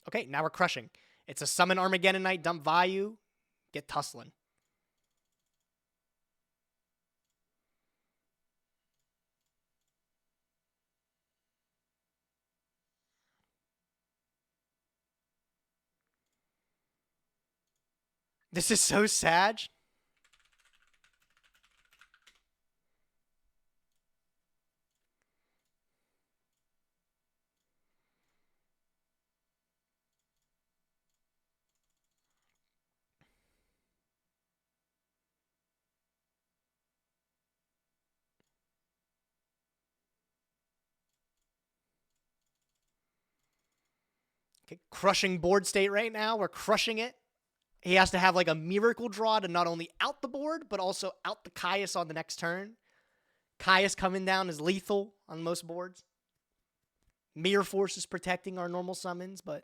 Okay, now we're crushing. It's a summon Armageddon Knight, dump Vayu, get Tusslin. This is so sad. Okay, crushing board state right now. We're crushing it. He has to have like a miracle draw to not only out the board, but also out the Caius on the next turn. Caius coming down is lethal on most boards. Mirror Force is protecting our normal summons, but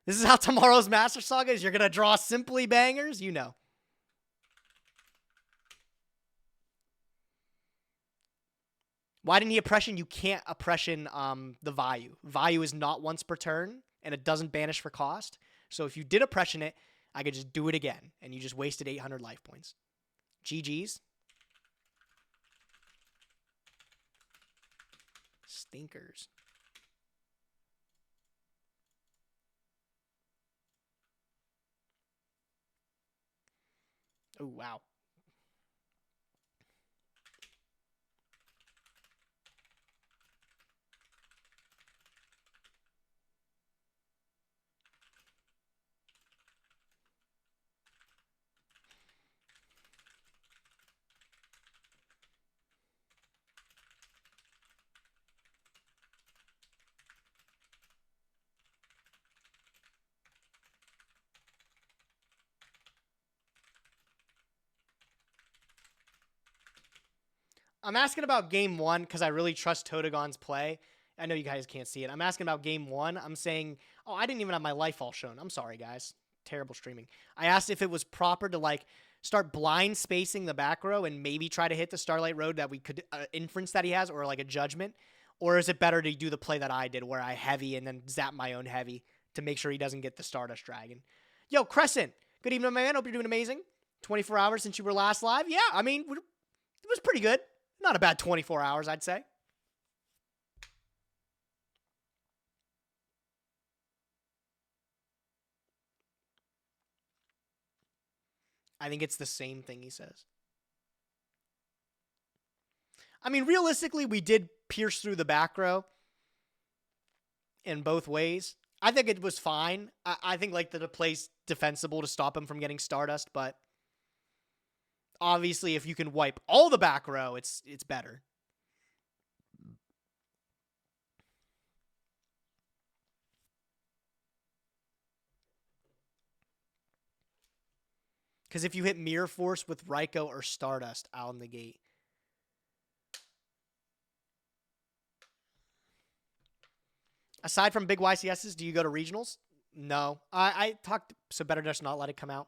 this is how tomorrow's Master Saga is. You're going to draw simply bangers, you know. Why didn't he oppression? You can't oppression the Vayu. Vayu is not once per turn, and it doesn't banish for cost. So if you did oppression it, I could just do it again, and you just wasted 800 life points. GG's. Stinkers. Oh, wow. I'm asking about game one because I really trust Totagon's play. I know you guys can't see it. I'm asking about game one. I'm saying, oh, I didn't even have my life all shown. I'm sorry, guys. Terrible streaming. I asked if it was proper to like start blind spacing the back row and maybe try to hit the Starlight Road that we could inference that he has, or like a judgment. Or is it better to do the play that I did where I heavy and then zap my own heavy to make sure he doesn't get the Stardust Dragon? Yo, Crescent. Good evening, my man. Hope you're doing amazing. 24 hours since you were last live. Yeah, I mean, it was pretty good. Not a bad 24 hours, I'd say. I think it's the same thing he says. I mean, realistically, we did pierce through the back row in both ways. I think it was fine. I think like the play's defensible to stop him from getting Stardust, but obviously if you can wipe all the back row, it's better. Because if you hit Mirror Force with Raikou or Stardust out in the gate. Aside from big YCSs, do you go to regionals? No. I talked, so better just not let it come out.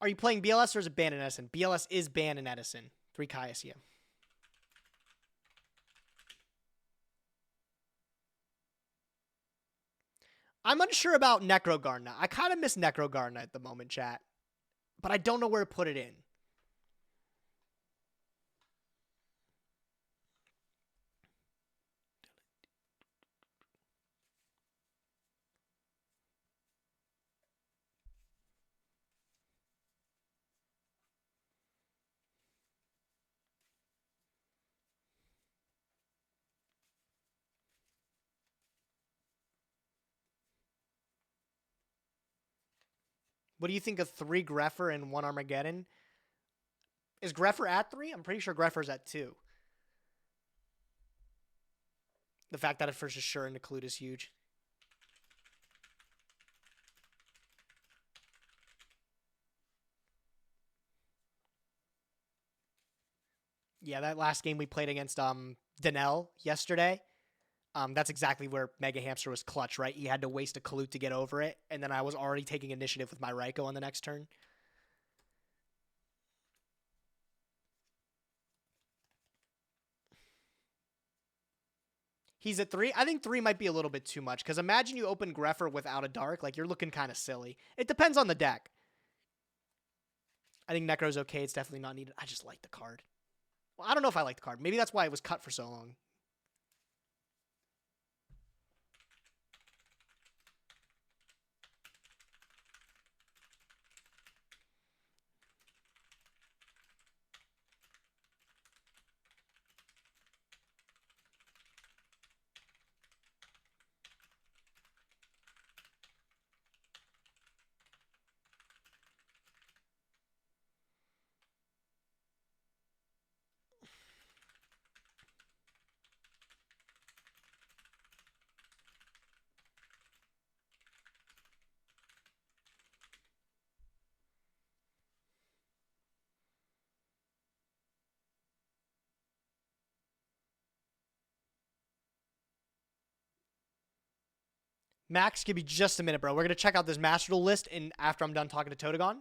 Are you playing BLS or is it banned in Edison? BLS is banned in Edison. 3 Caius, yeah. I'm unsure about Necrogardener. I kind of miss Necrogardener at the moment, chat. But I don't know where to put it in. What do you think of 3 Greffer and 1 Armageddon? Is Greffer at 3? I'm pretty sure Greffer's at 2. The fact that it first is sure and the Clute is huge. Yeah, that last game we played against Danelle yesterday, that's exactly where Mega Hamster was clutch, right? He had to waste a Clute to get over it, and then I was already taking initiative with my Raikou on the next turn. He's at 3. I think 3 might be a little bit too much, because imagine you open Greffer without a Dark. Like, you're looking kind of silly. It depends on the deck. I think Necro's okay. It's definitely not needed. I just like the card. Well, I don't know if I like the card. Maybe that's why it was cut for so long. Max, give me just a minute, bro. We're going to check out this Master Duel list, and after I'm done talking to Totagon,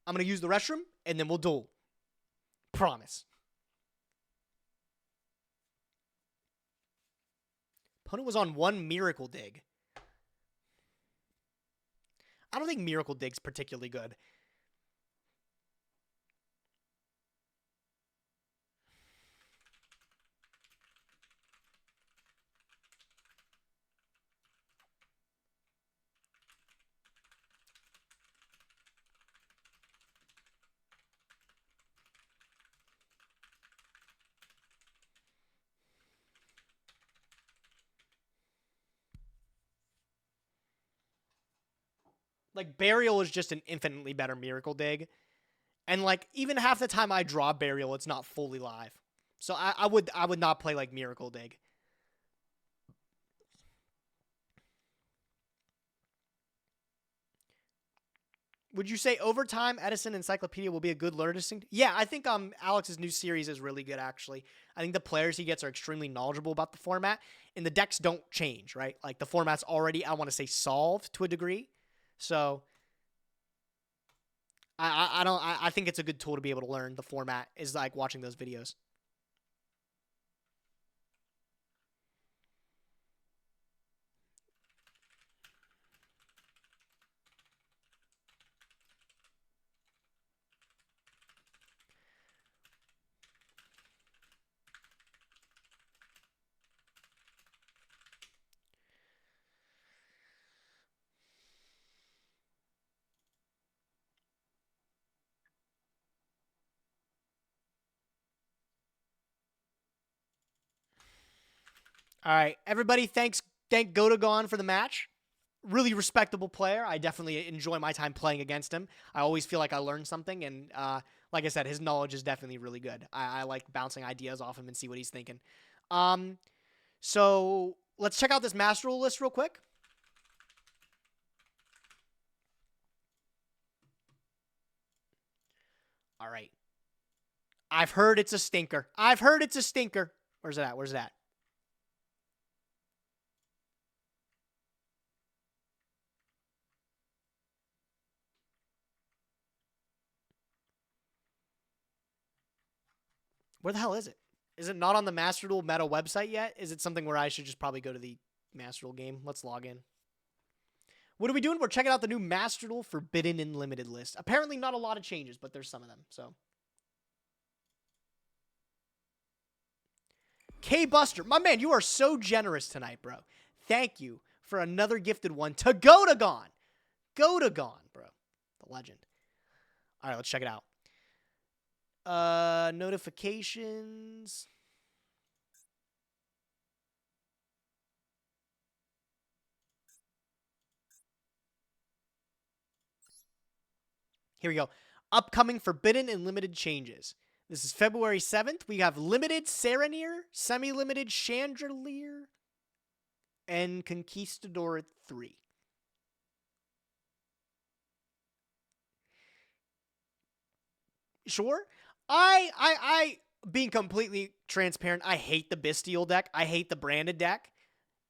I'm going to use the restroom, and then we'll duel. Promise. Opponent was on 1 Miracle Dig. I don't think Miracle Dig's particularly good. Like, Burial is just an infinitely better Miracle Dig. And, like, even half the time I draw Burial, it's not fully live. So I would not play, like, Miracle Dig. Would you say over time, Edison Encyclopedia will be a good learner distinct? Yeah, I think Alex's new series is really good, actually. I think the players he gets are extremely knowledgeable about the format, and the decks don't change, right? Like, the format's already, I want to say, solved to a degree. So I think it's a good tool to be able to learn the format, is like watching those videos. All right, everybody, thank Gotagon for the match. Really respectable player. I definitely enjoy my time playing against him. I always feel like I learned something, and like I said, his knowledge is definitely really good. I like bouncing ideas off him and see what he's thinking. So let's check out this Master Rule list real quick. All right. I've heard it's a stinker. I've heard it's a stinker. Where's it at? Where's it at? Where the hell is it? Is it not on the Master Duel Meta website yet? Is it something where I should just probably go to the Master Duel game? Let's log in. What are we doing? We're checking out the new Master Duel Forbidden and Limited list. Apparently not a lot of changes, but there's some of them, so. K-Buster. My man, you are so generous tonight, bro. Thank you for another gifted one to Godagon. Godagon, bro. The legend. All right, let's check it out. Notifications. Here we go. Upcoming Forbidden and Limited changes. This is February 7th. We have Limited Serenir, Semi-Limited Chandelier, and Conquistador 3. Sure. I being completely transparent, I hate the Bestial deck. I hate the branded deck.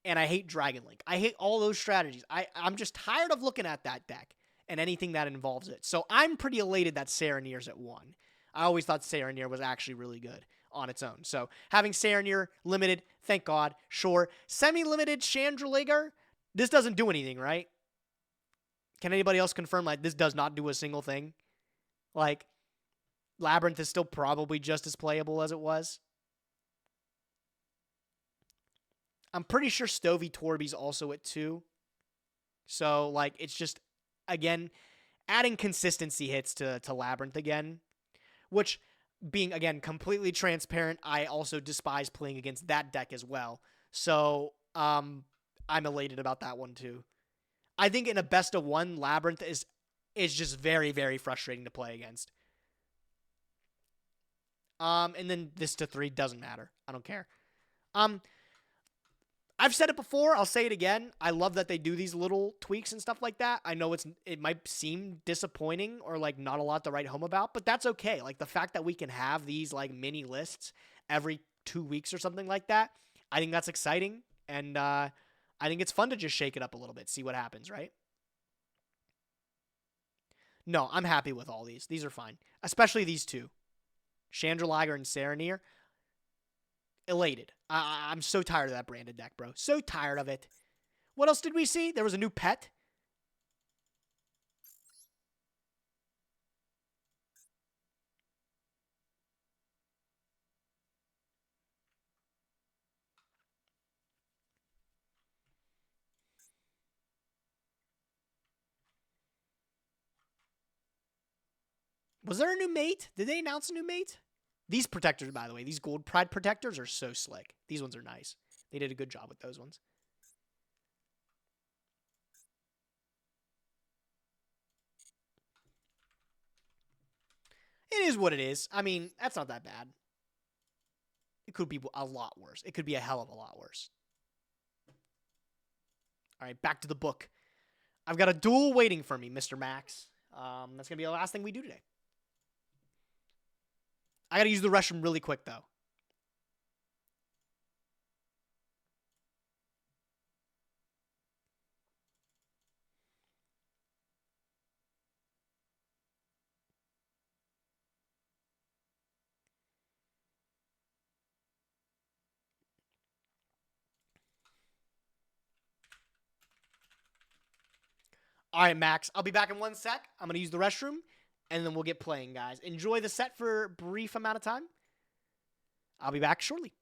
And I hate Dragon Link. I hate all those strategies. I'm just tired of looking at that deck and anything that involves it. So I'm pretty elated that Serenir's at 1. I always thought Serenir was actually really good on its own. So having Serenir limited, thank God. Sure. Semi-limited Chandelier, this doesn't do anything, right? Can anybody else confirm, like, this does not do a single thing? Like, Labyrinth is still probably just as playable as it was. I'm pretty sure Stovey Torby's also at 2. So, like, it's just, again, adding consistency hits to Labyrinth again. Which, being, again, completely transparent, I also despise playing against that deck as well. So, I'm elated about that one, too. I think in a best of 1, Labyrinth is just very, very frustrating to play against. And then this to 3 doesn't matter. I don't care. I've said it before. I'll say it again. I love that they do these little tweaks and stuff like that. I know it might seem disappointing or like not a lot to write home about, but that's okay. Like the fact that we can have these like mini lists every 2 weeks or something like that, I think that's exciting. And I think it's fun to just shake it up a little bit, see what happens, right? No, I'm happy with all these. These are fine. Especially these two. Chandelier and Serenir. Elated. I'm so tired of that branded deck, bro. So tired of it. What else did we see? There was a new pet. Was there a new mate? Did they announce a new mate? These protectors, by the way, these gold pride protectors are so slick. These ones are nice. They did a good job with those ones. It is what it is. I mean, that's not that bad. It could be a lot worse. It could be a hell of a lot worse. All right, back to the book. I've got a duel waiting for me, Mr. Max. That's going to be the last thing we do today. I got to use the restroom really quick, though. All right, Max. I'll be back in 1 sec. I'm going to use the restroom, and then we'll get playing, guys. Enjoy the set for a brief amount of time. I'll be back shortly.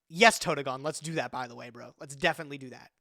Yes, Totagon. Let's do that, by the way, bro. Let's definitely do that.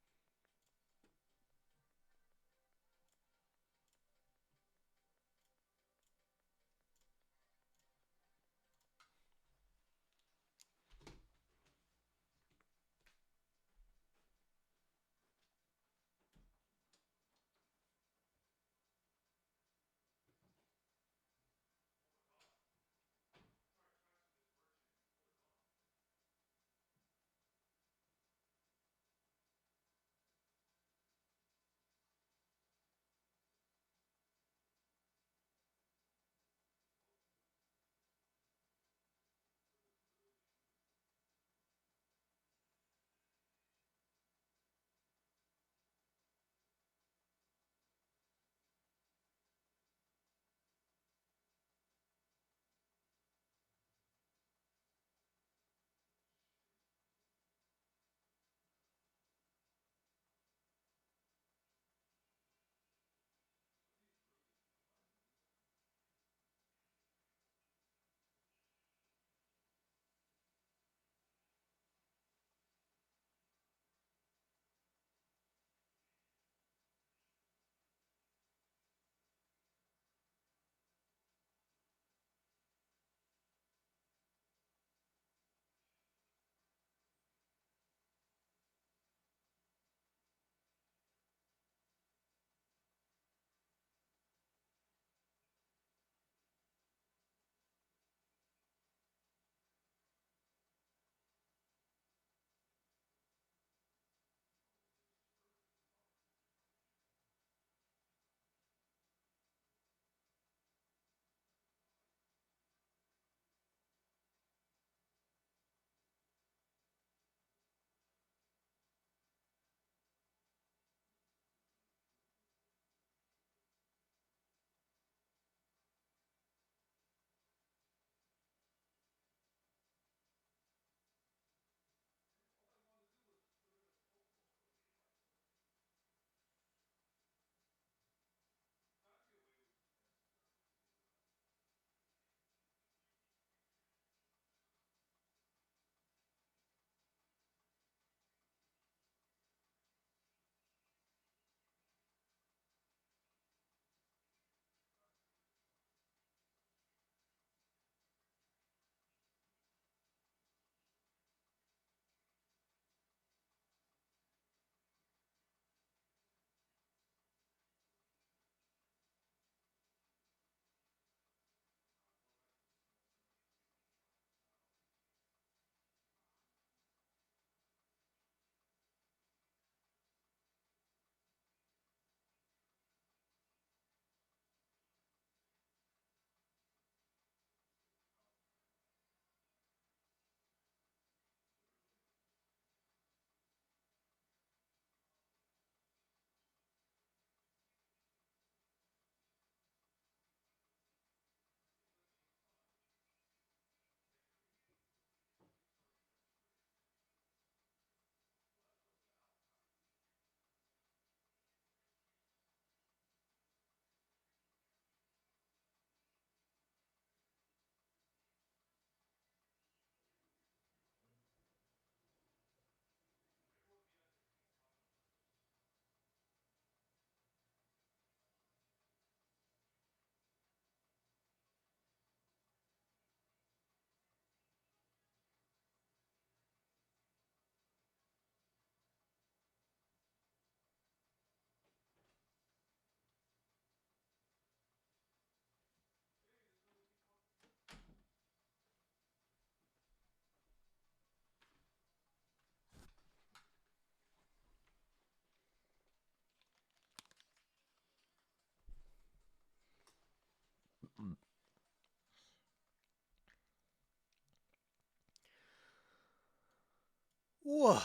Whoa.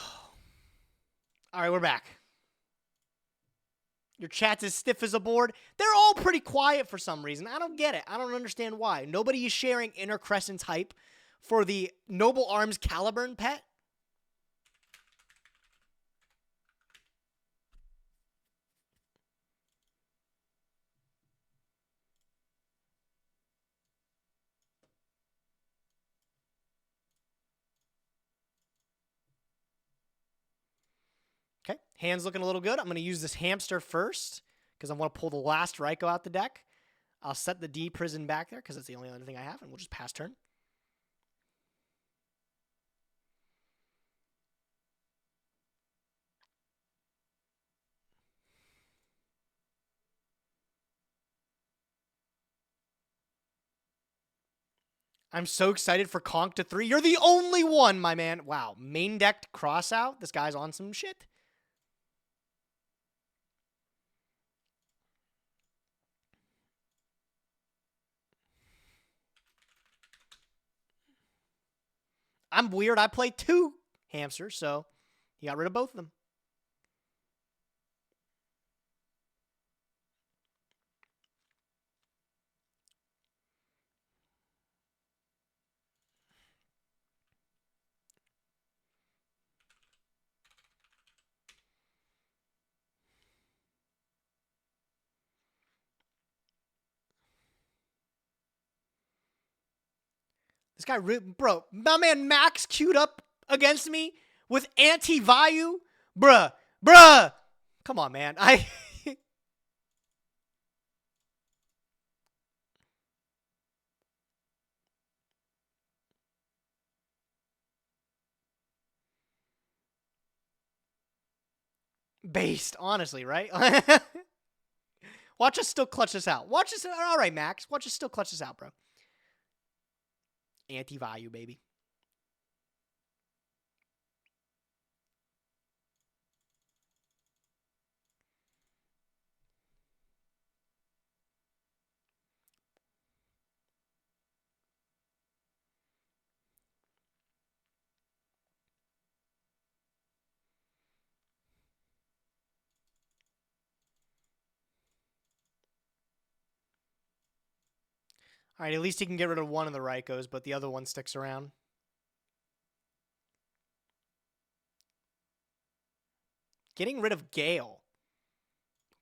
All right, we're back. Your chat's as stiff as a board. They're all pretty quiet for some reason. I don't get it. I don't understand why. Nobody is sharing Inner Crescent's hype for the Noble Arms Caliburn pet. Okay, hand's looking a little good. I'm going to use this hamster first because I want to pull the last Raikou out the deck. I'll set the D prison back there because it's the only other thing I have, and we'll just pass turn. I'm so excited for Conk to 3. You're the only one, my man. Wow, main decked cross out. This guy's on some shit. I'm weird. I play 2 hamsters, so he got rid of both of them. This guy, bro, my man Max queued up against me with anti-value. Bruh. Come on, man. Based, honestly, right? Watch us still clutch this out. Watch us. All right, Max. Watch us still clutch this out, bro. Anti-value, baby. All right, at least he can get rid of one of the Raikous, but the other one sticks around. Getting rid of Gale.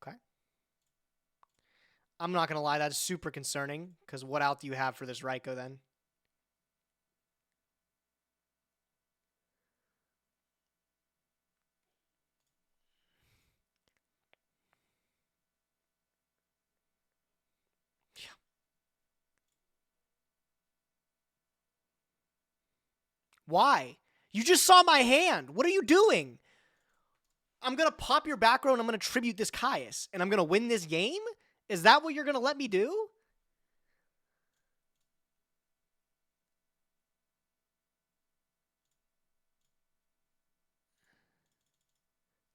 Okay. I'm not going to lie, that's super concerning, because what out do you have for this Raikou then? Why? You just saw my hand. What are you doing? I'm going to pop your back row and I'm going to tribute this Caius. And I'm going to win this game? Is that what you're going to let me do?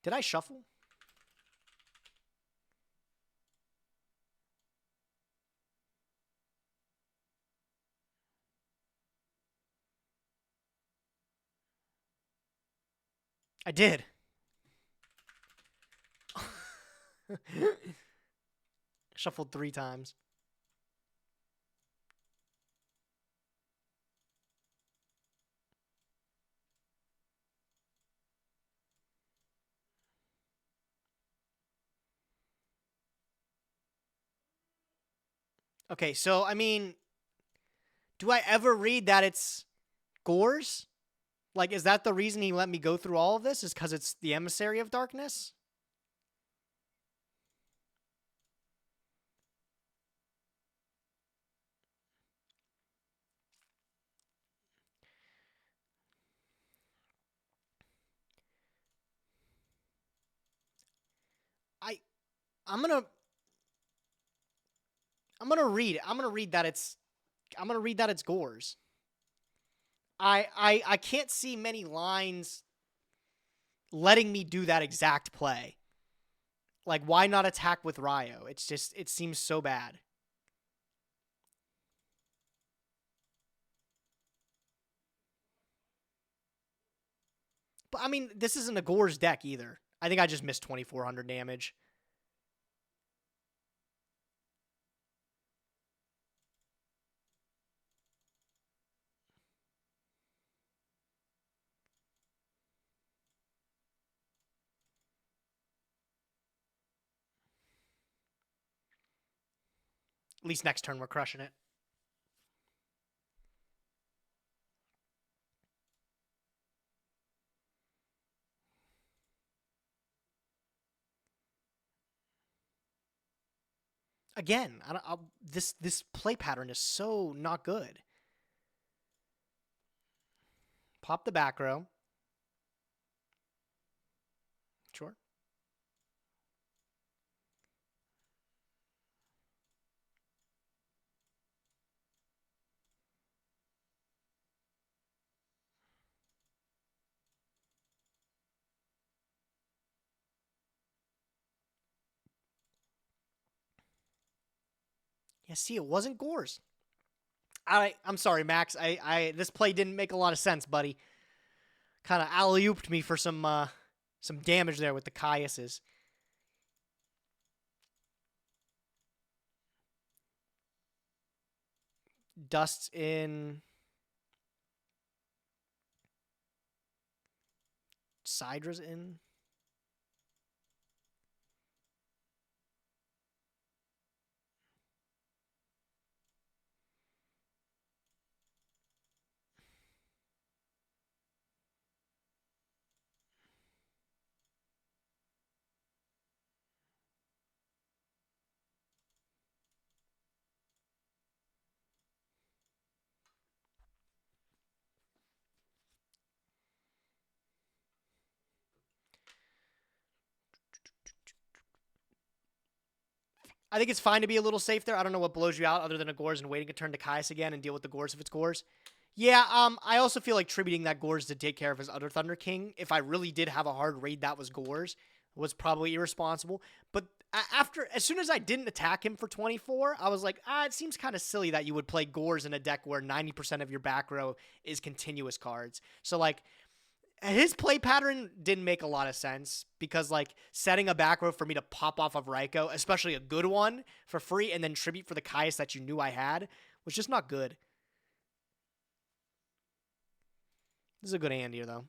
Did I shuffle? I did. Shuffled 3 times. Okay, so, I mean, do I ever read that it's Gores? Like, is that the reason he let me go through all of this? Is because it's the Emissary of Darkness? I'm gonna read it. I'm gonna read that it's Gores. I can't see many lines letting me do that exact play. Like, why not attack with Ryo? It's just, it seems so bad. But, I mean, this isn't a Gore's deck either. I think I just missed 2,400 damage. At least next turn we're crushing it. Again, this play pattern is so not good. Pop the back row. Sure. Yeah, see, it wasn't Gore's. I'm sorry, Max. This play didn't make a lot of sense, buddy. Kind of alley-ooped me for some damage there with the Caiuses. Dust's in. Sydra's in. I think it's fine to be a little safe there. I don't know what blows you out other than a Gores and waiting a turn to Caius again and deal with the Gores if it's Gores. Yeah, I also feel like tributing that Gores to take care of his other Thunder King, if I really did have a hard raid that was Gores, was probably irresponsible. But as soon as I didn't attack him for 24, I was like, it seems kind of silly that you would play Gores in a deck where 90% of your back row is continuous cards. So, like, his play pattern didn't make a lot of sense because, like, setting a back row for me to pop off of Raikou, especially a good one, for free, and then tribute for the Caius that you knew I had, was just not good. This is a good hand here, though.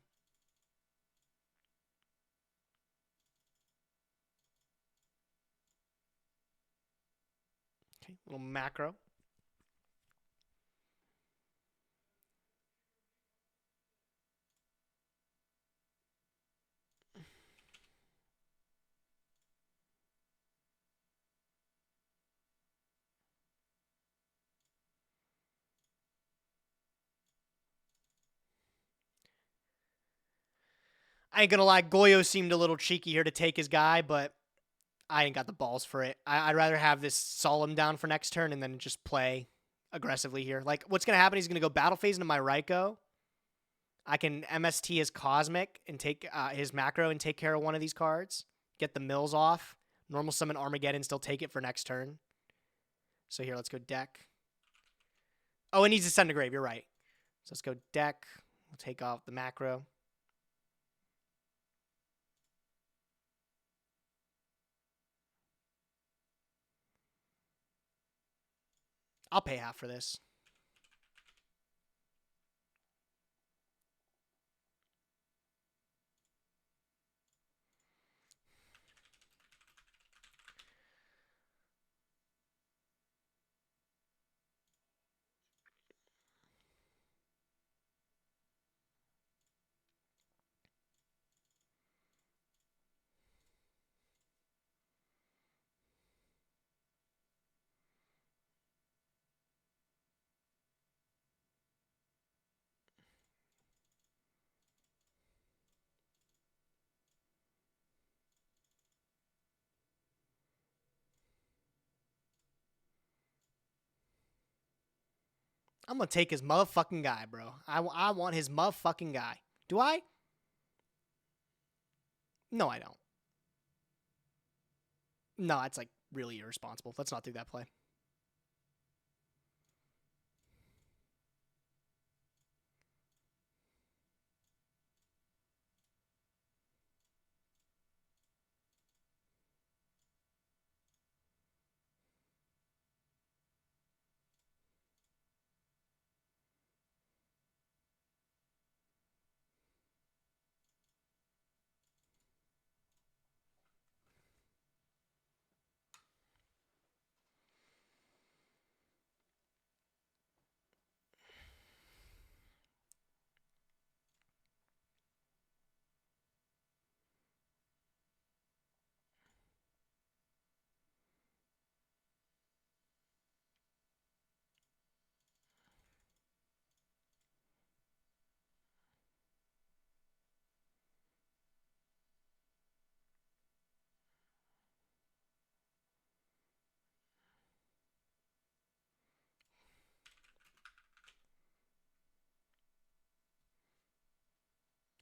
Okay, little macro. I ain't gonna lie, Goyo seemed a little cheeky here to take his guy, but I ain't got the balls for it. I'd rather have this Solemn down for next turn and then just play aggressively here. Like, what's gonna happen, he's gonna go Battle Phase into my Raikou. I can MST his Cosmic and take his Macro and take care of one of these cards. Get the mills off. Normal Summon Armageddon, still take it for next turn. So here, let's go deck. Oh, it needs to send to grave, you're right. So let's go deck. We'll take off the Macro. I'll pay half for this. I'm gonna take his motherfucking guy, bro. I want his motherfucking guy. Do I? No, I don't. No, that's like really irresponsible. Let's not do that play.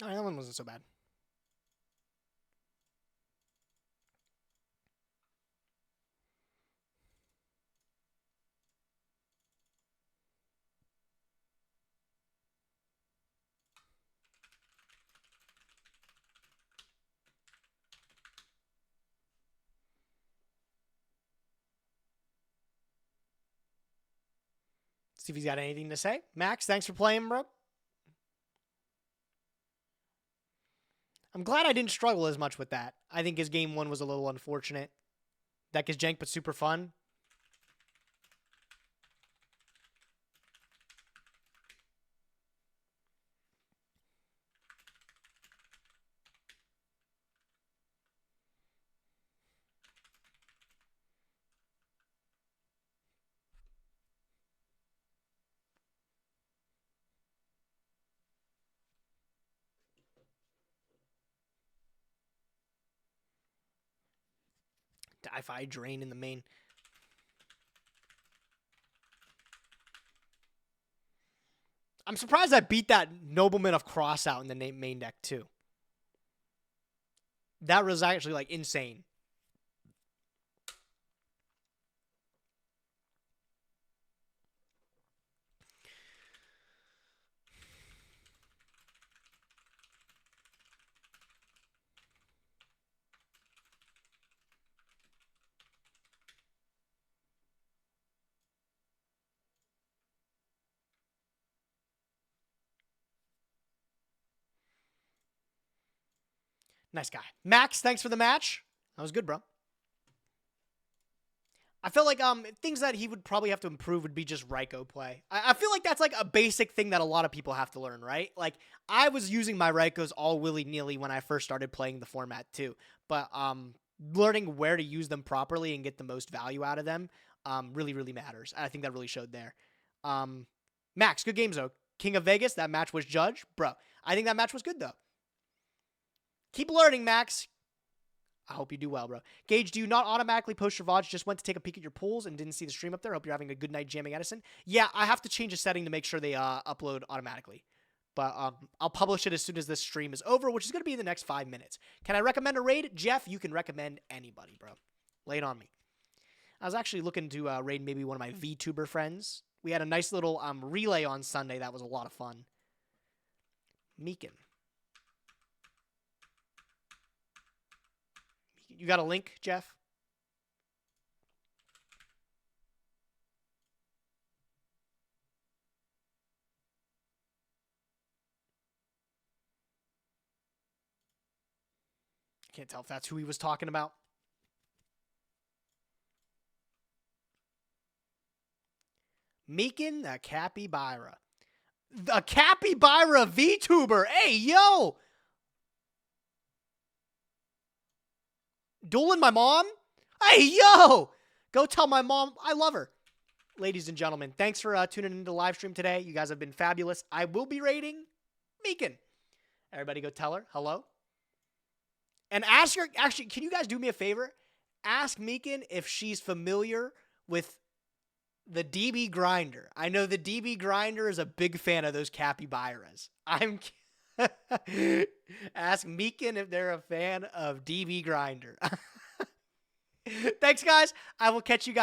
All right, that one wasn't so bad. See if he's got anything to say. Max, thanks for playing, bro. I'm glad I didn't struggle as much with that. I think his game one was a little unfortunate. Deck is jank, but super fun. Di-Fi drain in the main. I'm surprised I beat that Nobleman of Crossout in the main deck too. That was actually like insane. Nice guy. Max, thanks for the match. That was good, bro. I feel like things that he would probably have to improve would be just Raikou play. I feel like that's like a basic thing that a lot of people have to learn, right? Like I was using my Raikous all willy-nilly when I first started playing the format too. But learning where to use them properly and get the most value out of them really, really matters. I think that really showed there. Max, good games though. King of Vegas, that match was judged. Bro, I think that match was good though. Keep learning, Max. I hope you do well, bro. Gage, do you not automatically post your VODs? Just went to take a peek at your pools and didn't see the stream up there. Hope you're having a good night jamming Edison. Yeah, I have to change a setting to make sure they upload automatically. But I'll publish it as soon as this stream is over, which is going to be in the next 5 minutes. Can I recommend a raid? Jeff, you can recommend anybody, bro. Lay it on me. I was actually looking to raid maybe one of my VTuber friends. We had a nice little relay on Sunday. That was a lot of fun. Meekin. You got a link, Jeff? Can't tell if that's who he was talking about. Meekin, the Capybara. The Capybara VTuber. Hey, yo! Dueling my mom? Hey, yo! Go tell my mom I love her. Ladies and gentlemen, thanks for tuning into the live stream today. You guys have been fabulous. I will be rating Meekin. Everybody go tell her hello. And ask her, actually, can you guys do me a favor? Ask Meekin if she's familiar with the DB Grinder. I know the DB Grinder is a big fan of those capybaras. Ask Meekin if they're a fan of DB Grinder. Thanks, guys. I will catch you guys.